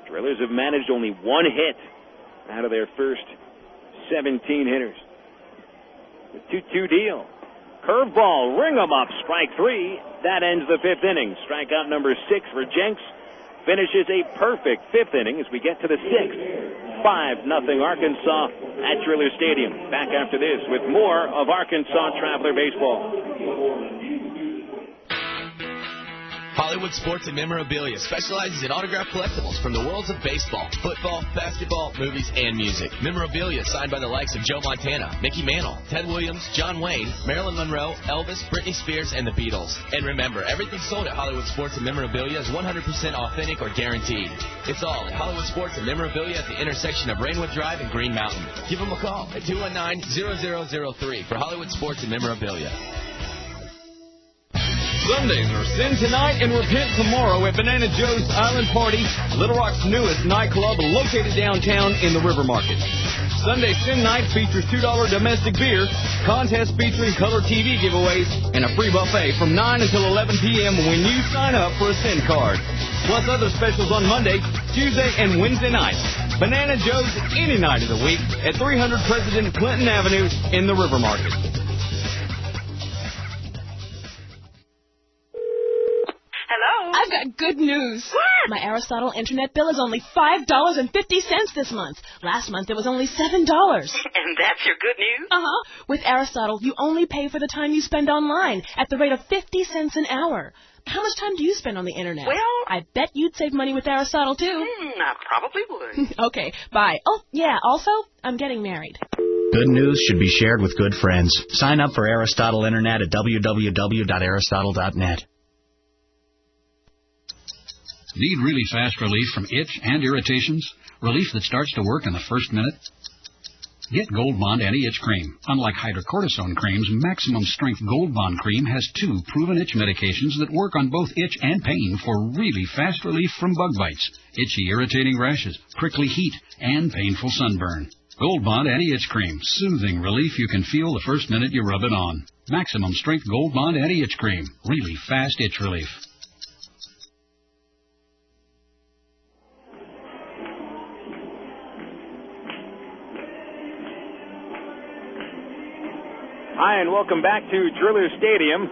Drillers have managed only 1 hit out of their first 17 hitters. The 2-2 deal. Curveball, ring 'em up, strike 3. That ends the 5th inning. Strikeout number 6 for Jenks. Finishes a perfect 5th inning as we get to the 6th. 5-0 Arkansas at Driller Stadium. Back after this with more of Arkansas Traveler Baseball. Hollywood Sports and Memorabilia specializes in autographed collectibles from the worlds of baseball, football, basketball, movies, and music. Memorabilia signed by the likes of Joe Montana, Mickey Mantle, Ted Williams, John Wayne, Marilyn Monroe, Elvis, Britney Spears, and the Beatles. And remember, everything sold at Hollywood Sports and Memorabilia is 100% authentic or guaranteed. It's all at Hollywood Sports and Memorabilia at the intersection of Rainwood Drive and Green Mountain. Give them a call at 219-0003 for Hollywood Sports and Memorabilia. Sundays are Sin Tonight and Repent Tomorrow at Banana Joe's Island Party, Little Rock's newest nightclub located downtown in the River Market. Sunday Sin Night features $2 domestic beer, contests featuring color TV giveaways, and a free buffet from 9 until 11 p.m. when you sign up for a Sin card. Plus other specials on Monday, Tuesday, and Wednesday nights. Banana Joe's any night of the week at 300 President Clinton Avenue in the River Market. Hello? I've got good news. What? My Aristotle internet bill is only $5.50 this month. Last month it was only $7. And that's your good news? Uh-huh. With Aristotle, you only pay for the time you spend online at the rate of 50 cents an hour. How much time do you spend on the internet? Well, I bet you'd save money with Aristotle, too. I probably would. Okay, bye. Oh, yeah, also, I'm getting married. Good news should be shared with good friends. Sign up for Aristotle Internet at www.aristotle.net. Need really fast relief from itch and irritations? Relief that starts to work in the first minute? Get Gold Bond Anti-Itch Cream. Unlike hydrocortisone creams, Maximum Strength Gold Bond Cream has 2 proven itch medications that work on both itch and pain for really fast relief from bug bites, itchy, irritating rashes, prickly heat, and painful sunburn. Gold Bond Anti-Itch Cream. Soothing relief you can feel the first minute you rub it on. Maximum Strength Gold Bond Anti-Itch Cream. Really fast itch relief. Hi, and welcome back to Driller Stadium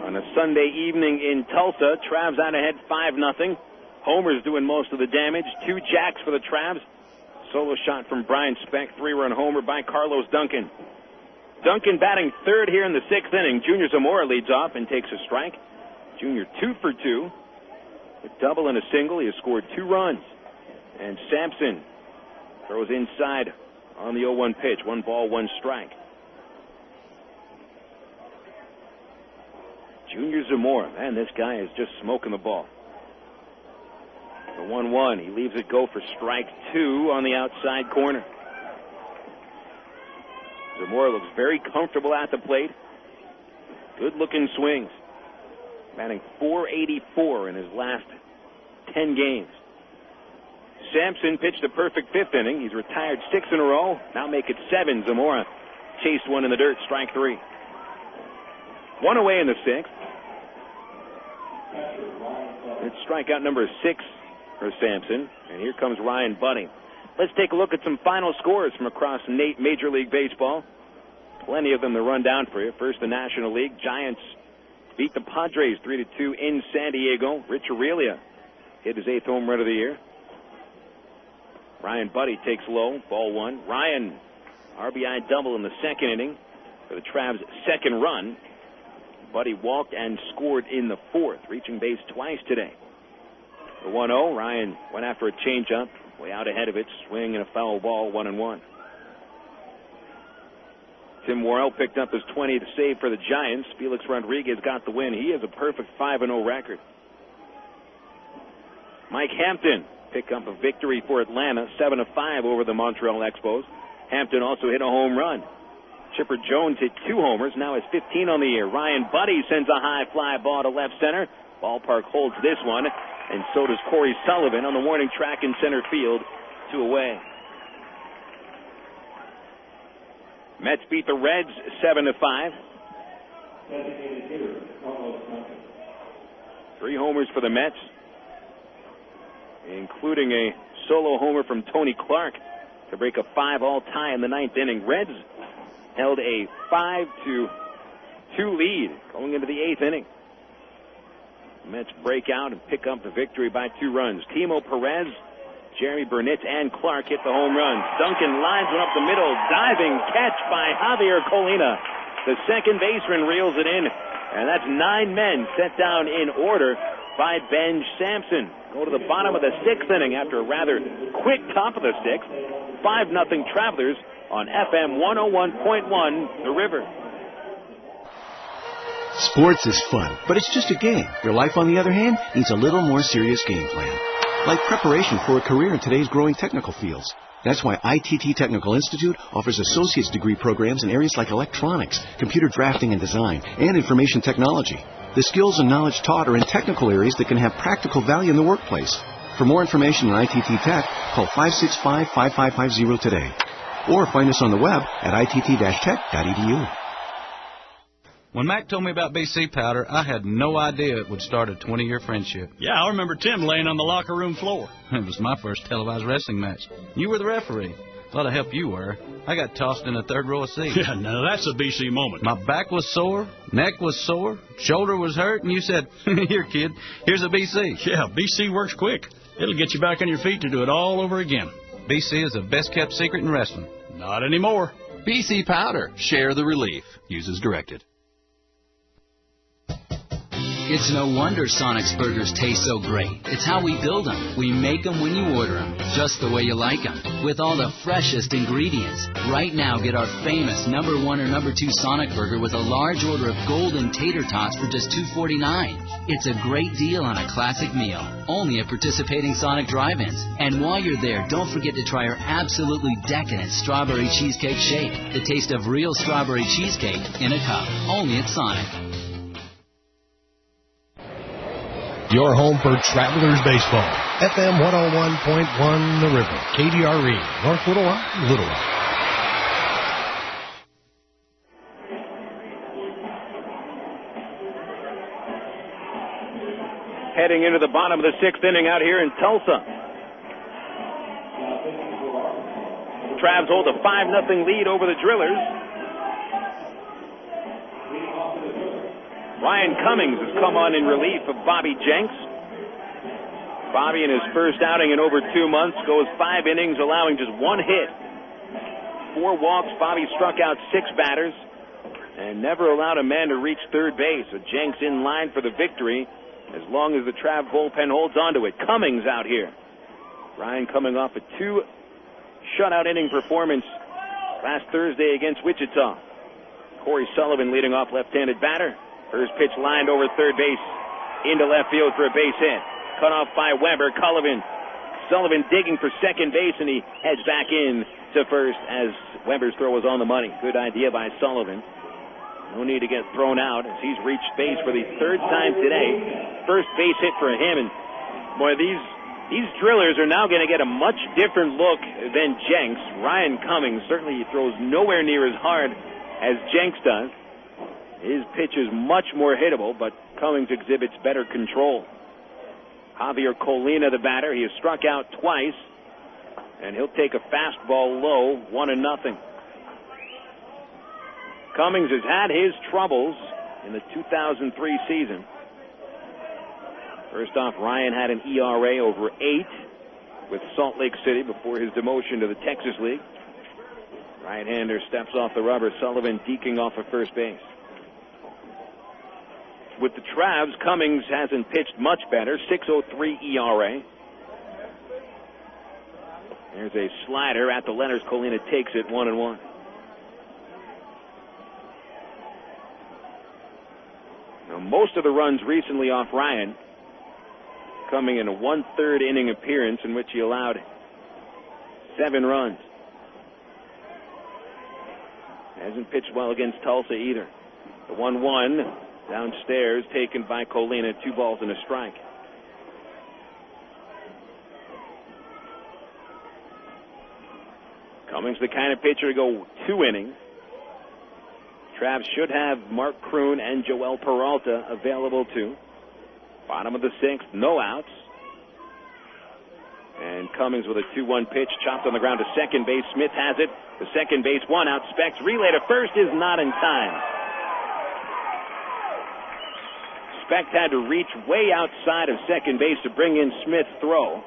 on a Sunday evening in Tulsa. Travs out ahead 5-0. Homer's doing most of the damage. 2 jacks for the Travs. Solo shot from Brian Speck. 3-run homer by Carlos Duncan. Duncan batting third here in the 6th inning. Junior Zamora leads off and takes a strike. Junior 2 for 2. A double and a single. He has scored 2 runs. And Sampson throws inside on the 0-1 pitch. 1 ball, 1 strike. Junior Zamora, man, this guy is just smoking the ball. The 1-1, he leaves it go for strike 2 on the outside corner. Zamora looks very comfortable at the plate. Good-looking swings. Batting .484 in his last 10 games. Sampson pitched a perfect 5th inning. He's retired 6 in a row. Now make it 7. Zamora chased one in the dirt, strike 3. 1 away in the 6th. It's strikeout number 6 for Sampson. And here comes Ryan Buddy. Let's take a look at some final scores from across Major League Baseball. Plenty of them to run down for you. First, the National League. Giants beat the Padres 3-2 in San Diego. Rich Aurelia hit his 8th home run of the year. Ryan Buddy takes low, ball 1. Ryan, RBI double in the 2nd inning for the Travs' 2nd run. Buddy walked and scored in the 4th, reaching base twice today. The 1-0, Ryan went after a changeup, way out ahead of it, swing and a foul ball, 1-1. Tim Worrell picked up his 20th save for the Giants. Felix Rodriguez got the win. He has a perfect 5-0 record. Mike Hampton picked up a victory for Atlanta, 7-5 over the Montreal Expos. Hampton also hit a home run. Chipper Jones hit 2 homers, now has 15 on the year. Ryan Buddy sends a high fly ball to left center. Ballpark holds this one, and so does Cory Sullivan on the warning track in center field, 2 away. Mets beat the Reds 7-5. 3 homers for the Mets, including a solo homer from Tony Clark to break a 5-all tie in the 9th inning. Reds held a 5-2 lead going into the 8th inning. The Mets break out and pick up the victory by 2 runs. Timo Perez, Jeremy Burnett, and Clark hit the home runs. Duncan lines one up the middle. Diving catch by Javier Colina. The second baseman reels it in, and that's 9 men set down in order by Ben Sampson. Go to the bottom of the 6th inning after a rather quick top of the 6th. 5-0 Travelers on FM 101.1 The River. Sports is fun, but it's just a game. Your life, on the other hand, needs a little more serious game plan. Like preparation for a career in today's growing technical fields. That's why ITT Technical Institute offers associate's degree programs in areas like electronics, computer drafting and design, and information technology. The skills and knowledge taught are in technical areas that can have practical value in the workplace. For more information on ITT Tech, call 565-5550 today. Or find us on the web at itt-tech.edu. When Mac told me about BC Powder, I had no idea it would start a 20-year friendship. Yeah, I remember Tim laying on the locker room floor. It was my first televised wrestling match. You were the referee. A lot of help you were. I got tossed in the 3rd row of seats. Yeah, now that's a BC moment. My back was sore, neck was sore, shoulder was hurt, and you said, "Here, kid, here's a BC." Yeah, BC works quick. It'll get you back on your feet to do it all over again. BC is the best-kept secret in wrestling. Not anymore. BC Powder. Share the relief. Use as directed. It's no wonder Sonic's burgers taste so great. It's how we build them. We make them when you order them, just the way you like them, with all the freshest ingredients. Right now, get our famous number 1 or number 2 Sonic burger with a large order of golden tater tots for just $2.49. It's a great deal on a classic meal, only at participating Sonic drive-ins. And while you're there, don't forget to try our absolutely decadent strawberry cheesecake shake. The taste of real strawberry cheesecake in a cup, only at Sonic. Your home for Travelers Baseball. FM 101.1 The River. KDRE. North Little Rock, Little Rock. Heading into the bottom of the 6th inning out here in Tulsa. Travs hold a 5-0 lead over the Drillers. Ryan Cummings has come on in relief of Bobby Jenks. Bobby, in his first outing in over 2 months, goes 5 innings, allowing just 1 hit. 4 walks. Bobby struck out 6 batters and never allowed a man to reach 3rd base. So Jenks in line for the victory as long as the Trav bullpen holds on to it. Cummings out here. Ryan coming off a 2 shutout inning performance last Thursday against Wichita. Cory Sullivan leading off left-handed batter. First pitch lined over 3rd base into left field for a base hit. Cut off by Weber. Sullivan digging for 2nd base, and he heads back in to first as Weber's throw was on the money. Good idea by Sullivan. No need to get thrown out as he's reached base for the 3rd time today. First base hit for him, and boy, these Drillers are now going to get a much different look than Jenks. Ryan Cummings certainly throws nowhere near as hard as Jenks does. His pitch is much more hittable, but Cummings exhibits better control. Javier Colina, the batter, he has struck out twice, and he'll take a fastball low, 1-0. Cummings has had his troubles in the 2003 season. First off, Ryan had an ERA over 8 with Salt Lake City before his demotion to the Texas League. Right-hander steps off the rubber. Sullivan deking off of first base. With the Travs, Cummings hasn't pitched much better. 6.03 ERA. There's a slider at the Leonard's. Colina takes it 1-1. Now, most of the runs recently off Ryan coming in a 1/3 inning appearance in which he allowed 7 runs. Hasn't pitched well against Tulsa either. The 1-1 downstairs taken by Colina. 2 balls and a strike. Cummings the kind of pitcher to go 2 innings. Travs should have Mark Kroon and Joel Peralta available too. Bottom of the 6th, no outs. And Cummings with a 2-1 pitch, chopped on the ground to second base. Smith has it. The second base, one out. Speck's relay to first is not in time. Speck had to reach way outside of second base to bring in Smith's throw.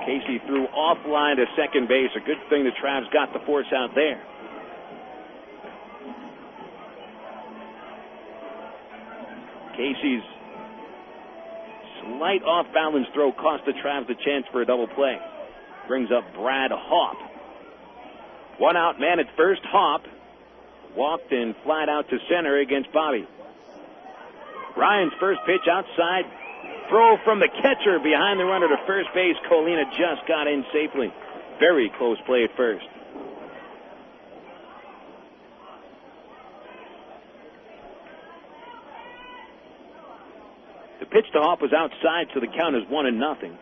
Casey threw offline to second base. A good thing the Travs got the force out there. Casey's slight off-balance throw cost the Travs the chance for a double play. Brings up Brad Hawpe. One out, man at first. Hawpe walked and flied out to center against Bobby. Ryan's first pitch outside. Throw from the catcher behind the runner to first base. Colina just got in safely. Very close play at first. The pitch to Hawpe was outside, so the count is 1-0.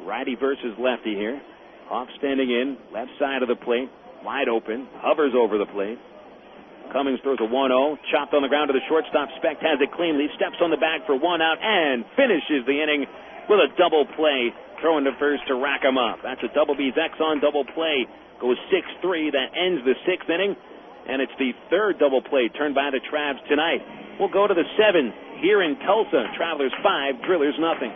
Righty versus lefty here. Hawpe standing in, left side of the plate, wide open, hovers over the plate. Cummings throws a 1-0, chopped on the ground to the shortstop. Speck has it cleanly, steps on the bag for one out, and finishes the inning with a double play, throwing to first to rack him up. That's a double B's Exxon double play. Goes 6-3. That ends the sixth inning, and it's the third double play turned by the Travs tonight. We'll go to the seventh here in Tulsa. Travelers 5, Drillers nothing.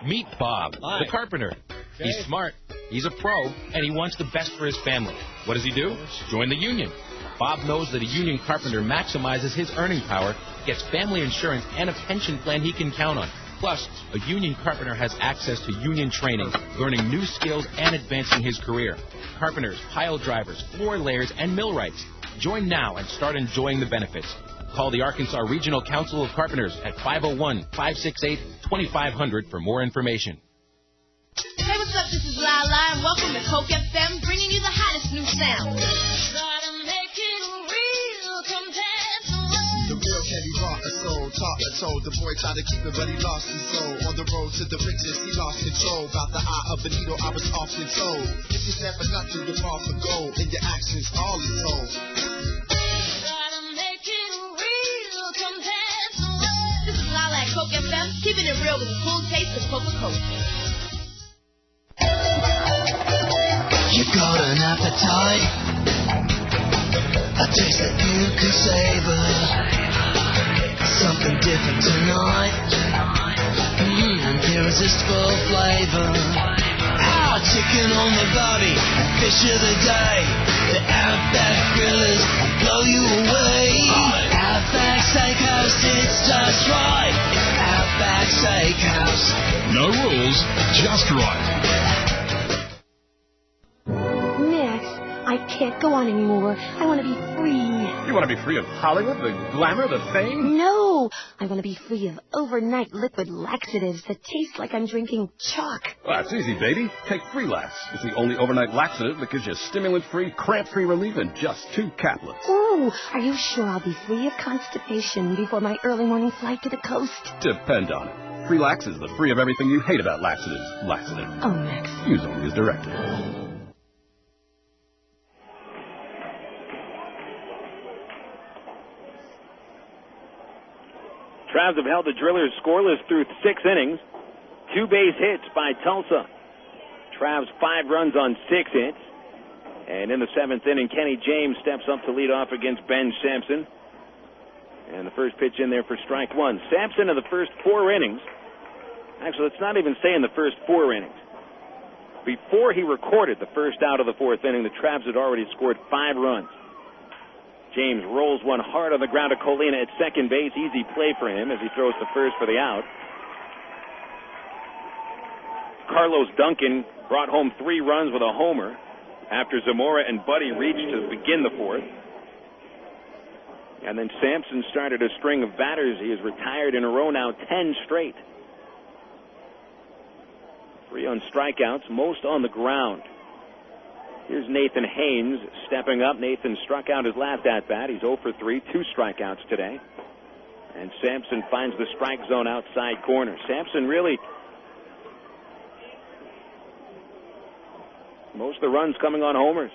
Meet Bob, the carpenter. He's smart, he's a pro, and he wants the best for his family. What does he do? Join the union. Bob knows that a union carpenter maximizes his earning power, gets family insurance, and a pension plan he can count on. Plus, a union carpenter has access to union training, learning new skills, and advancing his career. Carpenters, pile drivers, floor layers, and millwrights. Join now and start enjoying the benefits. Call the Arkansas Regional Council of Carpenters at 501-568-2500 for more information. Hey, what's up? This is Lala, and welcome to Coke FM, bringing you the hottest new sound. The real heavy rock and soul, top and told. The boy tried to keep it, but he lost his soul. On the road to the riches, he lost control. About the eye of the needle, I was often told. If you never got to the bar for gold, in your actions, all is told. This is Lala at Coke FM, keeping it real with a full taste of Coca-Cola. You got an appetite, a taste that you can savor, something different tonight, and irresistible flavor. Our chicken on the barbie, fish of the day, the Outback Grillers blow you away. Outback Steakhouse, it's just right. Outback Steakhouse. No rules, just right. I can't go on anymore. I want to be free. You want to be free of Hollywood, the glamour, the fame? No! I want to be free of overnight liquid laxatives that taste like I'm drinking chalk. Well, that's easy, baby. Take Freelax. It's the only overnight laxative that gives you stimulant-free, cramp-free relief in just 2 caplets. Ooh, are you sure I'll be free of constipation before my early morning flight to the coast? Depend on it. Freelax is the free of everything you hate about laxatives. Laxative. Oh, Max. Use only as directed. Travs have held the Drillers scoreless through 6 innings. 2 base hits by Tulsa. Travs 5 runs on 6 hits. And in the 7th inning, Kenny James steps up to lead off against Ben Sampson. And the first pitch in there for strike 1. Sampson in the first 4 innings. Actually, let's not even say in the first 4 innings. Before he recorded the first out of the 4th inning, the Travs had already scored 5 runs. James rolls one hard on the ground to Colina at second base. Easy play for him as he throws to first for the out. Carlos Duncan brought home 3 runs with a homer after Zamora and Buddy reached to begin the 4th. And then Sampson started a string of batters. He has retired in a row now, 10 straight. 3 on strikeouts, most on the ground. Here's Nathan Haynes stepping up. Nathan struck out his last at-bat. He's 0 for 3, 2 strikeouts today. And Sampson finds the strike zone outside corner. Sampson really, most of the runs coming on homers.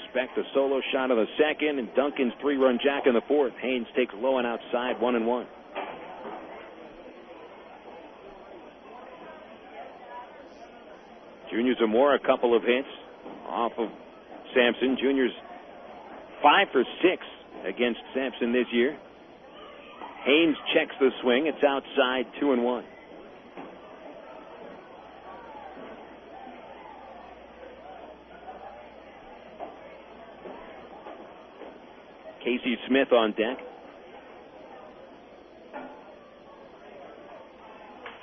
Speck the solo shot of the 2nd, and Duncan's 3-run jack in the 4th. Haynes takes low and outside, 1-1. Junior Zamora, a couple of hits off of Sampson. Junior's 5 for 6 against Sampson this year. Haynes checks the swing. It's outside, 2-1. Casey Smith on deck.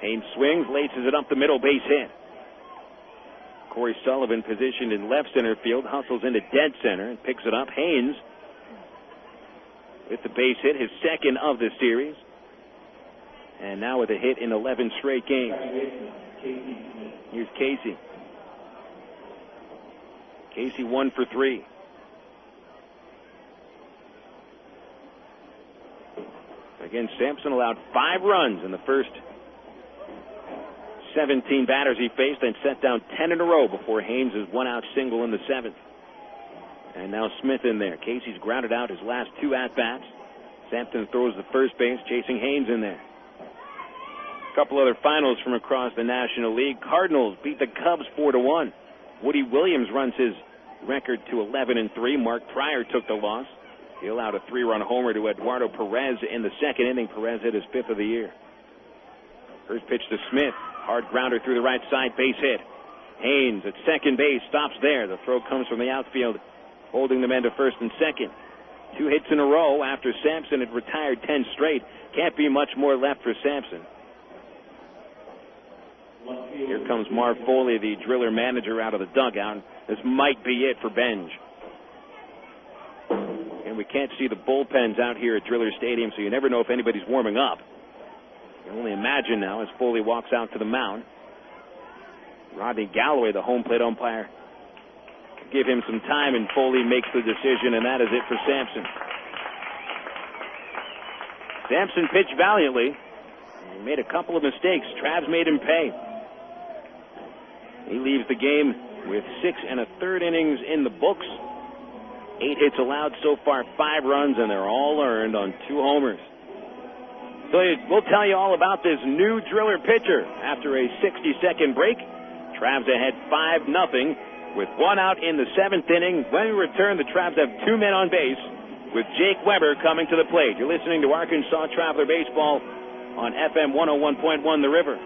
Haynes swings, laces it up the middle, base hit. Cory Sullivan, positioned in left center field, hustles into dead center and picks it up. Haynes with the base hit, his second of the series. And now with a hit in 11 straight games. Here's Casey. Casey 1 for 3. Again, Sampson allowed 5 runs in the first 17 batters he faced and set down 10 in a row before Haynes' one-out single in the 7th. And now Smith in there. Casey's grounded out his last 2 at-bats. Sampson throws the first base, chasing Haynes in there. A couple other finals from across the National League. Cardinals beat the Cubs 4-1. Woody Williams runs his record to 11-3. Mark Pryor took the loss. He allowed a 3-run homer to Eduardo Perez in the 2nd inning. Perez hit his 5th of the year. First pitch to Smith. Hard grounder through the right side, base hit. Haynes at second base, stops there. The throw comes from the outfield, holding the men to first and second. 2 hits in a row after Sampson had retired 10 straight. Can't be much more left for Sampson. Here comes Marv Foley, the Driller manager, out of the dugout. This might be it for Benj. And we can't see the bullpens out here at Driller Stadium, so you never know if anybody's warming up. You can only imagine now as Foley walks out to the mound. Rodney Galloway, the home plate umpire, give him some time, and Foley makes the decision, and that is it for Sampson. Sampson pitched valiantly. He made a couple of mistakes. Travs made him pay. He leaves the game with 6 1/3 innings in the books. 8 hits allowed so far, 5 runs, and they're all earned on 2 homers. So we'll tell you all about this new Driller pitcher after a 60-second break. Travs ahead 5-0 with 1 out in the 7th inning. When we return, the Travs have 2 men on base with Jake Weber coming to the plate. You're listening to Arkansas Traveler Baseball on FM 101.1 The River.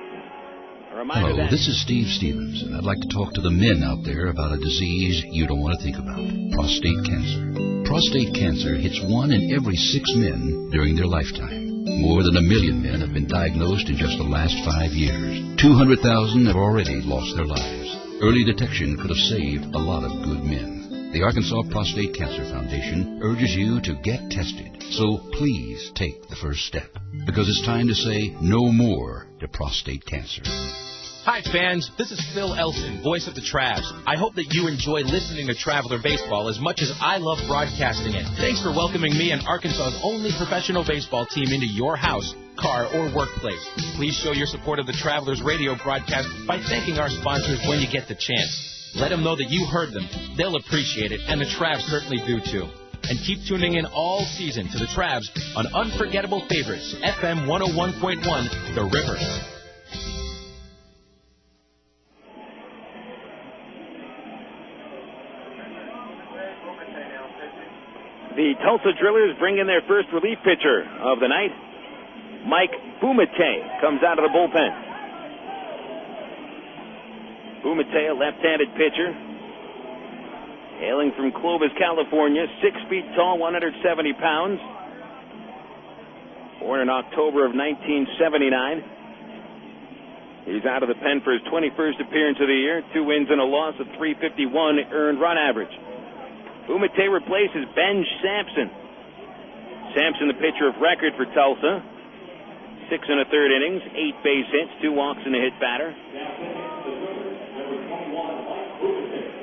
Hello, this is Steve Stevens, and I'd like to talk to the men out there about a disease you don't want to think about: prostate cancer. Prostate cancer hits 1 in every 6 men during their lifetime. More than 1 million men have been diagnosed in just the last 5 years. 200,000 have already lost their lives. Early detection could have saved a lot of good men. The Arkansas Prostate Cancer Foundation urges you to get tested. So please take the first step, because it's time to say no more to prostate cancer. Hi, fans. This is Phil Elson, voice of the Travs. I hope that you enjoy listening to Traveler Baseball as much as I love broadcasting it. Thanks for welcoming me and Arkansas's only professional baseball team into your house, car, or workplace. Please show your support of the Travelers radio broadcast by thanking our sponsors when you get the chance. Let them know that you heard them. They'll appreciate it, and the Travs certainly do, too. And keep tuning in all season to the Travs on Unforgettable Favorites, FM 101.1, The River. The Tulsa Drillers bring in their first relief pitcher of the night. Mike Bumate comes out of the bullpen. Bumate, a left-handed pitcher, hailing from Clovis, California, 6 feet tall, 170 pounds. Born in October of 1979. He's out of the pen for his 21st appearance of the year, 2 wins and a loss, of .351 earned run average. Bumate replaces Benj Sampson. Sampson, the pitcher of record for Tulsa. 6 1/3 innings, 8 base hits, 2 walks and a hit batter.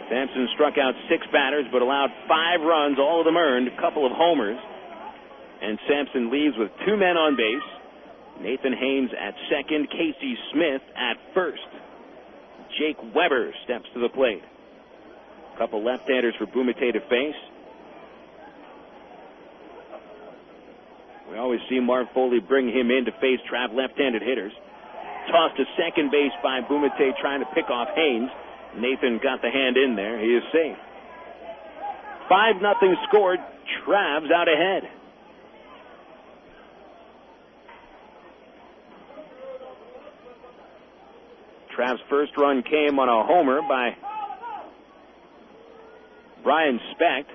Sampson struck out 6 batters but allowed 5 runs, all of them earned, a couple of homers. And Sampson leaves with 2 men on base. Nathan Haynes at second, Casey Smith at first. Jake Weber steps to the plate. A couple left-handers for Bumate to face. We always see Marv Foley bring him in to face Trav left-handed hitters. Tossed to second base by Bumate, trying to pick off Haynes. Nathan got the hand in there. He is safe. 5-0 scored. Travs out ahead. Trav's first run came on a homer by Brian Specht.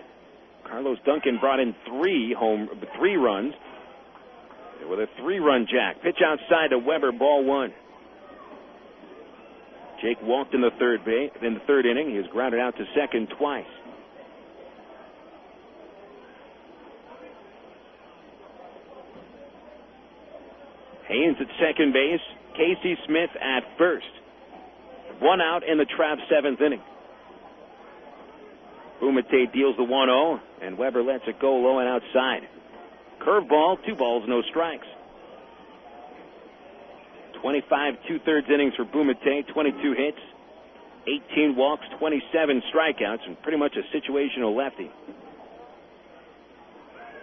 Carlos Duncan brought in three runs with a 3-run jack. Pitch outside to Weber, ball 1. Jake walked in the third inning. He was grounded out to second twice. Haynes at second base. Casey Smith at first. 1 out in the Travs 7th inning. Bumate deals the 1-0, and Weber lets it go low and outside. Curveball, 2 balls, no strikes. 25 2/3 innings for Bumate, 22 hits, 18 walks, 27 strikeouts, and pretty much a situational lefty.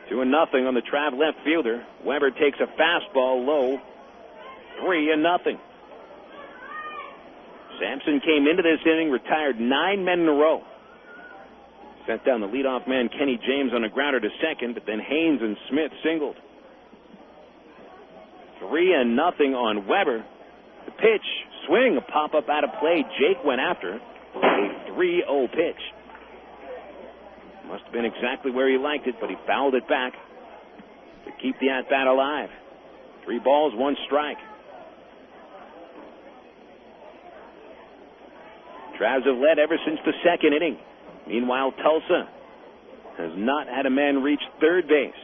2-0 on the Trav left fielder. Weber takes a fastball low, 3-0. Sampson came into this inning, retired 9 men in a row. Sent down the leadoff man, Kenny James, on a grounder to second, but then Haynes and Smith singled. 3-0 on Weber. The pitch, swing, a pop-up out of play. Jake went after a 3-0 pitch. Must have been exactly where he liked it, but he fouled it back to keep the at-bat alive. 3 balls, 1 strike. Travs have led ever since the 2nd inning. Meanwhile, Tulsa has not had a man reach third base.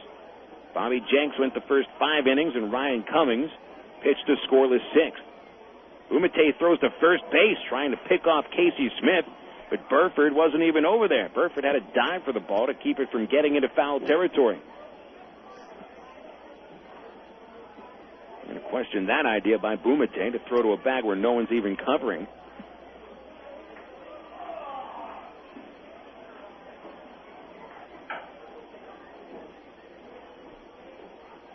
Bobby Jenks went the first 5 innings, and Ryan Cummings pitched a scoreless 6th. Bumate throws to first base, trying to pick off Casey Smith, but Burford wasn't even over there. Burford had to dive for the ball to keep it from getting into foul territory. I'm going to question that idea by Bumate to throw to a bag where no one's even covering.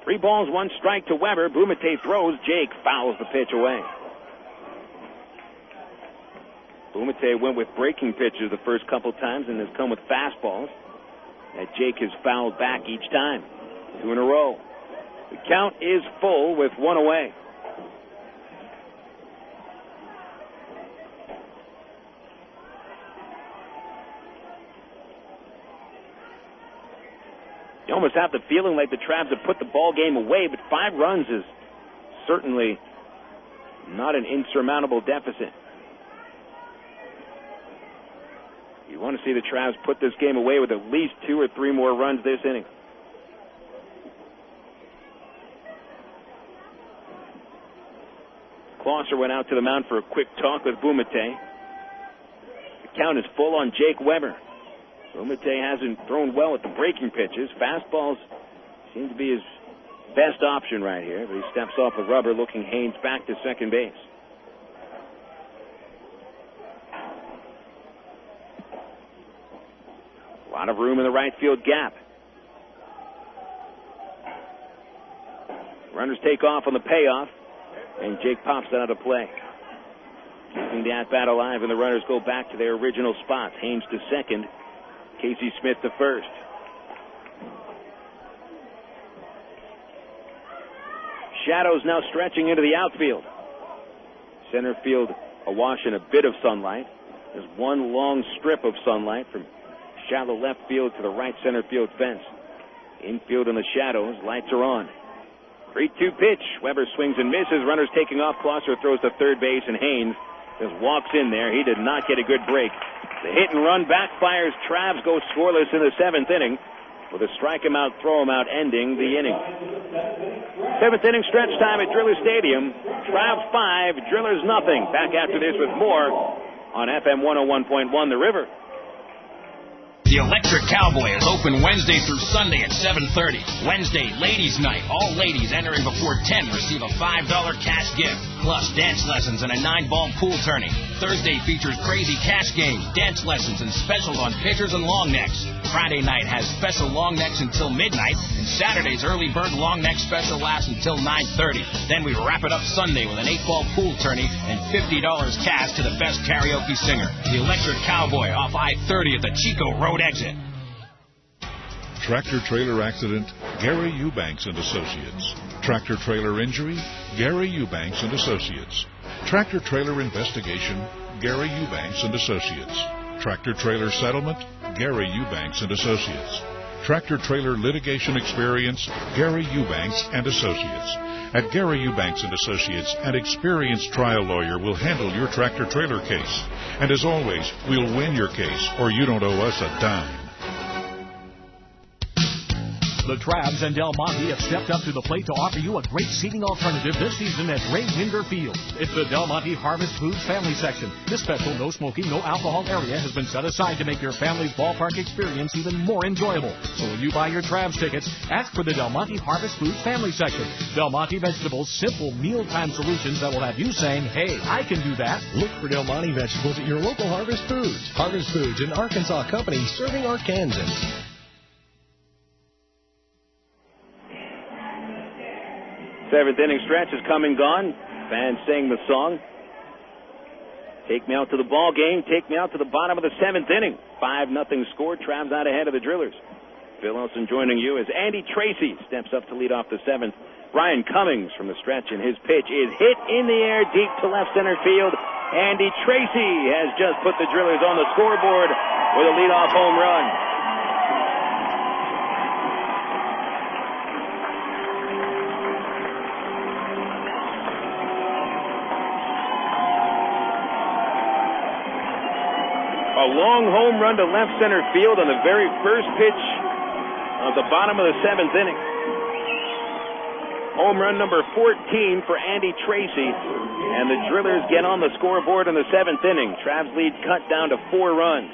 Three balls, 1 strike to Weber. Bumate throws. Jake fouls the pitch away. Bumate went with breaking pitches the first couple times and has come with fastballs that Jake has fouled back each time. 2 in a row. The count is full with 1 away. You almost have the feeling like the Travs have put the ball game away, but 5 runs is certainly not an insurmountable deficit. You want to see the Travs put this game away with at least 2 or 3 more runs this inning. Closser went out to the mound for a quick talk with Bumate. The count is full on Jake Weber. Bumate hasn't thrown well at the breaking pitches. Fastballs seem to be his best option right here, but he steps off the rubber, looking Haynes back to second base. A lot of room in the right field gap. Runners take off on the payoff, and Jake pops it out of play. Keeping the at-bat alive, and the runners go back to their original spots. Haynes to second. Casey Smith to first. Shadows now stretching into the outfield. Center field awash in a bit of sunlight. There's one long strip of sunlight from shallow left field to the right center field fence. Infield in the shadows. Lights are on. 3-2 pitch. Weber swings and misses. Runners taking off. Closser throws to third base, and Haynes just walks in there. He did not get a good break. The hit and run backfires. Travs go scoreless in the 7th inning with a strike him out, throw him out, ending the inning. 7th inning stretch time at Driller Stadium. Travs 5, Drillers nothing. Back after this with more on FM 101.1 The River. The Electric Cowboy is open Wednesday through Sunday at 7:30. Wednesday, Ladies' Night. All ladies entering before 10 receive a $5 cash gift, plus dance lessons and a 9-ball pool tourney. Thursday features crazy cash games, dance lessons, and specials on pitchers and long necks. Friday night has special long necks until midnight, and Saturday's early bird long neck special lasts until 9:30. Then we wrap it up Sunday with an 8-ball pool tourney and $50 cash to the best karaoke singer, the Electric Cowboy, off I-30 at the Chico Road exit. Tractor trailer accident, Gary Eubanks and Associates. Tractor trailer injury, Gary Eubanks and Associates. Tractor trailer investigation, Gary Eubanks and Associates. Tractor trailer settlement, Gary Eubanks and Associates. Tractor trailer litigation experience, Gary Eubanks and Associates. At Gary Eubanks and Associates, an experienced trial lawyer will handle your tractor trailer case. And as always, we'll win your case, or you don't owe us a dime. The Travs and Del Monte have stepped up to the plate to offer you a great seating alternative this season at Ray Winder Field. It's the Del Monte Harvest Foods Family Section. This special no smoking, no alcohol area has been set aside to make your family's ballpark experience even more enjoyable. So when you buy your Travs tickets, ask for the Del Monte Harvest Foods Family Section. Del Monte Vegetables, simple mealtime solutions that will have you saying, hey, I can do that. Look for Del Monte Vegetables at your local Harvest Foods. Harvest Foods, an Arkansas company serving Arkansans. Seventh inning stretch is come and gone. Fans sing the song. Take me out to the ball game. Take me out to the bottom of the seventh inning. 5-0 score. Travs out ahead of the Drillers. Phil Elson joining you as Andy Tracy steps up to lead off the seventh. Ryan Cummings from the stretch, and his pitch is hit in the air deep to left center field. Andy Tracy has just put the Drillers on the scoreboard with a leadoff home run. A long home run to left center field on the very first pitch of the bottom of the seventh inning. Home run number 14 for Andy Tracy, and the Drillers get on the scoreboard in the seventh inning. Travs lead cut down to 4 runs,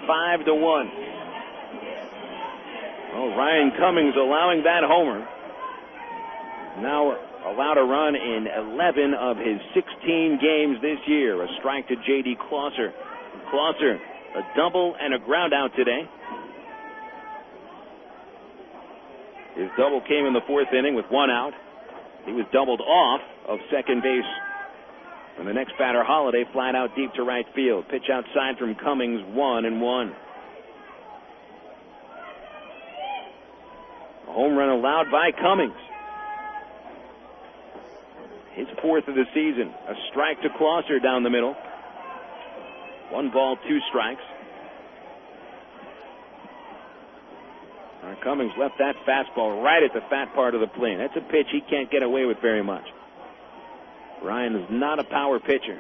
5-1. Well, Ryan Cummings allowing that homer. Now allowed a run in 11 of his 16 games this year. A strike to J.D. Clauser. Clauser, a double and a ground out today. His double came in the fourth inning with 1 out. He was doubled off of second base. And the next batter, Holliday, flat out deep to right field. Pitch outside from Cummings, 1-1. A home run allowed by Cummings. His 4th of the season. A strike to Clauser down the middle. 1 ball, 2 strikes. Cummings left that fastball right at the fat part of the plane. That's a pitch he can't get away with very much. Ryan is not a power pitcher.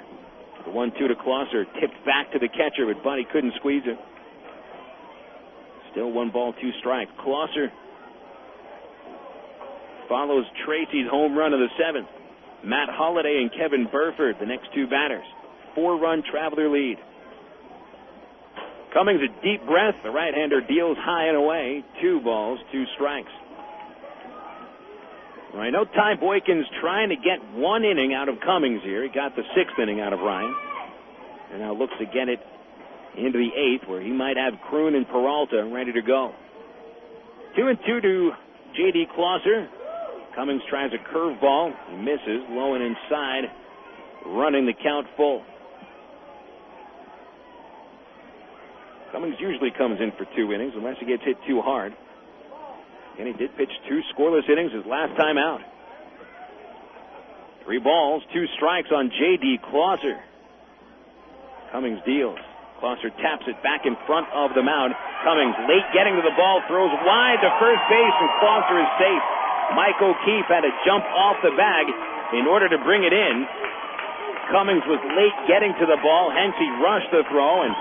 The 1-2 to Clauser, tipped back to the catcher, but Buddy couldn't squeeze it. Still 1 ball, 2 strikes. Clauser follows Tracy's home run of the 7th. Matt Holliday and Kevin Burford, the next 2 batters. 4-run Traveler lead. Cummings a deep breath. The right-hander deals high and away. 2 balls, 2 strikes. Well, I know Ty Boykin's trying to get 1 inning out of Cummings here. He got the 6th inning out of Ryan. And now looks to get it into the 8th, where he might have Kroon and Peralta ready to go. 2-2 to J.D. Clauser. Cummings tries a curveball. He misses. Low and inside. Running the count full. Cummings usually comes in for 2 innings unless he gets hit too hard. And he did pitch 2 scoreless innings his last time out. 3 balls, 2 strikes on J.D. Clauser. Cummings deals. Clauser taps it back in front of the mound. Cummings late getting to the ball, throws wide to first base, and Clauser is safe. Mike O'Keefe had to jump off the bag in order to bring it in. Cummings was late getting to the ball, hence he rushed the throw, and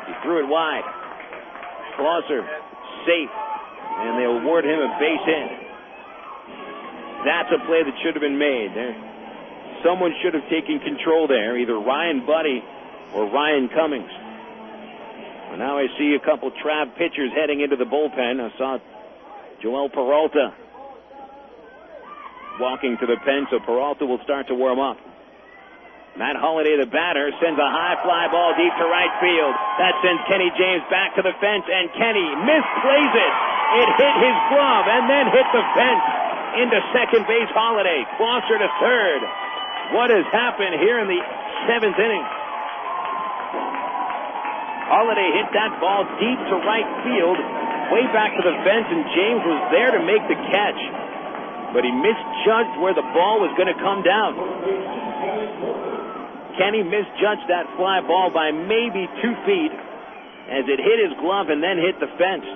he threw it wide. Clauser safe, and they award him a base hit. That's a play that should have been made. Someone should have taken control there, either Ryan Buddy or Ryan Cummings. Well, now I see a couple Trav pitchers heading into the bullpen. I saw Joel Peralta walking to the pen, so Peralta will start to warm up. Matt Holliday, the batter, sends a high fly ball deep to right field. That sends Kenny James back to the fence, and Kenny misplays it. It hit his glove and then hit the fence. Into second base, Holliday. Closer to third. What has happened here in the 7th inning? Holliday hit that ball deep to right field, way back to the fence, and James was there to make the catch. But he misjudged where the ball was going to come down. Kenny misjudged that fly ball by maybe 2 feet as it hit his glove and then hit the fence.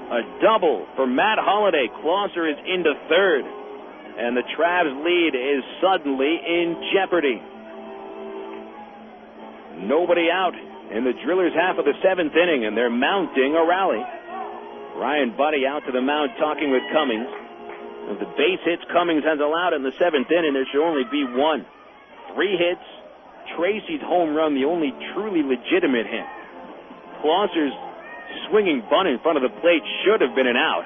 A double for Matt Holliday. Clauser is into third, and the Travs lead is suddenly in jeopardy. Nobody out in the Drillers' half of the 7th inning, and they're mounting a rally. Ryan Buddy out to the mound talking with Cummings. Of the base hits Cummings has allowed in the 7th inning, there should only be one. 3 hits. Tracy's home run, the only truly legitimate hit. Clauser's swinging bunt in front of the plate should have been an out.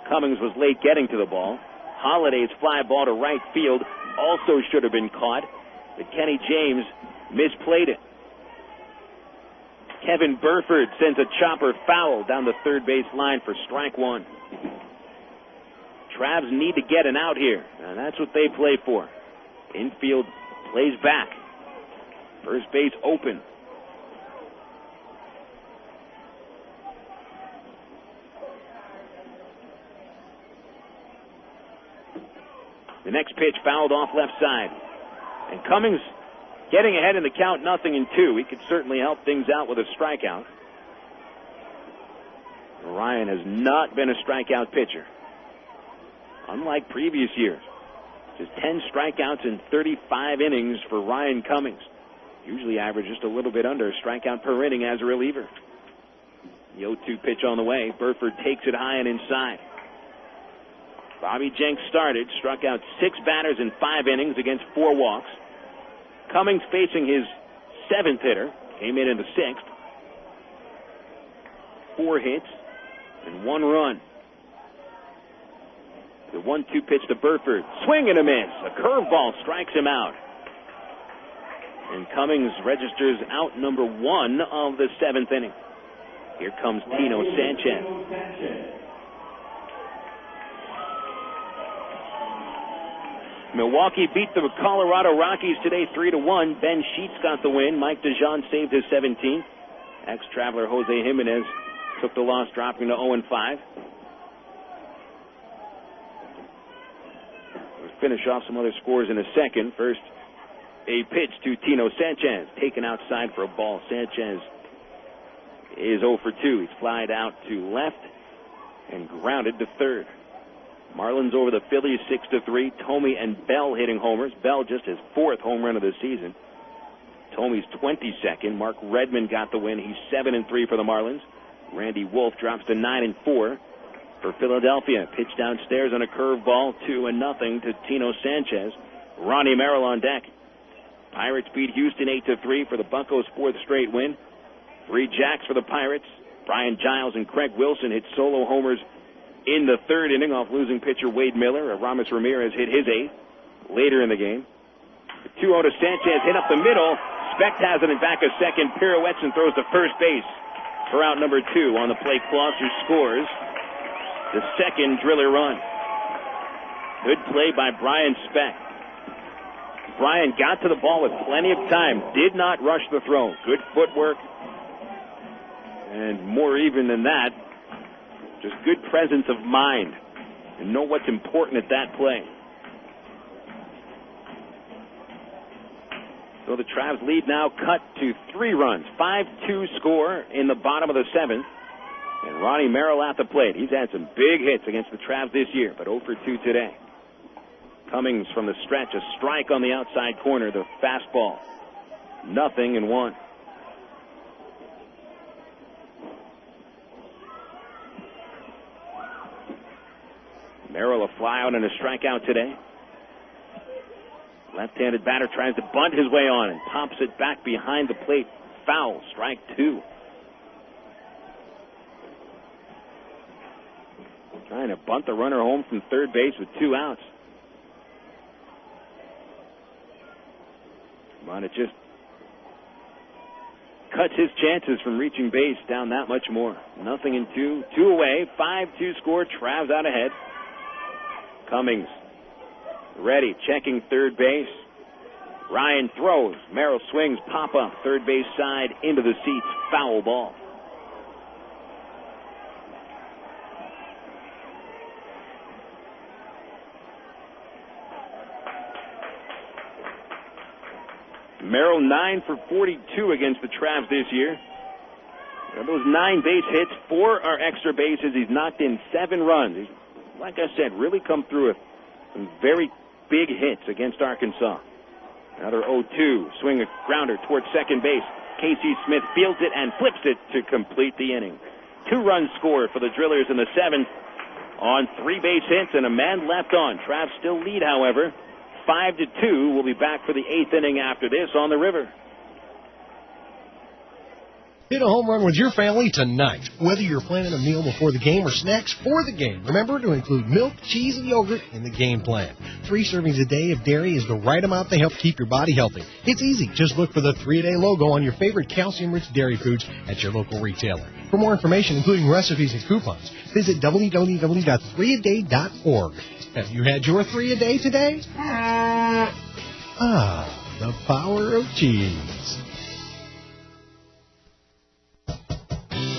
Cummings was late getting to the ball. Holliday's fly ball to right field also should have been caught, but Kenny James misplayed it. Kevin Burford sends a chopper foul down the third base line for strike one. Travs need to get an out here, and that's what they play for. Infield plays back. First base open. The next pitch fouled off left side. And Cummings getting ahead in the count, 0-2. He could certainly help things out with a strikeout. Ryan has not been a strikeout pitcher, unlike previous years. Just 10 strikeouts in 35 innings for Ryan Cummings. Usually average just a little bit under a strikeout per inning as a reliever. The 0-2 pitch on the way. Burford takes it high and inside. Bobby Jenks started, struck out 6 batters in 5 innings against 4 walks. Cummings facing his 7th hitter, came in the 6th. 4 hits and 1 run. The 1-2 pitch to Burford. Swing and a miss. A curveball strikes him out. And Cummings registers out number 1 of the 7th inning. Here comes Tino Sanchez. Milwaukee beat the Colorado Rockies today 3-1. Ben Sheets got the win. Mike DeJean saved his 17th. Ex-Traveler Jose Jimenez took the loss, dropping to 0-5. We'll finish off some other scores in a second. First, a pitch to Tino Sanchez, taken outside for a ball. Sanchez is 0 for 2. He's flied out to left and grounded to third. Marlins over the Phillies 6-3. Thome and Bell hitting homers. Bell just his 4th home run of the season. Thome's 22nd. Mark Redmond got the win. He's 7-3 for the Marlins. Randy Wolf drops to 9-4 for Philadelphia. Pitch downstairs on a curveball, 2-0 to Tino Sanchez. Ronnie Merrill on deck. Pirates beat Houston 8-3 for the Buccos' 4th straight win. 3 jacks for the Pirates. Brian Giles and Craig Wilson hit solo homers in the 3rd inning off losing pitcher Wade Miller. Aramis Ramirez hit his 8th later in the game. The 2-0 to Sanchez, hit up the middle. Specht has it in back a second. Pirouettes and throws to first base for out number 2. On the plate, Clauser scores the 2nd Driller run. Good play by Brian Specht. Brian got to the ball with plenty of time. Did not rush the throw. Good footwork. And more even than that, just good presence of mind and know what's important at that play. So the Travs lead now cut to 3 runs. 5-2 score in the bottom of the 7th. And Ronnie Merrill at the plate. He's had some big hits against the Travs this year, but 0 for 2 today. Cummings from the stretch, a strike on the outside corner, the fastball. 0-1. Merrill a fly out and a strikeout today. Left-handed batter tries to bunt his way on and pops it back behind the plate. Foul, strike 2. Trying to bunt the runner home from third base with 2 outs. Come on, it just cuts his chances from reaching base down that much more. 0-2. 2 away. 5-2 score. Travs out ahead. Cummings ready, checking third base. Ryan throws. Merrill swings. Pop up. Third base side into the seats. Foul ball. Merrill 9 for 42 against the Travs this year. Of those 9 base hits, 4 are extra bases. He's knocked in 7 runs. He's, like I said, really come through with some very big hits against Arkansas. Another 0-2. Swing a grounder towards second base. Casey Smith fields it and flips it to complete the inning. 2 runs scored for the Drillers in the 7th on 3 base hits and a man left on. Travs still lead, however. 5-2. We'll be back for the 8th inning after this on the River. Hit a home run with your family tonight. Whether you're planning a meal before the game or snacks for the game, remember to include milk, cheese, and yogurt in the game plan. 3 servings a day of dairy is the right amount to help keep your body healthy. It's easy. Just look for the 3-a-day logo on your favorite calcium-rich dairy foods at your local retailer. For more information, including recipes and coupons, visit www.3aday.org. Have you had your 3-a-day today? The power of cheese.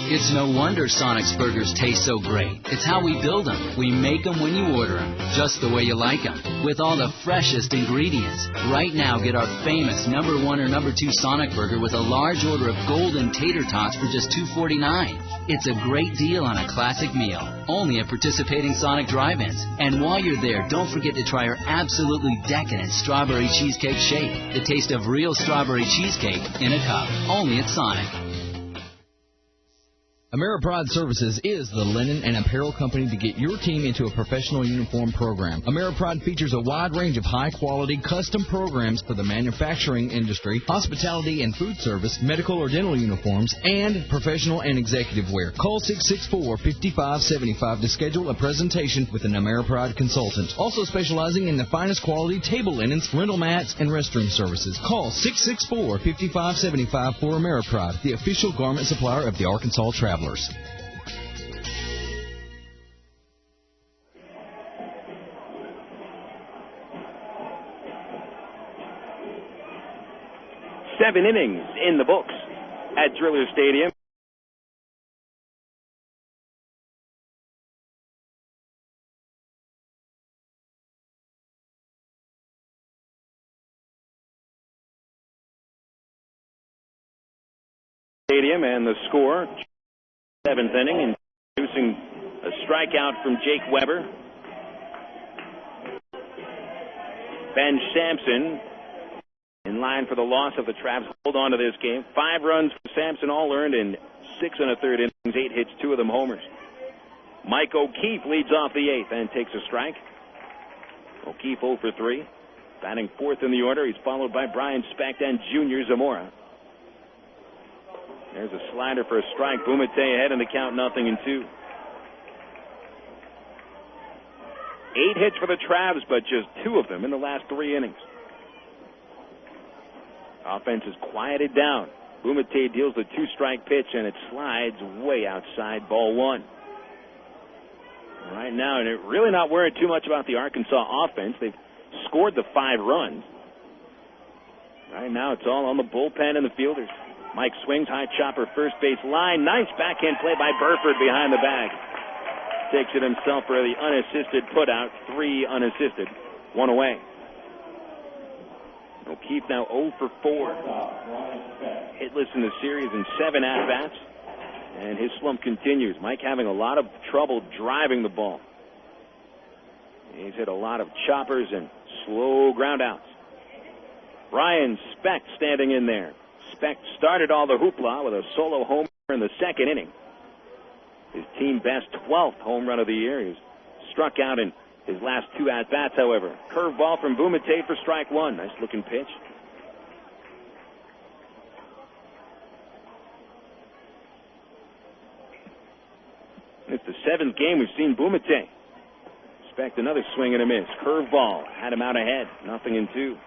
It's no wonder Sonic's burgers taste so great. It's how we build them. We make them when you order them, just the way you like them, with all the freshest ingredients. Right now, get our famous number 1 or number 2 Sonic burger with a large order of golden tater tots for just $2.49. It's a great deal on a classic meal, only at participating Sonic drive-ins. And while you're there, don't forget to try our absolutely decadent strawberry cheesecake shake. The taste of real strawberry cheesecake in a cup, only at Sonic. Ameripride Services is the linen and apparel company to get your team into a professional uniform program. Ameripride features a wide range of high-quality custom programs for the manufacturing industry, hospitality and food service, medical or dental uniforms, and professional and executive wear. Call 664-5575 to schedule a presentation with an Ameripride consultant. Also specializing in the finest quality table linens, rental mats, and restroom services. Call 664-5575 for Ameripride, the official garment supplier of the Arkansas Traveler. 7 innings in the books at Driller Stadium. And the score, 7th inning, and producing a strikeout from Jake Weber. Ben Sampson in line for the loss of the Travs. Hold on to this game. 5 runs for Sampson, all earned in 6 1/3 innings, 8 hits, 2 of them homers. Mike O'Keefe leads off the 8th and takes a strike. O'Keefe 0 for 3. Batting 4th in the order. He's followed by Brian Specht and Junior Zamora. There's a slider for a strike. Bumate ahead in the count, 0-2. 8 hits for the Travs, but just 2 of them in the last 3 innings. Offense is quieted down. Bumate deals the 2-strike pitch, and it slides way outside, ball 1. Right now, and they're really not worried too much about the Arkansas offense. They've scored the 5 runs. Right now, it's all on the bullpen and the fielders. Mike swings, high chopper, first base line. Nice backhand play by Burford behind the bag. Takes it himself for the unassisted putout. 3 unassisted. 1 away. O'Keefe now 0 for 4. Hitless in the series in 7 at-bats. And his slump continues. Mike having a lot of trouble driving the ball. He's hit a lot of choppers and slow ground outs. Brian Specht standing in there. Specht started all the hoopla with a solo homer in the 2nd inning. His team best 12th home run of the year. He's struck out in his last 2 at-bats, however. Curveball from Bumate for strike 1. Nice looking pitch. It's the 7th game we've seen Bumate. Specht another swing and a miss. Curveball had him out ahead. 0-2.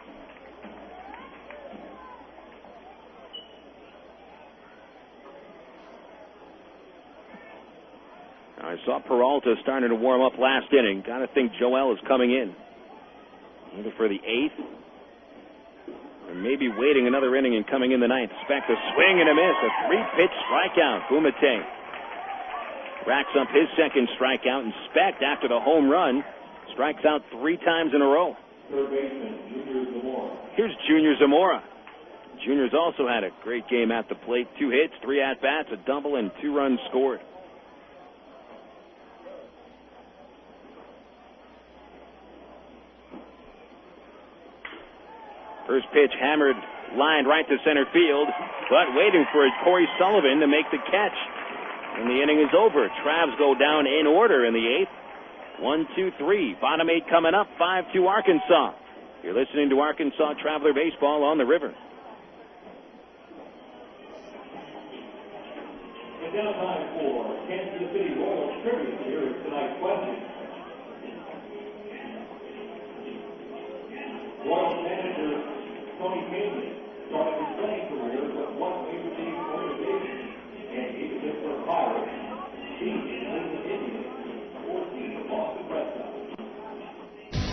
I saw Peralta starting to warm up last inning. Got to think Joel is coming in. Either for the 8th, or maybe waiting another inning and coming in the 9th. Speck, a swing and a miss. A 3-pitch strikeout. Bumate racks up his second strikeout, and Speck, after the home run, strikes out 3 times in a row. Here's Junior Zamora. Junior's also had a great game at the plate. 2 hits, 3 at-bats, a double, and 2 runs scored. First pitch hammered, lined right to center field, but waiting for it, Cory Sullivan to make the catch. And the inning is over. Travs go down in order in the 8th. 1, 2, 3. Bottom 8 coming up. 5-2 Arkansas. You're listening to Arkansas Traveler Baseball on the River. And now time for Kansas City Royals tribute. Here is tonight's question. Royals manager Tony Haynes started his playing career with one major league organization, and he was just for Pirates, the Indians, 14 for Boston Red Sox.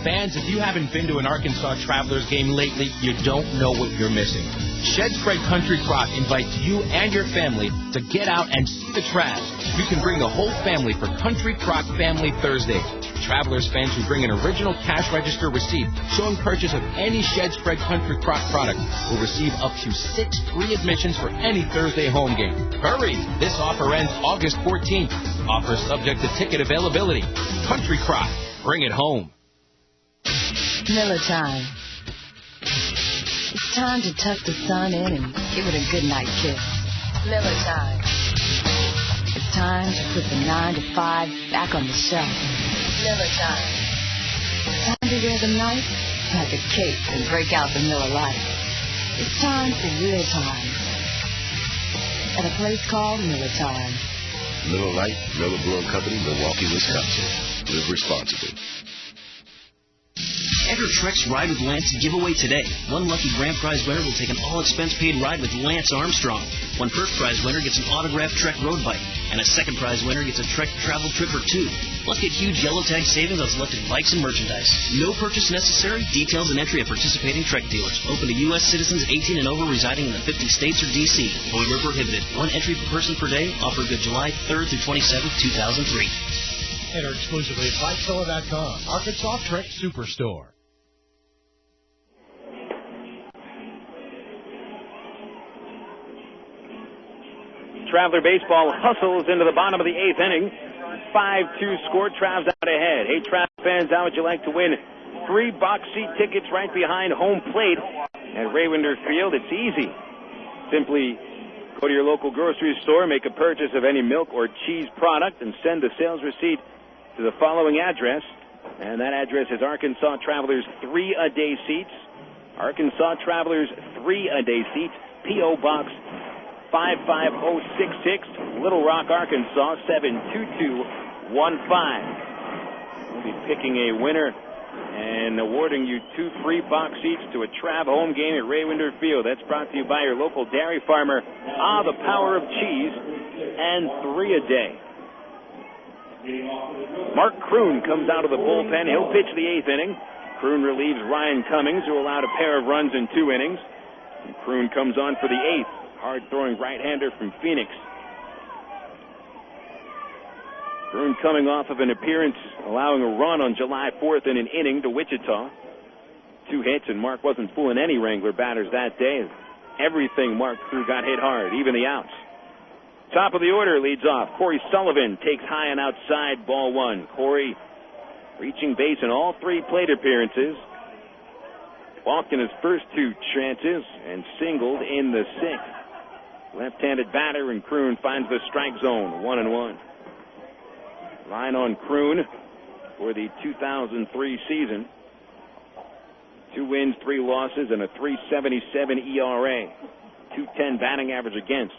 Fans, if you haven't been to an Arkansas Travelers game lately, you don't know what you're missing. Shed Spread Country Crock invites you and your family to get out and see the Travs. You can bring the whole family for Country Crock Family Thursday. Travelers fans who bring an original cash register receipt showing purchase of any Shed Spread Country Crock product will receive up to 6 free admissions for any Thursday home game. Hurry! This offer ends August 14th. Offer subject to ticket availability. Country Crock. Bring it home. Miller time. It's time to tuck the sun in and give it a goodnight kiss. Miller time. It's time to put the 9 to 5 back on the shelf. Miller time. Time to wear the nice like a cape and break out the Miller Lite. It's time for real time. At a place called Miller Time. Miller Lite, Miller Brewing Company, Milwaukee, Wisconsin. Live responsibly. Enter Trek's Ride with Lance giveaway today. One lucky grand prize winner will take an all-expense-paid ride with Lance Armstrong. One first prize winner gets an autographed Trek road bike. And a second prize winner gets a Trek travel trip for 2. Plus, get huge yellow tag savings on selected bikes and merchandise. No purchase necessary. Details and entry at participating Trek dealers. Open to U.S. citizens 18 and over residing in the 50 states or D.C. Void where prohibited. 1 entry per person per day. Offer good July 3rd through 27th, 2003. Enter exclusively at BikeKiller.com. Arkansas Trek Superstore. Traveler Baseball hustles into the bottom of the 8th inning. 5-2 score. Travs out ahead. Hey, Travs fans, how would you like to win 3 box seat tickets right behind home plate at Raywinder Field? It's easy. Simply go to your local grocery store, make a purchase of any milk or cheese product, and send the sales receipt to the following address. And that address is Arkansas Travelers 3-a-day seats. Arkansas Travelers 3-a-day seats. P.O. Box 55066, Little Rock, Arkansas 72215. We'll be picking a winner and awarding you 2 free box seats to a Trav home game at Raywinder Field. That's brought to you by your local dairy farmer. The power of cheese, and 3 a day. Mark Kroon comes out of the bullpen. He'll pitch the 8th inning. Kroon relieves Ryan Cummings, who allowed a pair of runs in 2 innings. And Kroon comes on for the 8th. Hard-throwing right-hander from Phoenix. Kroon coming off of an appearance allowing a run on July 4th in an inning to Wichita. 2 hits, and Mark wasn't fooling any Wrangler batters that day. Everything Mark threw got hit hard, even the outs. Top of the order leads off. Cory Sullivan takes high and outside, ball 1. Cory reaching base in all 3 plate appearances. Walked in his first 2 chances and singled in the 6th. Left-handed batter, and Kroon finds the strike zone, 1-1. Line on Kroon for the 2003 season. 2 wins, 3 losses, and a 3.77 ERA. 2.10 batting average against.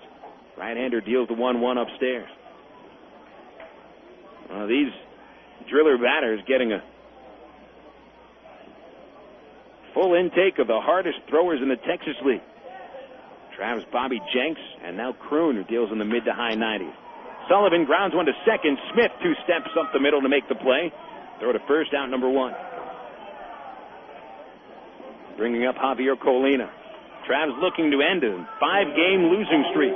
Right-hander deals the 1-1 upstairs. These driller batters getting a full intake of the hardest throwers in the Texas League. Trav's Bobby Jenks, and now Kroon, who deals in the mid to high 90s. Sullivan grounds one to second. Smith 2 steps up the middle to make the play. Throw to first, out number 1. Bringing up Javier Colina. Travs looking to end a 5-game losing streak.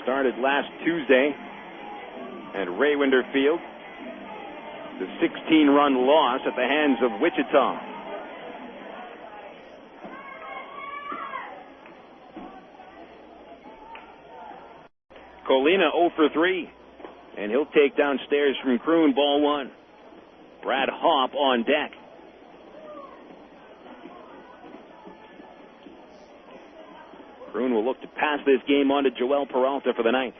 Started last Tuesday at Raywinder Field. The 16-run loss at the hands of Wichita. Colina 0 for 3, and he'll take downstairs from Kroon, ball 1. Brad Hawpe on deck. Kroon will look to pass this game on to Joel Peralta for the ninth.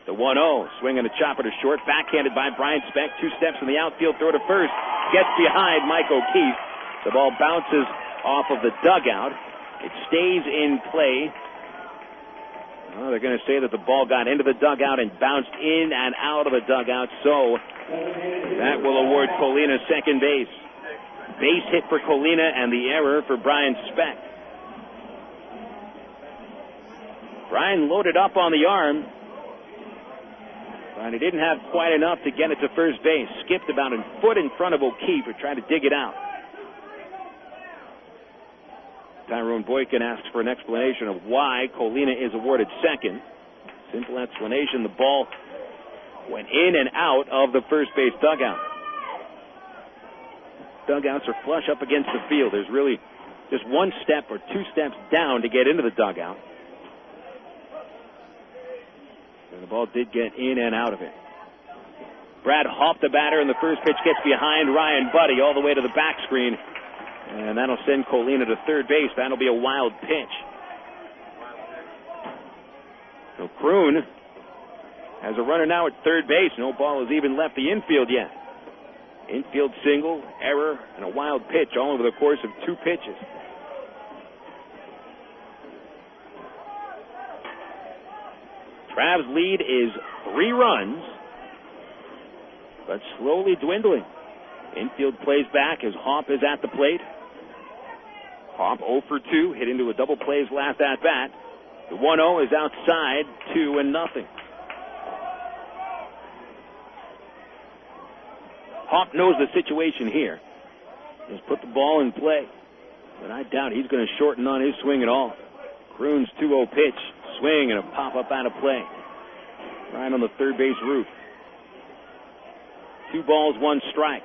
The 1-0, swinging a chopper to short, backhanded by Brian Speck. 2 steps in the outfield, throw to first. Gets behind Mike O'Keefe. The ball bounces off of the dugout. It stays in play. Well, they're going to say that the ball got into the dugout and bounced in and out of the dugout, so that will award Colina second base. Base hit for Colina and the error for Brian Speck. Brian loaded up on the arm, but he didn't have quite enough to get it to first base. Skipped about a foot in front of O'Keefe, or tried to dig it out. Tyrone Boykin asks for an explanation of why Colina is awarded second. Simple explanation, the ball went in and out of the first base dugout. Dugouts are flush up against the field. There's really just 1 step or 2 steps down to get into the dugout. And the ball did get in and out of it. Brad Hawpe, the batter, and the first pitch gets behind Ryan Buddy all the way to the back screen. And that'll send Colina to third base. That'll be a wild pitch. So Kroon has a runner now at third base. No ball has even left the infield yet. Infield single, error, and a wild pitch all over the course of 2 pitches. Trav's lead is 3 runs, but slowly dwindling. Infield plays back as Hawpe is at the plate. Hawpe 0 for 2, hit into a double play his last at-bat. The 1-0 is outside, 2-0. Hawpe knows the situation here. He's put the ball in play, but I doubt he's going to shorten on his swing at all. Kroon's 2-0 pitch, swing and a pop-up out of play. Right on the third base roof. 2 balls, 1 strike.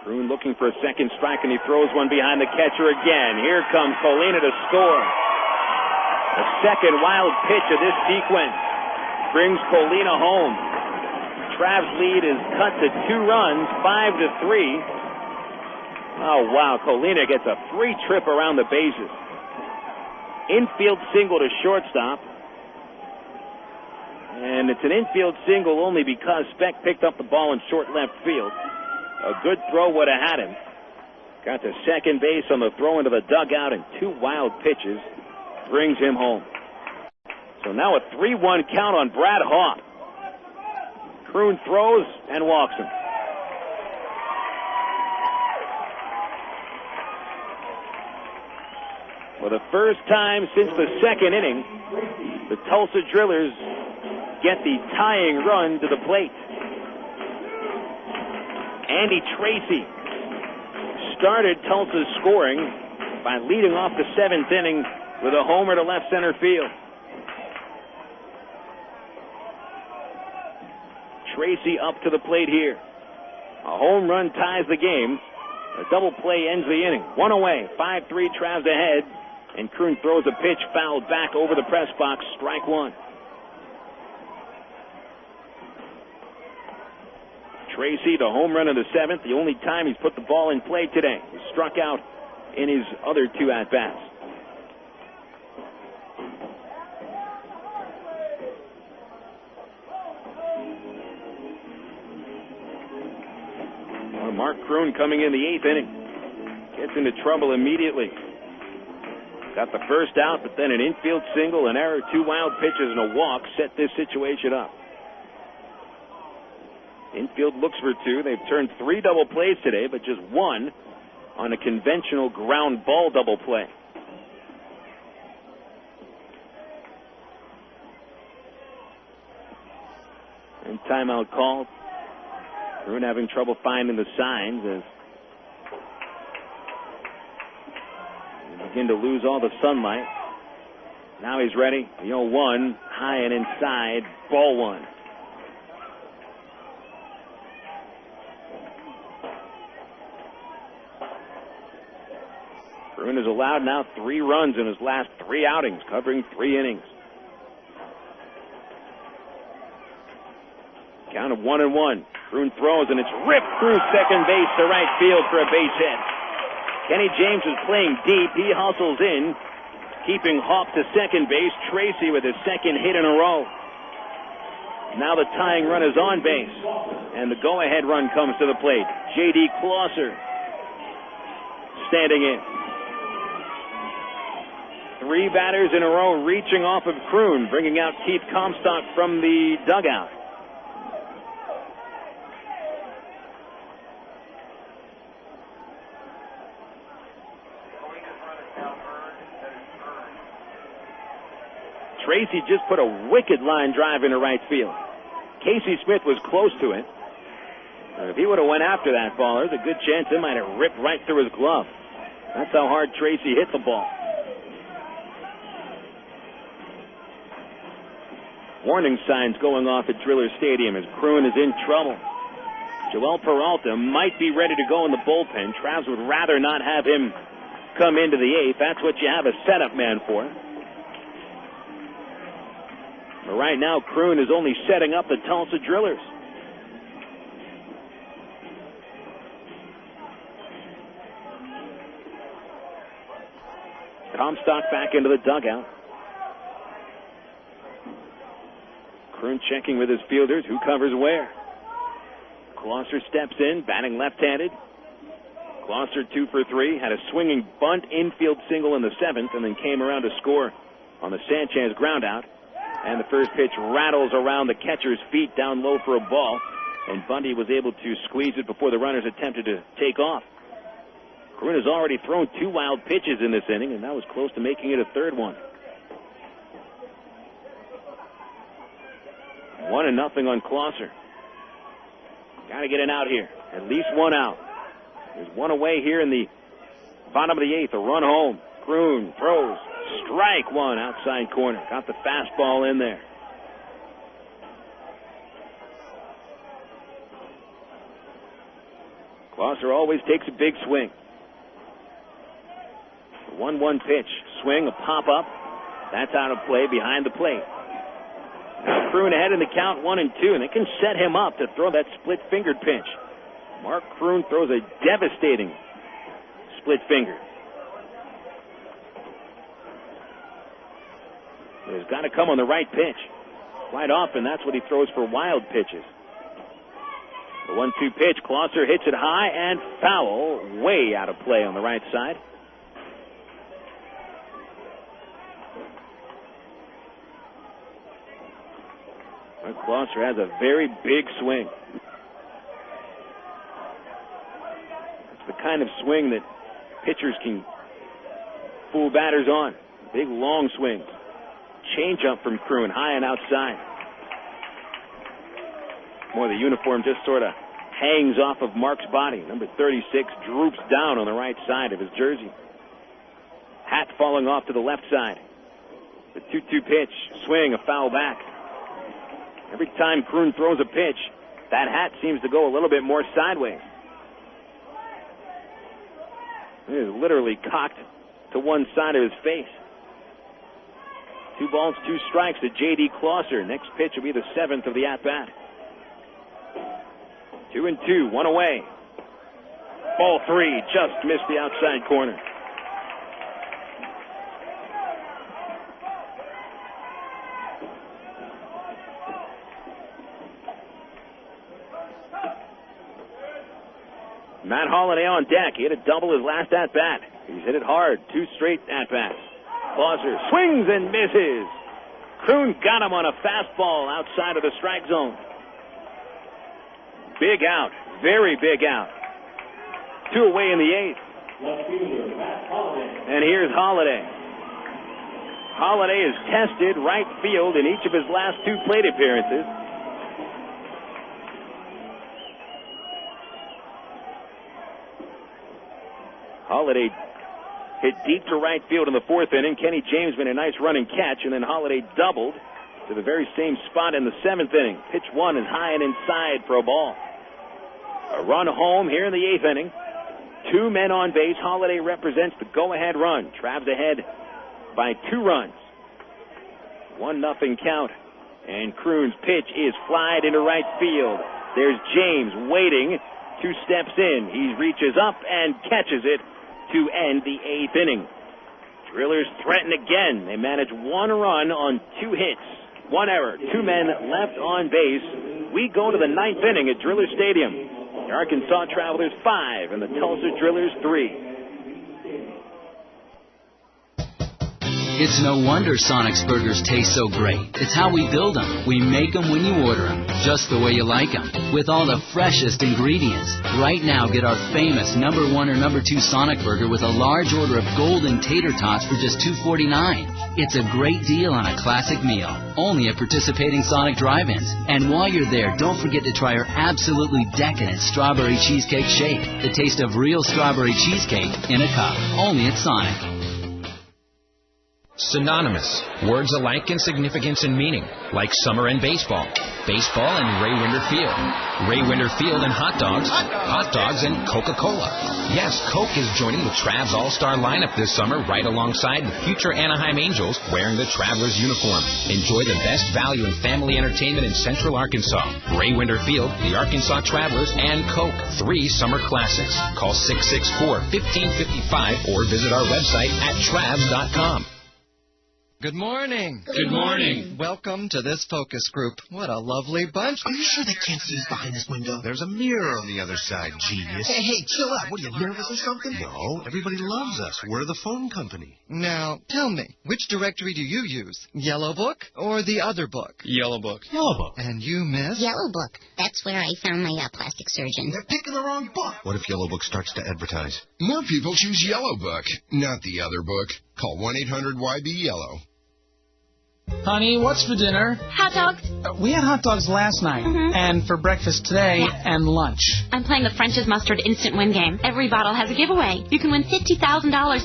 Kroon looking for a second strike, and he throws one behind the catcher again. Here comes Colina to score. The second wild pitch of this sequence brings Colina home. Trav's lead is cut to 2 runs, 5-3. Oh, wow. Colina gets a 3-trip around the bases. Infield single to shortstop. And it's an infield single only because Speck picked up the ball in short left field. A good throw would have had him. Got to second base on the throw into the dugout, and 2 wild pitches brings him home. So now a 3-1 count on Brad Hawpe. Kroon throws and walks him. For the first time since the second inning, the Tulsa Drillers get the tying run to the plate. Andy Tracy started Tulsa's scoring by leading off the 7th inning with a homer to left center field. Tracy up to the plate here. A home run ties the game. A double play ends the inning. 1 away, 5-3, Travs ahead, and Kroon throws a pitch fouled back over the press box, strike 1. Tracy, the home run of the 7th, the only time he's put the ball in play today. He struck out in his other 2 at-bats. Well, Mark Kroon coming in the 8th inning. Gets into trouble immediately. Got the first out, but then an infield single, an error, 2 wild pitches, and a walk set this situation up. Infield looks for two. They've turned 3 double plays today, but just 1 on a conventional ground ball double play. And timeout called. Kroon having trouble finding the signs as they begin to lose all the sunlight. Now he's ready. The 0-1, high and inside, ball 1. Kroon has allowed now 3 runs in his last 3 outings, covering 3 innings. Count of 1-1. Kroon throws, and it's ripped through second base to right field for a base hit. Kenny James is playing deep. He hustles in, keeping Hawpe to second base. Tracy with his second hit in a row. Now the tying run is on base, and the go-ahead run comes to the plate. J.D. Clauser standing in. 3 batters in a row reaching off of Kroon, bringing out Keith Comstock from the dugout. Tracy just put a wicked line drive into right field. Casey Smith was close to it. If he would have went after that ball, there's a good chance it might have ripped right through his glove. That's how hard Tracy hit the ball. Warning signs going off at Driller Stadium as Kroon is in trouble. Joel Peralta might be ready to go in the bullpen. Travs would rather not have him come into the 8th. That's what you have a setup man for. But right now, Kroon is only setting up the Tulsa Drillers. Comstock back into the dugout. Kroon checking with his fielders. Who covers where? Clauser steps in, batting left-handed. Clauser 2 for 3. Had a swinging bunt infield single in the 7th, and then came around to score on the Sanchez groundout. And the first pitch rattles around the catcher's feet down low for a ball. And Bundy was able to squeeze it before the runners attempted to take off. Kroon has already thrown 2 wild pitches in this inning, and that was close to making it a 3rd one. 1-0 on Clauser. Got to get an out here. At least 1 out. There's 1 away here in the bottom of the 8th. A run home. Kroon throws. Strike 1 outside corner. Got the fastball in there. Clauser always takes a big swing. 1-1 pitch. Swing, a pop-up. That's out of play behind the plate. Now Kroon ahead in the count 1-2, and they can set him up to throw that split-fingered pitch. Mark Kroon throws a devastating split finger. It's got to come on the right pitch. Quite often, that's what he throws for wild pitches. The 1-2 pitch, Clauser hits it high and foul, way out of play on the right side. Clauser has a very big swing. It's the kind of swing that pitchers can fool batters on. Big, long swings. Change up from Kroon, high and outside. More, the uniform just sort of hangs off of Mark's body. Number 36 droops down on the right side of his jersey. Hat falling off to the left side. The 2-2 pitch, swing, a foul back. Every time Kroon throws a pitch, that hat seems to go a little bit more sideways. It is literally cocked to one side of his face. 2 balls, 2 strikes to J.D. Clauser. Next pitch will be the 7th of the at-bat. 2-2, 1 away. Ball 3, just missed the outside corner. Matt Holliday on deck. He hit a double his last at-bat. He's hit it hard. 2 straight at-bats. Clauser swings and misses. Kroon got him on a fastball outside of the strike zone. big out. Very big out. 2 away in the 8th. And here's Holliday. Holliday has tested right field in each of his last 2 plate appearances. Holliday hit deep to right field in the 4th inning. Kenny James made a nice running catch, and then Holliday doubled to the very same spot in the 7th inning. Pitch 1 is high and inside for a ball. A run home here in the 8th inning. 2 men on base. Holliday represents the go-ahead run. Travs ahead by 2 runs. 1-0 count. And Kroon's pitch is flied into right field. There's James waiting. 2 steps in. He reaches up and catches it to end the 8th inning. Drillers threaten again. They manage 1 run on 2 hits. 1 error. 2 men left on base. We go to the 9th inning at Driller Stadium. The Arkansas Travelers 5 and the Tulsa Drillers 3. It's no wonder Sonic's burgers taste so great. It's how we build them. We make them when you order them, just the way you like them, with all the freshest ingredients. Right now, get our famous number 1 or number 2 Sonic burger with a large order of golden tater tots for just $2.49. It's a great deal on a classic meal, only at participating Sonic drive-ins. And while you're there, don't forget to try our absolutely decadent strawberry cheesecake shake. The taste of real strawberry cheesecake in a cup, only at Sonic. Synonymous. Words alike in significance and meaning, like summer and baseball. Baseball and Ray Winder Field. Ray Winder Field and hot dogs. Hot dogs and Coca-Cola. Yes, Coke is joining the Travs All-Star lineup this summer right alongside the future Anaheim Angels wearing the Travelers uniform. Enjoy the best value in family entertainment in Central Arkansas. Ray Winder Field, the Arkansas Travelers, and Coke. 3 summer classics. Call 664-1555 or visit our website at travs.com. Good morning. Good morning. Welcome to this focus group. What a lovely bunch. Are you sure they can't see us behind this window? There's a mirror on the other side, genius. Hey, chill out. What, are you nervous or something? No, everybody loves us. We're the phone company. Now, tell me, which directory do you use? Yellow Book or the other book? Yellow Book. Yellow Book. And you, miss? Yellow Book. That's where I found my plastic surgeon. They're picking the wrong book. What if Yellow Book starts to advertise? More people choose Yellow Book, not the other book. Call 1-800-YB-YELLOW. Honey, what's for dinner? Hot dogs. We had hot dogs last night, and for breakfast today, and lunch. I'm playing the French's Mustard Instant Win game. Every bottle has a giveaway. You can win $50,000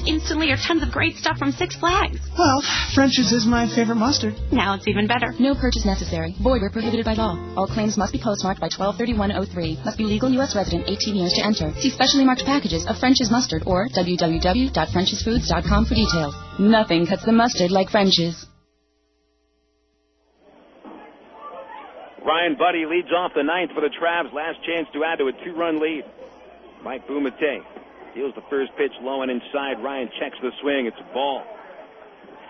instantly or tons of great stuff from Six Flags. Well, French's is my favorite mustard. Now it's even better. No purchase necessary. Void where prohibited by law. All claims must be postmarked by 12/31/03. Must be legal U.S. resident, 18 years to enter. See specially marked packages of French's Mustard or www.frenchesfoods.com for details. Nothing cuts the mustard like French's. Ryan Buddy leads off the 9th for the Travs. Last chance to add to a 2-run lead. Mike Bumate deals the first pitch low and inside. Ryan checks the swing. It's a ball.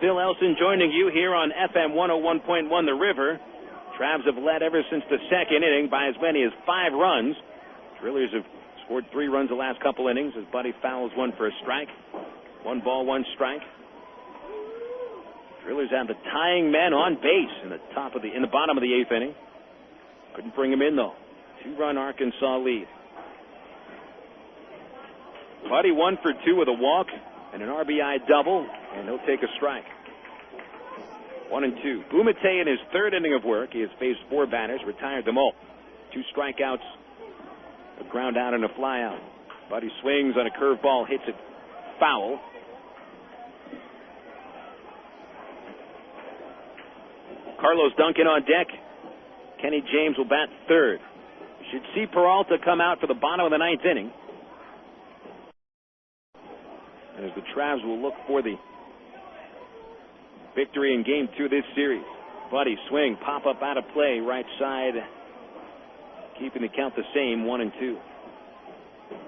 Phil Elson joining you here on FM 101.1 The River. Travs have led ever since the 2nd inning by as many as 5 runs. Drillers have scored 3 runs the last couple innings as Buddy fouls one for a strike. 1 ball, 1 strike. Drillers have the tying men on base in the bottom of the 8th inning. Couldn't bring him in, though. 2-run Arkansas lead. Buddy 1 for 2 with a walk and an RBI double, and he'll take a strike. 1-2. Bumate in his 3rd inning of work. He has faced 4 batters, retired them all. 2 strikeouts, a ground out and a fly out. Buddy swings on a curveball, hits it foul. Carlos Duncan on deck. Kenny James will bat 3rd. You should see Peralta come out for the bottom of the 9th inning. As the Travs will look for the victory in Game 2 of this series. Buddy swing, pop up out of play, right side, keeping the count the same, 1-2.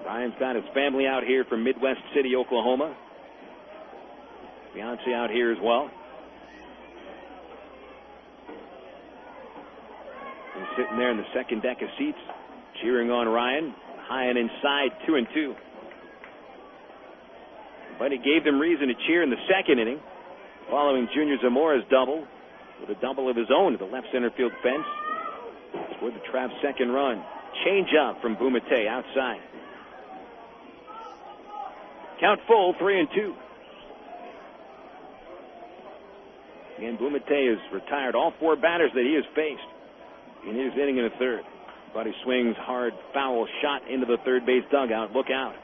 Ryan's got his family out here from Midwest City, Oklahoma. Fiance out here as well. He's sitting there in the second deck of seats, cheering on Ryan. High and inside, 2-2. But he gave them reason to cheer in the 2nd inning, following Junior Zamora's double with a double of his own to the left center field fence. Scored the Travs' 2nd run. Change up from Bumate outside. Count full, 3-2. And Bumate has retired all 4 batters that he has faced in his inning in the third. Buddy swings hard, foul shot into the third base dugout. Look out.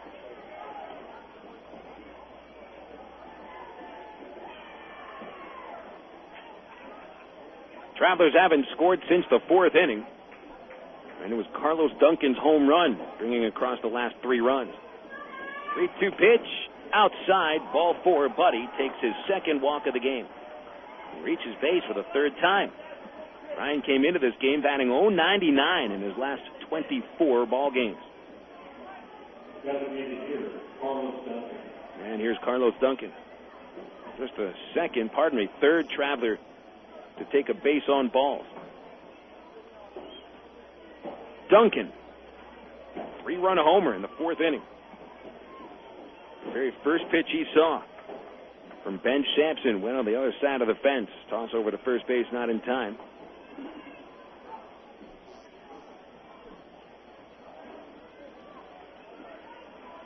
Travelers haven't scored since the 4th inning. And it was Carlos Duncan's home run, bringing across the last 3 runs. 3-2 pitch, outside, ball 4. Buddy takes his second walk of the game. He reaches base for the 3rd time. Ryan came into this game batting .099 in his last 24 ball games. And here's Carlos Duncan. Just a second, 3rd Traveler to take a base on balls. Duncan, 3-run homer in the 4th inning. The very first pitch he saw from Ben Sampson went on the other side of the fence. Toss over to first base, not in time.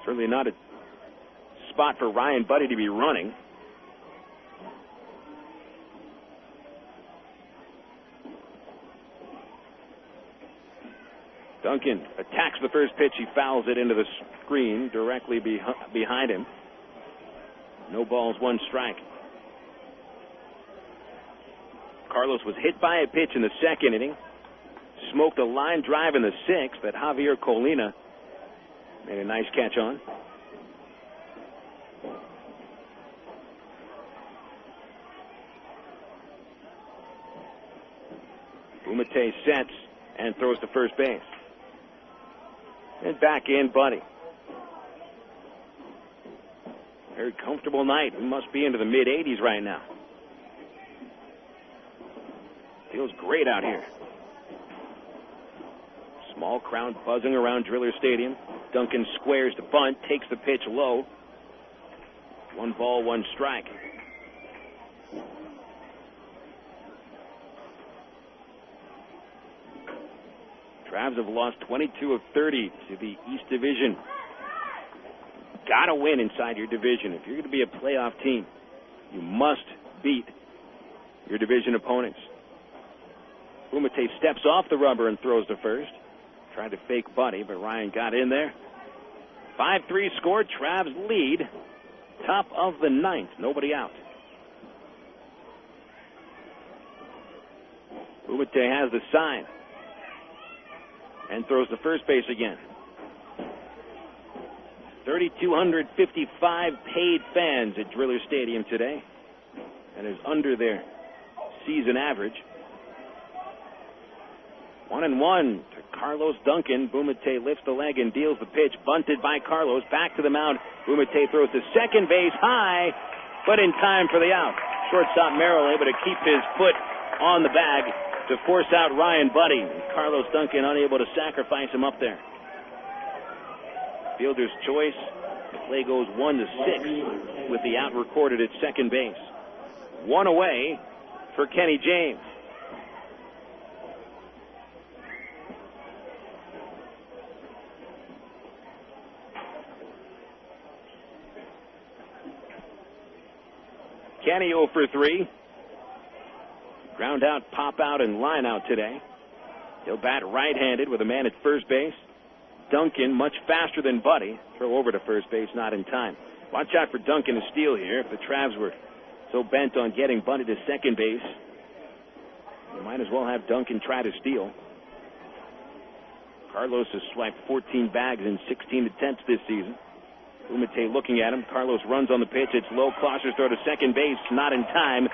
Certainly not a spot for Ryan Buddy to be running. Duncan attacks the first pitch. He fouls it into the screen directly behind him. No balls, 1 strike. Carlos was hit by a pitch in the 2nd inning. Smoked a line drive in the 6th that Javier Colina made a nice catch on. Bumate sets and throws to first base. And back in Buddy. Very comfortable night. We must be into the mid-80s right now. Feels great out here. Small crowd buzzing around Driller Stadium. Duncan squares the bunt, takes the pitch low. 1 ball, 1 strike. Travs have lost 22 of 30 to the East Division. Got to win inside your division. If you're going to be a playoff team, you must beat your division opponents. Bumate steps off the rubber and throws to first. Tried to fake Buddy, but Ryan got in there. 5-3 score. Travs lead. Top of the 9th. Nobody out. Bumate has the sign and throws to first base again. 3,255 paid fans at Driller Stadium today. That is under their season average. 1-1 to Carlos Duncan. Bumate lifts the leg and deals the pitch. Bunted by Carlos. Back to the mound. Bumate throws to second base high, but in time for the out. Shortstop Merrill able to keep his foot on the bag to force out Ryan Buddy. Carlos Duncan unable to sacrifice him up there. Fielder's choice. The play goes 1-6 with the out recorded at second base. 1 away for Kenny James. Kenny 0 for 3. Ground out, pop out, and line out today. He'll bat right-handed with a man at first base. Duncan, much faster than Buddy. Throw over to first base, not in time. Watch out for Duncan to steal here. If the Travs were so bent on getting Buddy to second base, you might as well have Duncan try to steal. Carlos has swiped 14 bags in 16 attempts this season. Bumate looking at him. Carlos runs on the pitch. It's low. Clauser's throw to second base, not in time.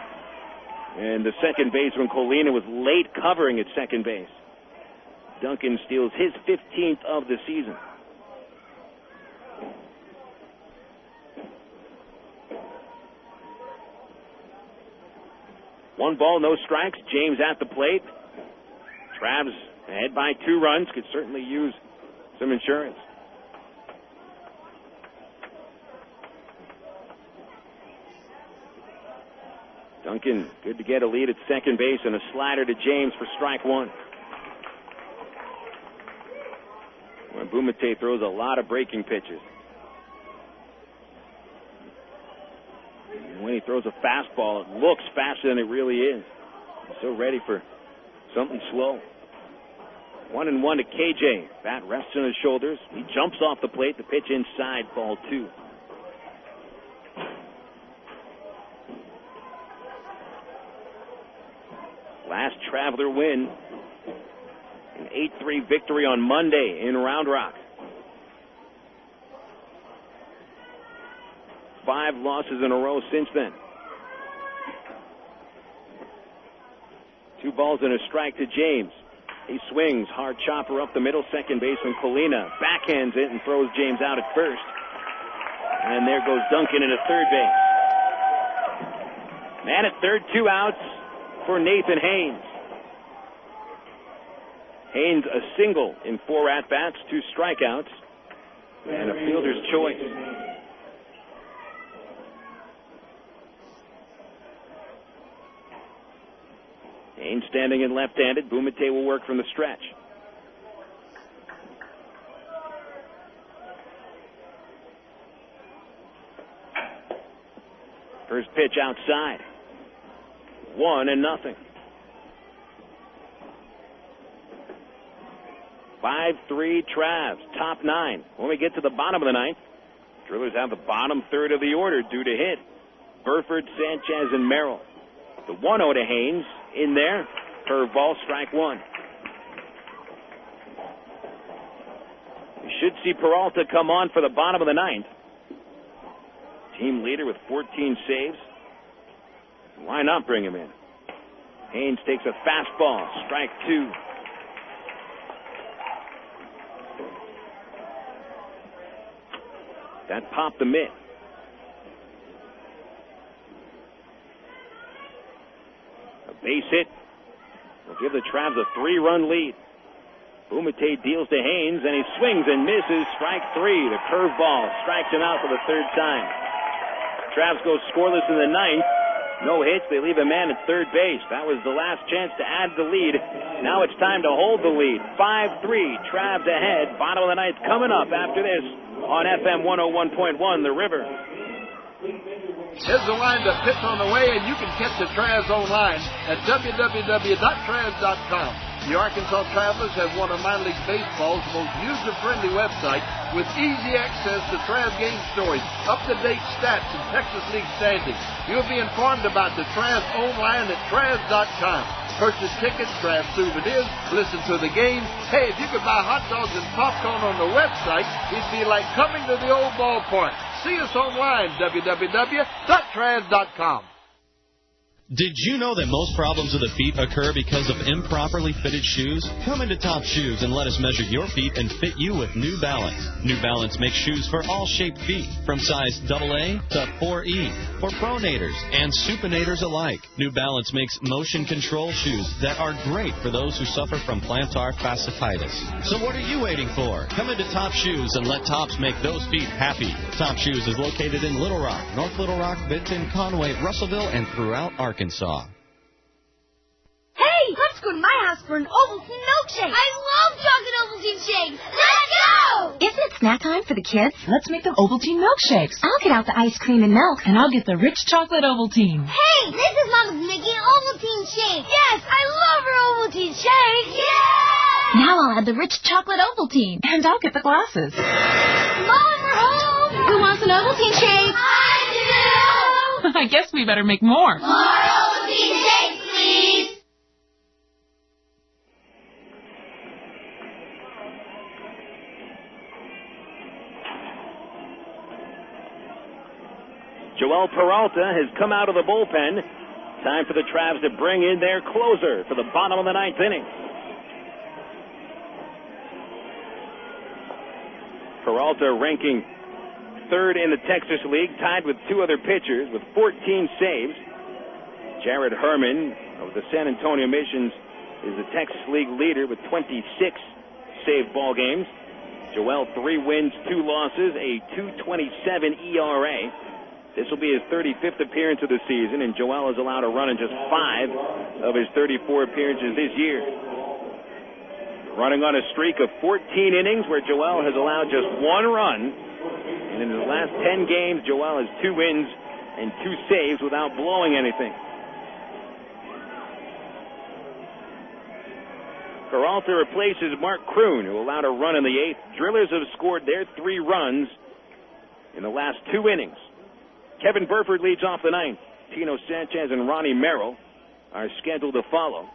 And the second baseman, Colina, was late covering at second base. Duncan steals his 15th of the season. One ball, no strikes. James at the plate. Travs ahead by 2 runs. Could certainly use some insurance. Duncan, good to get a lead at second base and a slider to James for strike 1. And Bumate throws a lot of breaking pitches. And when he throws a fastball, it looks faster than it really is. He's so ready for something slow. 1-1 to KJ. Bat rests on his shoulders. He jumps off the plate. The pitch inside, ball 2. Last Traveler win. An 8-3 victory on Monday in Round Rock. 5 losses in a row since then. 2 balls and a strike to James. He swings, hard chopper up the middle, second baseman Colina backhands it and throws James out at first. And there goes Duncan into third base. Man at third, 2 outs for Nathan Haynes. Haynes a single in 4 at-bats, 2 strikeouts, and a fielder's choice. Haynes standing in left-handed. Bumate will work from the stretch. First pitch outside. 1-0. 5-3 Travs, top 9. When we get to the bottom of the 9th, Drillers have the bottom third of the order due to hit. Burford, Sanchez, and Merrill. The 1-0 to Haynes. In there, curveball, strike 1. We should see Peralta come on for the bottom of the 9th. Team leader with 14 saves. Why not bring him in? Haynes takes a fastball, strike 2. That popped the mitt. A base hit will give the Travs a 3-run lead. Bumate deals to Haynes, and he swings and misses. Strike 3. The curveball strikes him out for the 3rd time. Travs go scoreless in the 9th. No hits. They leave a man at third base. That was the last chance to add the lead. Now it's time to hold the lead. 5-3. Travs ahead. Bottom of the 9th coming up after this on FM 101.1, The River. Here's the wind-up pitch on the way, and you can catch the Travs online at www.travs.com. The Arkansas Travelers have one of minor league baseball's most user-friendly website with easy access to Travs game stories, up-to-date stats, and Texas League standings. You'll be informed about the Travs online at Travs.com. Purchase tickets, grab souvenirs, listen to the game. Hey, if you could buy hot dogs and popcorn on the website, it'd be like coming to the old ballpark. See us online, www.travs.com. Did you know that most problems of the feet occur because of improperly fitted shoes? Come into Top Shoes and let us measure your feet and fit you with New Balance. New Balance makes shoes for all shaped feet, from size AA to 4E, for pronators and supinators alike. New Balance makes motion control shoes that are great for those who suffer from plantar fasciitis. So what are you waiting for? Come into Top Shoes and let Tops make those feet happy. Top Shoes is located in Little Rock, North Little Rock, Benton, Conway, Russellville, and throughout Arkansas. Hey, let's go to my house for an Ovaltine milkshake. I love chocolate Ovaltine shakes. Let's go! Isn't it snack time for the kids? Let's make them Ovaltine milkshakes. I'll get out the ice cream and milk. And I'll get the rich chocolate Ovaltine. Hey, this is Mama's making an Ovaltine shake. Yes, I love her Ovaltine shake. Yeah! Now I'll add the rich chocolate Ovaltine. And I'll get the glasses. Mom, we're home. Who wants an Ovaltine shake? I do! I guess we better make more. More Ovaltine shakes, please. Joel Peralta has come out of the bullpen. Time for the Travs to bring in their closer for the bottom of the 9th inning. Peralta ranking 3rd in the Texas League, tied with 2 other pitchers with 14 saves. Jared Herman of the San Antonio Missions is the Texas League leader with 26 save ball games. Joel, 3 wins, 2 losses, a 2.27 ERA. This will be his 35th appearance of the season, and Joel has allowed a run in just 5 of his 34 appearances this year. running on a streak of 14 innings where Joel has allowed just 1 run. And in his last 10 games, Joel has 2 wins and 2 saves without blowing anything. Peralta replaces Mark Kroon, who allowed a run in the 8th. Drillers have scored their 3 runs in the last 2 innings. Kevin Burford leads off the 9th. Tino Sanchez and Ronnie Merrill are scheduled to follow.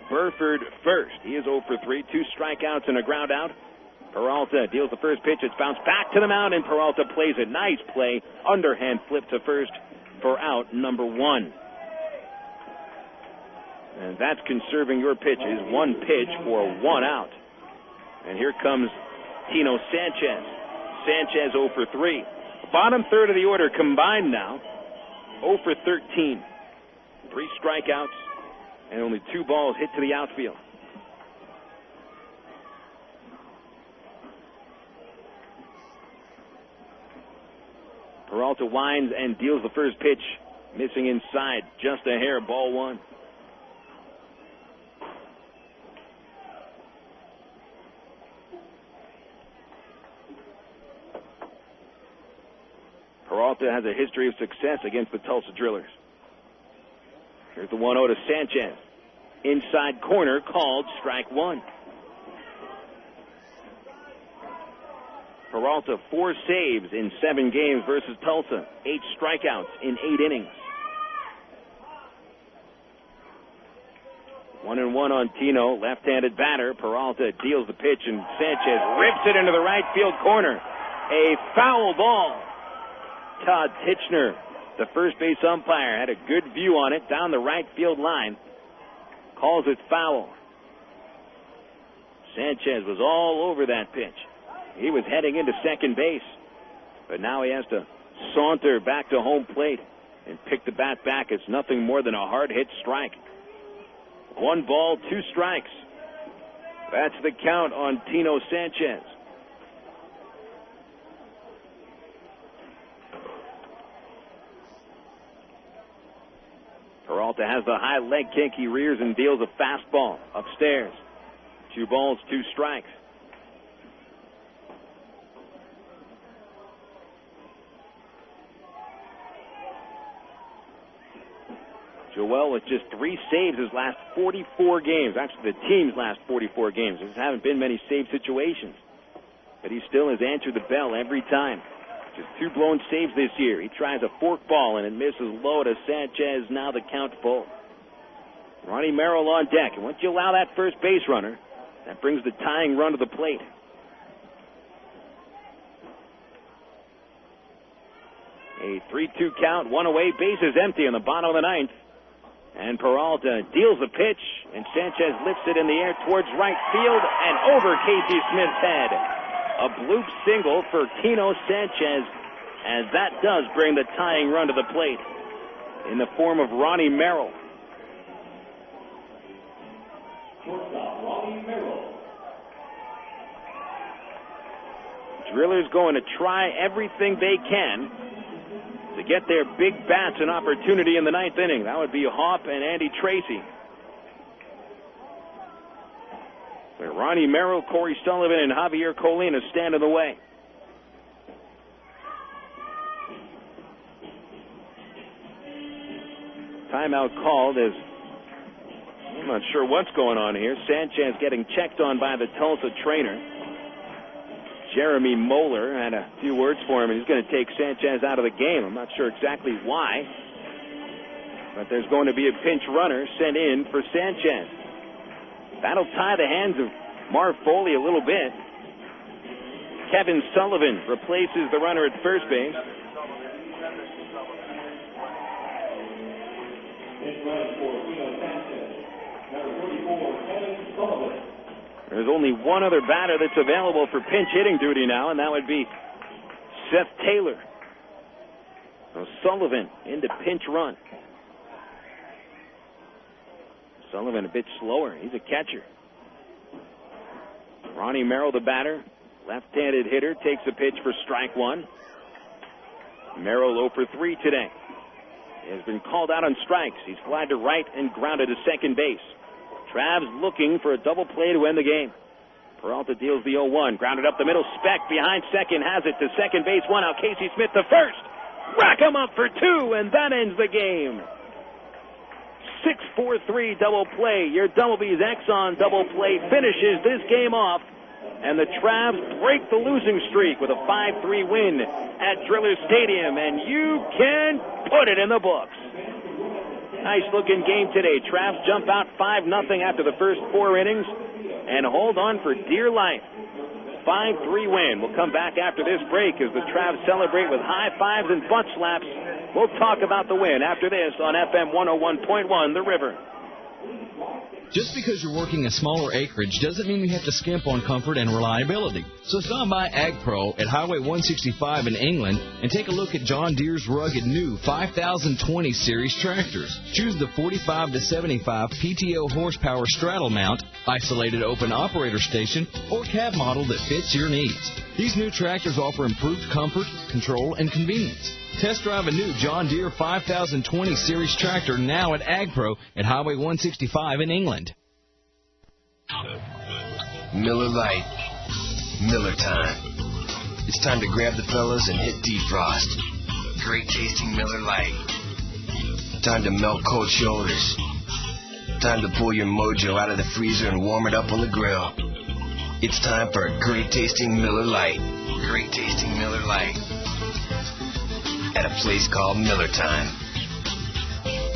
Burford first. He is 0 for 3, 2 strikeouts and a ground out. Peralta deals the first pitch. It's bounced back to the mound, and Peralta plays a nice play. Underhand flip to first for out number 1. And that's conserving your pitches. 1 pitch for 1 out. And here comes Tino Sanchez. Sanchez 0 for 3. Bottom third of the order combined now. 0 for 13. 3 strikeouts and only 2 balls hit to the outfield. Peralta winds and deals the first pitch. Missing inside. Just a hair. Ball 1. Peralta has a history of success against the Tulsa Drillers. Here's the 1-0 to Sanchez. Inside corner called, strike 1. Peralta 4 saves in 7 games versus Tulsa. 8 strikeouts in 8 innings. 1-1 on Tino, left-handed batter. Peralta deals the pitch and Sanchez rips it into the right field corner. A foul ball. Todd Titchener, the first base umpire, had a good view on it down the right field line. Calls it foul. Sanchez was all over that pitch. He was heading into second base, but now he has to saunter back to home plate and pick the bat back. It's nothing more than a hard-hit strike. 1 ball, 2 strikes. That's the count on Tino Sanchez. Peralta has the high leg kick. He rears and deals a fastball upstairs. 2 balls, 2 strikes. Joel with just 3 saves his last 44 games. Actually, the team's last 44 games. There haven't been many save situations. But he still has answered the bell every time. Just 2 blown saves this year. He tries a fork ball and it misses low to Sanchez. Now the count full. Ronnie Merrill on deck. And once you allow that first base runner, that brings the tying run to the plate. A 3-2 count, 1 away, bases empty in the bottom of the 9th. And Peralta deals the pitch, and Sanchez lifts it in the air towards right field and over Casey Smith's head. A bloop single for Tino Sanchez, as that does bring the tying run to the plate in the form of Ronnie Merrill. Drillers going to try everything they can to get their big bats an opportunity in the 9th inning. That would be Hawpe and Andy Tracy. So Ronnie Merrill, Cory Sullivan, and Javier Colina stand in the way. Timeout called as I'm not sure what's going on here. Sanchez getting checked on by the Tulsa trainer. Jeremy Moeller had a few words for him, and he's going to take Sanchez out of the game. I'm not sure exactly why, but there's going to be a pinch runner sent in for Sanchez. That'll tie the hands of Marv Foley a little bit. Kevin Sullivan replaces the runner at first base. There's only one other batter that's available for pinch hitting duty now, and that would be Seth Taylor. So Sullivan into pinch run. Sullivan a bit slower. He's a catcher. Ronnie Merrill, the batter, left-handed hitter, takes a pitch for strike 1. Merrill 0 for 3 today. He has been called out on strikes. He's flied to right and grounded to second base. Trav's looking for a double play to end the game. Peralta deals the 0-1. Grounded up the middle. Speck behind second. Has it to second base. One out. Casey Smith to first. Rack him up for two, and that ends the game. 6-4-3 double play. Your Double B's Exxon double play finishes this game off. And the Travs break the losing streak with a 5-3 win at Driller Stadium. And you can put it in the books. Nice-looking game today. Travs jump out 5-0 after the first 4 innings and hold on for dear life. 5-3 win. We'll come back after this break as the Travs celebrate with high fives and butt slaps. We'll talk about the win after this on FM 101.1 The River. Just because you're working a smaller acreage doesn't mean you have to skimp on comfort and reliability. So stop by Ag Pro at Highway 165 in England and take a look at John Deere's rugged new 5020 series tractors. Choose the 45 to 75 PTO horsepower straddle mount, isolated open operator station, or cab model that fits your needs. These new tractors offer improved comfort, control, and convenience. Test drive a new John Deere 5020 series tractor now at Ag Pro at Highway 165 in England. Miller Lite. Miller time. It's time to grab the fellas and hit defrost. Great tasting Miller Lite. Time to melt cold shoulders. Time to pull your mojo out of the freezer and warm it up on the grill. It's time for a great tasting Miller Lite. Great tasting Miller Lite. At a place called Miller Time.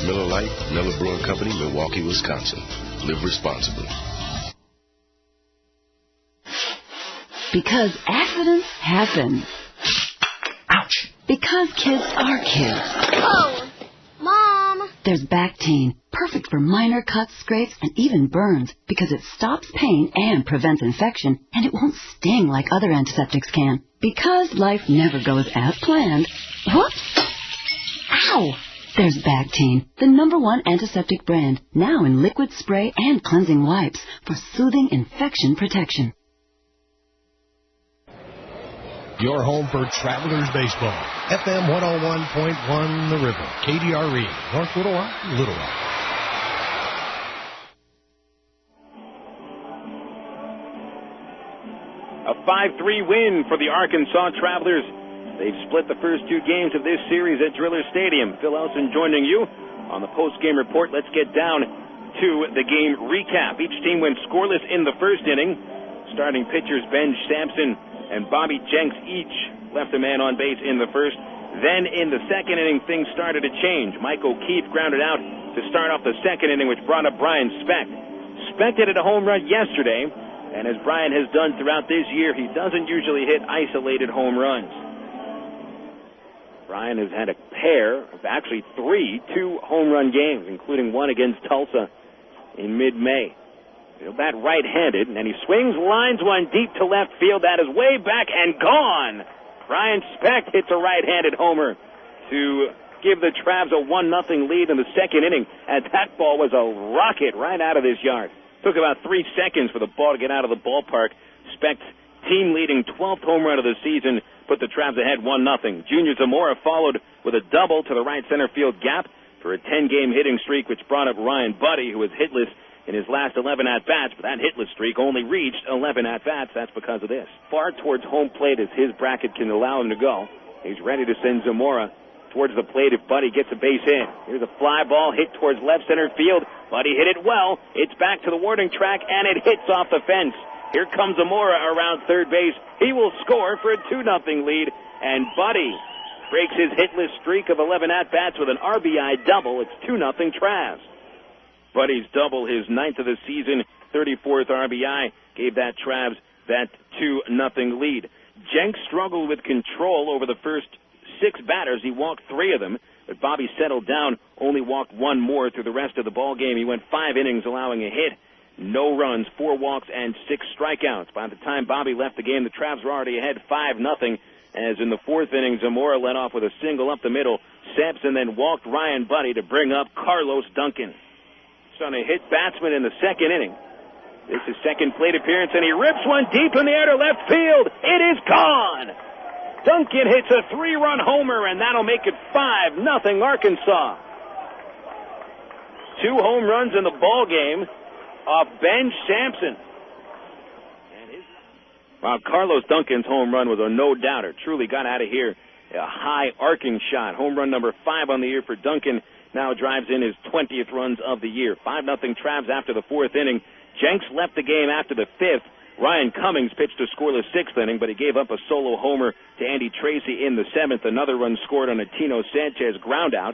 Miller Lite, Miller Brewing Company, Milwaukee, Wisconsin. Live responsibly. Because accidents happen. Ouch. Because kids are kids. Oh, Mom. There's Bactine, perfect for minor cuts, scrapes, and even burns because it stops pain and prevents infection, and it won't sting like other antiseptics can. Because life never goes as planned. Whoops! Ow! There's Bactine, the #1 antiseptic brand, now in liquid spray and cleansing wipes for soothing infection protection. Your home for Travelers Baseball. FM 101.1 The River. KDRE. North Little Rock, Little Rock. A 5-3 win for the Arkansas Travelers. They've split the first 2 games of this series at Driller Stadium. Phil Elson joining you on the post-game report. Let's get down to the game recap. Each team went scoreless in the first inning. Starting pitchers Ben Sampson and Bobby Jenks each left a man on base in the first. Then in the second inning, things started to change. Mike O'Keefe grounded out to start off the second inning, which brought up Brian Speck. Speck hit a home run yesterday, and as Brian has done throughout this year, he doesn't usually hit isolated home runs. Brian has had a pair of actually 3 2-home run games, including one against Tulsa in mid-May. He'll bat right-handed, and he swings, lines one deep to left field. That is way back and gone. Brian Speck hits a right-handed homer to give the Travs a 1-0 lead in the second inning, and that ball was a rocket right out of this yard. Took about 3 seconds for the ball to get out of the ballpark. Speck's team-leading 12th home run of the season put the Travs ahead 1-0. Junior Zamora followed with a double to the right center field gap for a 10-game hitting streak, which brought up Ryan Buddy, who was hitless in his last 11 at-bats, but that hitless streak only reached 11 at-bats. That's because of this. Far towards home plate as his bracket can allow him to go. He's ready to send Zamora towards the plate if Buddy gets a base hit. Here's a fly ball hit towards left center field. Buddy hit it well. It's back to the warning track, and it hits off the fence. Here comes Zamora around third base. He will score for a 2-0 lead, and Buddy breaks his hitless streak of 11 at-bats with an RBI double. It's 2-0 Travs. Buddy's double, his 9th of the season, 34th RBI, gave that Travs that 2-0 lead. Jenks struggled with control over the first 6 batters. He walked 3 of them, but Bobby settled down, only walked 1 more through the rest of the ball game. He went 5 innings, allowing a hit, no runs, 4 walks, and 6 strikeouts. By the time Bobby left the game, the Travs were already ahead 5-0, as in the 4th inning, Zamora led off with a single up the middle. Sampson then walked Ryan Buddy to bring up Carlos Duncan. On a hit batsman in the second inning. This is second plate appearance, and he rips one deep in the air to left field. It is gone. Duncan hits a 3-run homer, and that'll make it 5-0 Arkansas. 2 home runs in the ball game off Ben Sampson. And his Wow, Carlos Duncan's home run was a no-doubter. Truly got out of here. A high arcing shot. Home run number 5 on the year for Duncan. Now drives in his 20th runs of the year. 5-0 Travs after the 4th inning. Jenks left the game after the 5th. Ryan Cummings pitched a scoreless 6th inning, but he gave up a solo homer to Andy Tracy in the 7th. Another run scored on a Tino Sanchez groundout.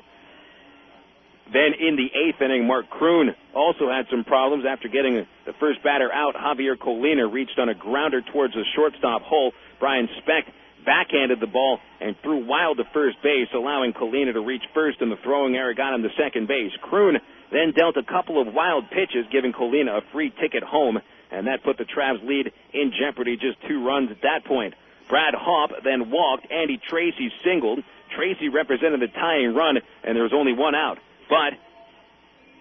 Then in the 8th inning, Mark Kroon also had some problems after getting the first batter out. Javier Colina reached on a grounder towards the shortstop hole. Brian Speck backhanded the ball and threw wild to first base, allowing Colina to reach first, and the throwing error got him to second base. Kroon then dealt a couple of wild pitches, giving Colina a free ticket home, and that put the Travs lead in jeopardy, just 2 runs at that point. Brad Hawpe then walked. Andy Tracy singled. Tracy represented the tying run, and there was only 1 out. But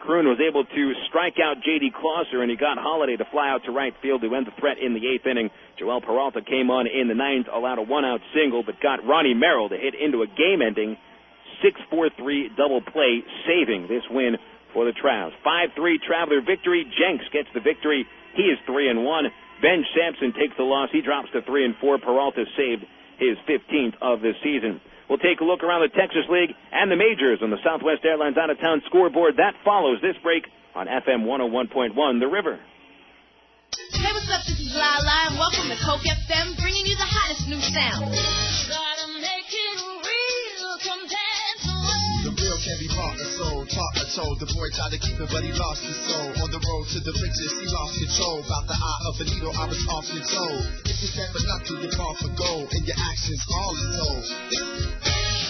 Kroon was able to strike out J.D. Closser, and he got Holliday to fly out to right field to end the threat in the 8th inning. Joel Peralta came on in the 9th, allowed a 1-out single, but got Ronnie Merrill to hit into a game-ending 6-4-3 double play, saving this win for the Travs. 5-3 Traveler victory. Jenks gets the victory. He is 3-1. Ben Sampson takes the loss. He drops to 3-4. Peralta saved his 15th of the season. We'll take a look around the Texas League and the majors on the Southwest Airlines out-of-town scoreboard. That follows this break on FM 101.1 The River. Hey, what's up? This is Lala, and welcome to Coke FM, bringing you the hottest new sound. The real can be bought and sold, taught and told. The boy tried to keep it, but he lost his soul. On the road to the riches, he lost control. About the eye of a needle, I was often told. If you stand for nothing, you're far for gold. And your actions all is told.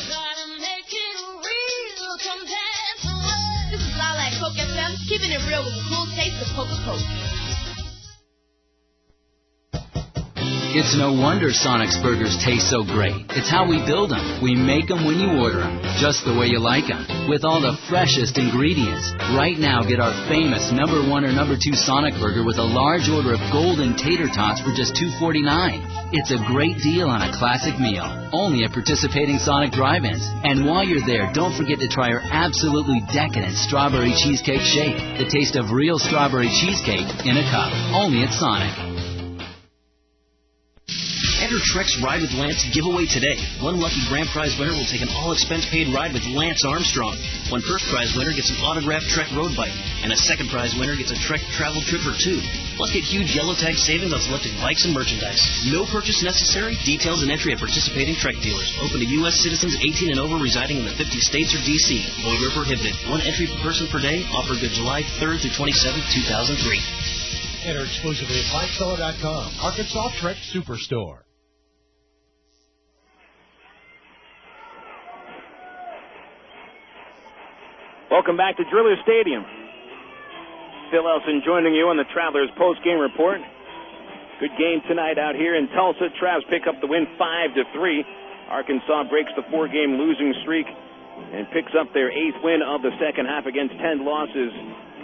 Gotta make it real, come dance away. This is Lala at Coke FM, keeping it real with the cool taste of Coca-Cola. It's no wonder Sonic's burgers taste so great. It's how we build them. We make them when you order them, just the way you like them, with all the freshest ingredients. Right now, get our famous number 1 or number 2 Sonic burger with a large order of golden tater tots for just $2.49. It's a great deal on a classic meal, only at participating Sonic drive-ins. And while you're there, don't forget to try our absolutely decadent strawberry cheesecake shake, the taste of real strawberry cheesecake in a cup, only at Sonic. Enter Trek's Ride with Lance giveaway today. One lucky grand prize winner will take an all-expense-paid ride with Lance Armstrong. One first prize winner gets an autographed Trek road bike. And a second prize winner gets a Trek travel trip for 2. Plus get huge yellow tag savings on selected bikes and merchandise. No purchase necessary. Details and entry at participating Trek dealers. Open to U.S. citizens 18 and over residing in the 50 states or D.C. Void where prohibited. 1 entry per person per day. Offer good July 3rd through 27th, 2003. Enter exclusively at bikeseller.com. Arkansas Trek Superstore. Welcome back to Driller Stadium. Phil Elson joining you on the Travelers post-game report. Good game tonight out here in Tulsa. Travs pick up the win 5-3. Arkansas breaks the 4-game losing streak and picks up their 8th win of the second half against 10 losses.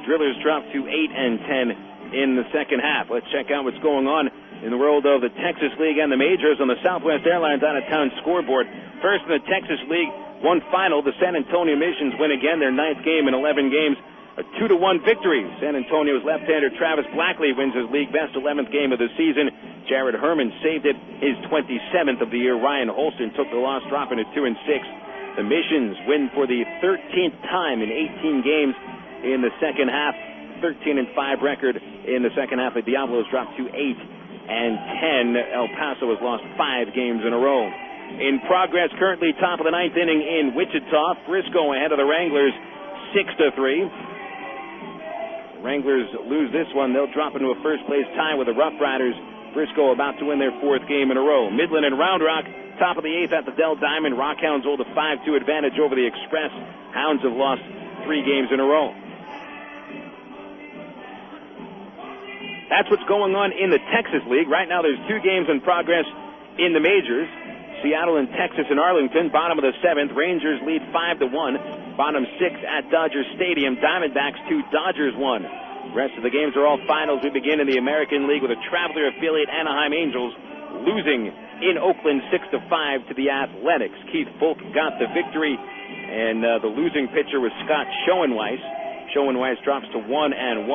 Drillers drop to 8-10 in the second half. Let's check out what's going on in the world of the Texas League and the majors on the Southwest Airlines out-of-town scoreboard. First in the Texas League, one final, the San Antonio Missions win again their 9th game in 11 games. A 2-1 victory. San Antonio's left-hander Travis Blackley wins his league best 11th game of the season. Jared Herman saved it, his 27th of the year. Ryan Holston took the loss, dropping to 2-6. The Missions win for the 13th time in 18 games in the second half. 13-5 record in the second half. The Diablos dropped to 8-10. El Paso has lost 5 games in a row. In progress, currently top of the 9th inning in Wichita. Frisco ahead of the Wranglers 6-3. Wranglers lose this one. They'll drop into a first-place tie with the Rough Riders. Frisco about to win their 4th game in a row. Midland and Round Rock, top of the 8th at the Dell Diamond. Rockhounds hold a 5-2 advantage over the Express. Hounds have lost 3 games in a row. That's what's going on in the Texas League. Right now there's 2 games in progress in the majors. Seattle and Texas and Arlington, bottom of the 7th. Rangers lead 5-1. Bottom 6 at Dodger Stadium. Diamondbacks 2, Dodgers 1. The rest of the games are all finals. We begin in the American League with a Traveler affiliate Anaheim Angels losing in Oakland 6-5 to the Athletics. Keith Fulk got the victory, and the losing pitcher was Scott Schoenweiss. Schoenweiss drops to 1-1.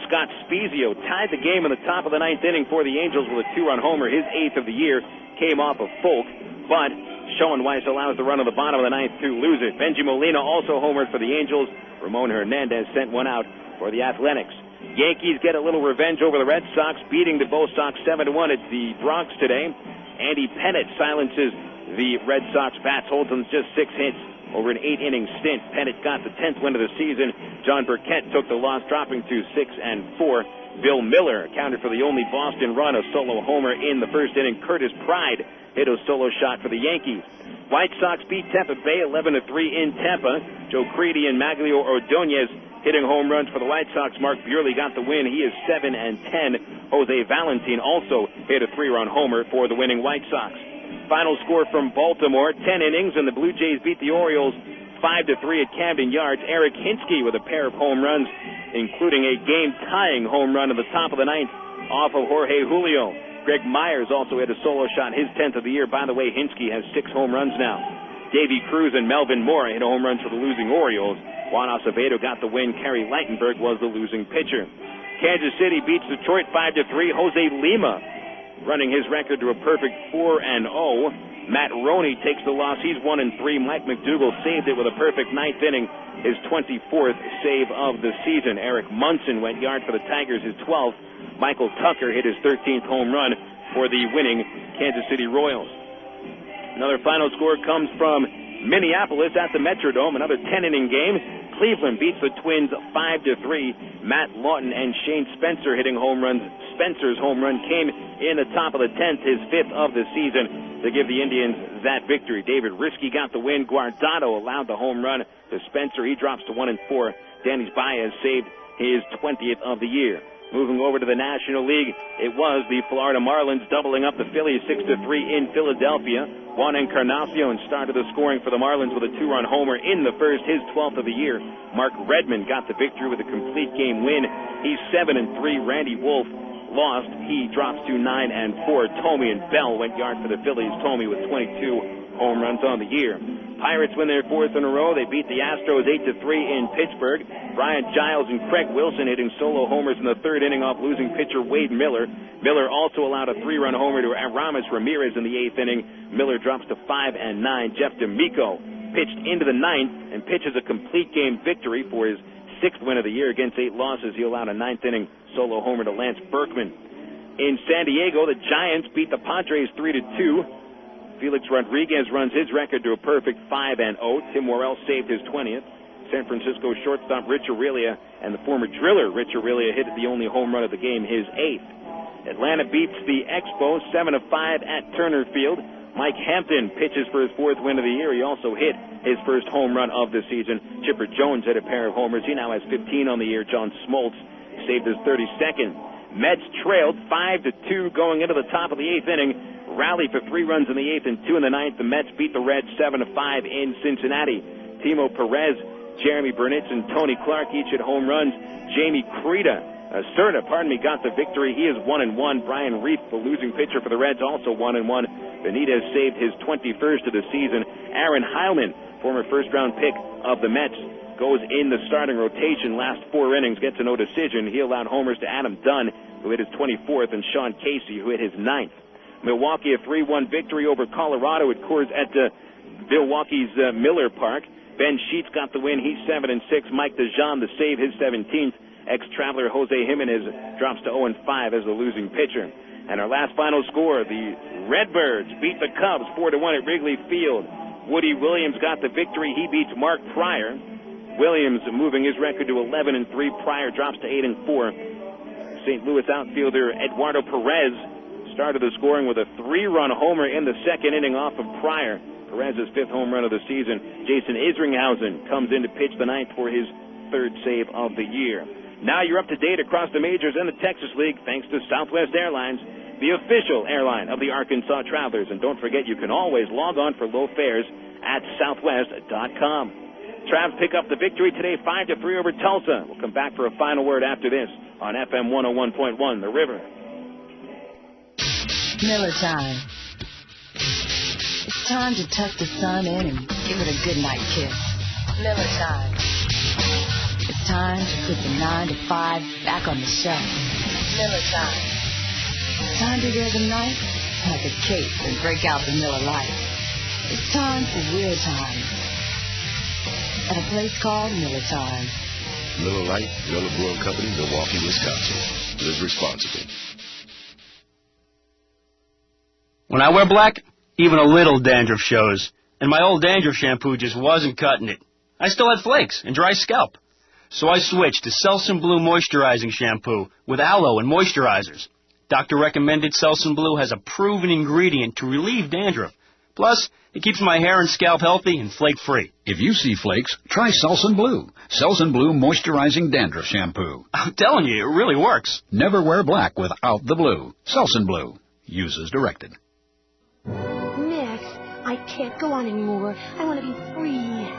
Scott Spezio tied the game in the top of the ninth inning for the Angels with a 2-run homer. His 8th of the year came off of Folk, but Schoenweiss allows the run on the bottom of the ninth to lose it. Benji Molina also homered for the Angels. Ramon Hernandez sent one out for the Athletics. Yankees get a little revenge over the Red Sox, beating the Bo Sox 7-1 at the Bronx today. Andy Pettit silences the Red Sox bats, holds them just 6 hits over an 8-inning stint. Pettit got the 10th win of the season. John Burkett took the loss, dropping to 6-4. Bill Miller accounted for the only Boston run, a solo homer in the first inning. Curtis Pride hit a solo shot for the Yankees. White Sox beat Tampa Bay 11-3 in Tampa. Joe Crede and Maglio Ordonez hitting home runs for the White Sox. Mark Buehrle got the win. He is 7-10. Jose Valentin also hit a 3-run homer for the winning White Sox. Final score from Baltimore, 10 innings, and the Blue Jays beat the Orioles 5-3 at Camden Yards. Eric Hinsky with a pair of home runs, including a game-tying home run in the top of the ninth off of Jorge Julio. Greg Myers also hit a solo shot, his 10th of the year. By the way, Hinsky has 6 home runs now. Davey Cruz and Melvin Moore hit home runs for the losing Orioles. Juan Acevedo got the win. Kerry Lightenberg was the losing pitcher. Kansas City beats Detroit 5-3. Jose Lima running his record to a perfect 4-0. Matt Roney takes the loss. He's 1-3. Mike McDougall saved it with a perfect 9th inning, his 24th save of the season. Eric Munson went yard for the Tigers, his 12th. Michael Tucker hit his 13th home run for the winning Kansas City Royals. Another final score comes from Minneapolis at the Metrodome. Another 10-inning game. Cleveland beats the Twins 5-3. Matt Lawton and Shane Spencer hitting home runs. Spencer's home run came in the top of the 10th, his 5th of the season, to give the Indians that victory. David Risky got the win. Guardado allowed the home run to Spencer. He drops to 1-4. Danny Baez saved his 20th of the year. Moving over to the National League, it was the Florida Marlins doubling up the Phillies 6-3 in Philadelphia. Juan Encarnacion started the scoring for the Marlins with a 2-run homer in the first, his 12th of the year. Mark Redmond got the victory with a complete game win. He's 7-3. Randy Wolf lost. He drops to 9-4. Tomey and Bell went yard for the Phillies. Tomey with 22 home runs on the year. Pirates win their 4th in a row. They beat the Astros 8-3 in Pittsburgh. Brian Giles and Craig Wilson hitting solo homers in the 3rd inning off losing pitcher Wade Miller. Miller also allowed a 3-run homer to Aramis Ramirez in the 8th inning. Miller drops to 5-9. Jeff D'Amico pitched into the 9th and pitches a complete game victory for his 6th win of the year against 8 losses. He allowed a 9th inning solo homer to Lance Berkman. In San Diego, the Giants beat the Padres 3-2. Felix Rodriguez runs his record to a perfect 5-0. Tim Worrell saved his 20th. San Francisco shortstop Rich Aurelia and the former driller Rich Aurelia hit the only home run of the game, his 8th. Atlanta beats the Expos 7-5 at Turner Field. Mike Hampton pitches for his 4th win of the year. He also hit his first home run of the season. Chipper Jones hit a pair of homers. He now has 15 on the year. John Smoltz saved his 32nd. Mets trailed 5-2 going into the top of the 8th inning. Rally for 3 runs in the 8th and 2 in the 9th. The Mets beat the Reds 7-5 in Cincinnati. Timo Perez, Jeremy Burnitz, and Tony Clark each hit home runs. Jamie Serta, got the victory. He is 1-1. Brian Reef, the losing pitcher for the Reds, also 1-1. Benitez saved his 21st of the season. Aaron Heilman, former first-round pick of the Mets, goes in the starting rotation. Last 4 innings, gets a no decision. He allowed homers to Adam Dunn, who hit his 24th, and Sean Casey, who hit his 9th. Milwaukee a 3-1 victory over Colorado at Milwaukee's Miller Park. Ben Sheets got the win. He's 7-6. Mike DeJean the save, his 17th. Ex-Traveler Jose Jimenez drops to 0-5 as the losing pitcher. And our last final score, the Redbirds beat the Cubs 4-1 at Wrigley Field. Woody Williams got the victory. He beats Mark Pryor. Williams moving his record to 11-3. Pryor drops to 8-4. St. Louis outfielder Eduardo Perez started the scoring with a 3-run homer in the 2nd inning off of Pryor. Perez's 5th home run of the season. Jason Isringhausen comes in to pitch the 9th for his 3rd save of the year. Now you're up to date across the majors and the Texas League thanks to Southwest Airlines, the official airline of the Arkansas Travelers. And don't forget, you can always log on for low fares at southwest.com. Travs pick up the victory today 5-3 over Tulsa. We'll come back for a final word after this on FM 101.1 The River. Miller time. It's time to tuck the sun in and give it a goodnight kiss. Miller time. It's time to put the 9 to 5 back on the shelf. Miller time. Time to hear the night like a cape and break out the Miller Lite. It's time for real time. At a place called Miller Time. Miller Lite, Miller Brewing Company, Milwaukee, Wisconsin. Live responsibly. When I wear black, even a little dandruff shows. And my old dandruff shampoo just wasn't cutting it. I still had flakes and dry scalp. So I switched to Selsun Blue Moisturizing Shampoo with aloe and moisturizers. Doctor recommended Selsun Blue has a proven ingredient to relieve dandruff. Plus, it keeps my hair and scalp healthy and flake-free. If you see flakes, try Selsun Blue. Selsun Blue Moisturizing Dandruff Shampoo. I'm telling you, it really works. Never wear black without the blue. Selsun Blue. Use as directed. Max, I can't go on anymore. I want to be free.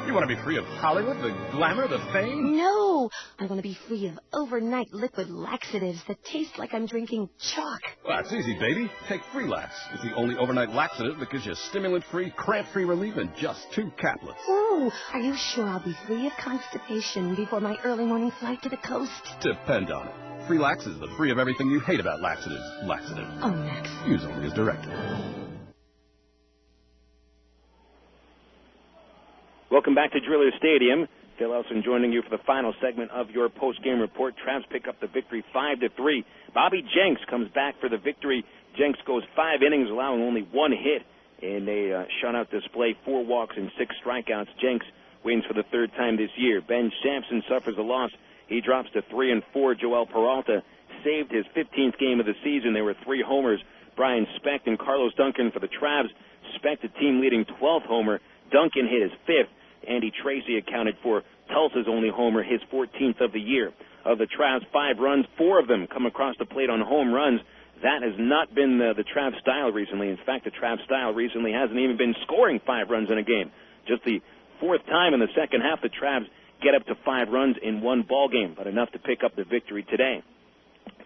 You want to be free of Hollywood, the glamour, the fame? No, I want to be free of overnight liquid laxatives that taste like I'm drinking chalk. Well, that's easy, baby. Take Freelax. It's the only overnight laxative that gives you stimulant-free, cramp-free relief in just 2 caplets. Ooh, are you sure I'll be free of constipation before my early morning flight to the coast? Depend on it. Freelax is the free of everything you hate about laxatives. Laxative. Oh, Max. Use only as directed. Welcome back to Driller Stadium. Phil Elson joining you for the final segment of your post-game report. Travs pick up the victory 5-3. Bobby Jenks comes back for the victory. Jenks goes 5 innings, allowing only 1 hit in a shutout display, 4 walks and 6 strikeouts. Jenks wins for the 3rd time this year. Ben Sampson suffers a loss. He drops to 3-4. Joel Peralta saved his 15th game of the season. There were 3 homers. Brian Specht and Carlos Duncan for the Travs. Specht, the team-leading 12th homer. Duncan hit his 5th. Andy Tracy accounted for Tulsa's only homer, his 14th of the year. Of the Travs' 5 runs, 4 of them come across the plate on home runs. That has not been the Travs' style recently. In fact, the Travs' style recently hasn't even been scoring 5 runs in a game. Just the 4th time in the second half the Travs get up to 5 runs in 1 ball game, but enough to pick up the victory today.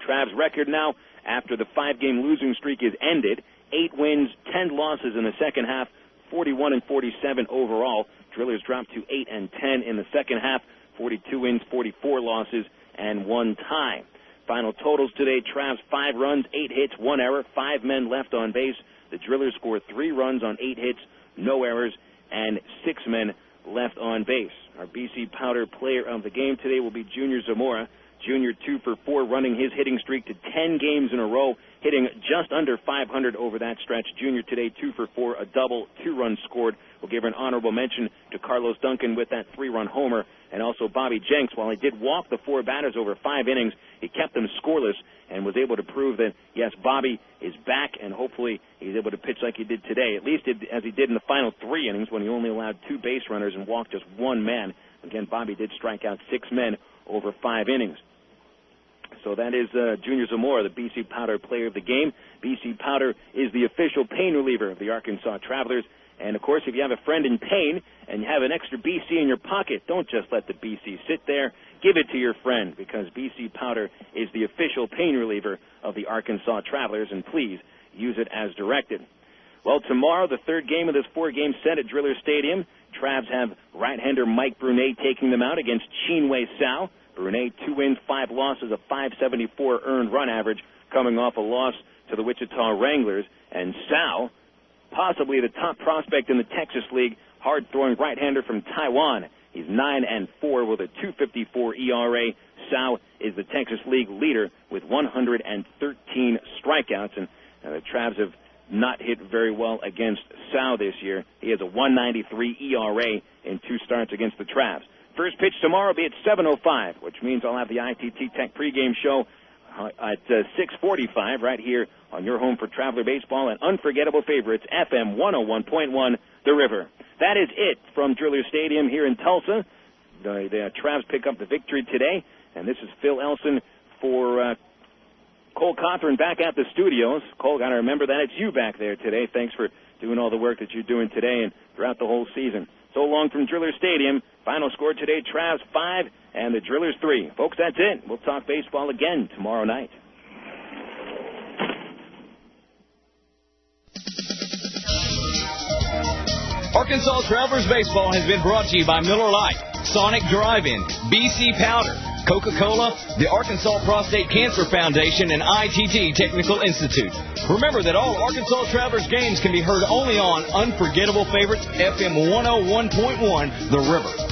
Travs' record now, after the 5-game losing streak is ended, 8 wins, 10 losses in the second half, 41-47 overall. Drillers dropped to 8-10 in the second half, 42 wins, 44 losses, and 1 tie. Final totals today: Travs 5 runs, 8 hits, 1 error, 5 men left on base. The Drillers scored 3 runs on 8 hits, no errors, and 6 men left on base. Our BC Powder player of the game today will be Junior Zamora. Junior 2 for 4, running his hitting streak to 10 games in a row, hitting just under 500 over that stretch. Junior today 2 for 4, a double, 2 runs scored. We'll give an honorable mention to Carlos Duncan with that 3-run homer, and also Bobby Jenks. While he did walk the 4 batters over 5 innings, he kept them scoreless and was able to prove that, yes, Bobby is back, and hopefully he's able to pitch like he did today, at least as he did in the final 3 innings when he only allowed 2 base runners and walked just 1 man. Again, Bobby did strike out 6 men over 5 innings. So that is Junior Zamora, the BC Powder player of the game. BC Powder is the official pain reliever of the Arkansas Travelers. And, of course, if you have a friend in pain and you have an extra BC in your pocket, don't just let the BC sit there. Give it to your friend, because BC Powder is the official pain reliever of the Arkansas Travelers, and please use it as directed. Well, tomorrow, the 3rd game of this 4-game set at Driller Stadium, Travs have right-hander Mike Brunet taking them out against Chinwe Sal. Brunet 2 wins, 5 losses, a .574 earned run average, coming off a loss to the Wichita Wranglers. And Sal, possibly the top prospect in the Texas League, hard-throwing right-hander from Taiwan. He's 9-4 with a .254 ERA. Sal is the Texas League leader with 113 strikeouts, and the Travs have not hit very well against Sal this year. He has a .193 ERA in 2 starts against the Travs. First pitch tomorrow will be at 7:05, which means I'll have the ITT Tech pregame show at 6:45 right here on your home for Traveler Baseball and unforgettable favorites, FM 101.1, The River. That is it from Driller Stadium here in Tulsa. The Travs pick up the victory today, and this is Phil Elson for Cole Cothran back at the studios. Cole, got to remember that it's you back there today. Thanks for doing all the work that you're doing today and throughout the whole season. So long from Driller Stadium. Final score today, Travs 5 and the Drillers 3. Folks, that's it. We'll talk baseball again tomorrow night. Arkansas Travelers Baseball has been brought to you by Miller Lite. Sonic Drive-In, BC Powder, Coca-Cola, the Arkansas Prostate Cancer Foundation, and ITT Technical Institute. Remember that all Arkansas Travelers games can be heard only on Unforgettable Favorites FM 101.1 The River.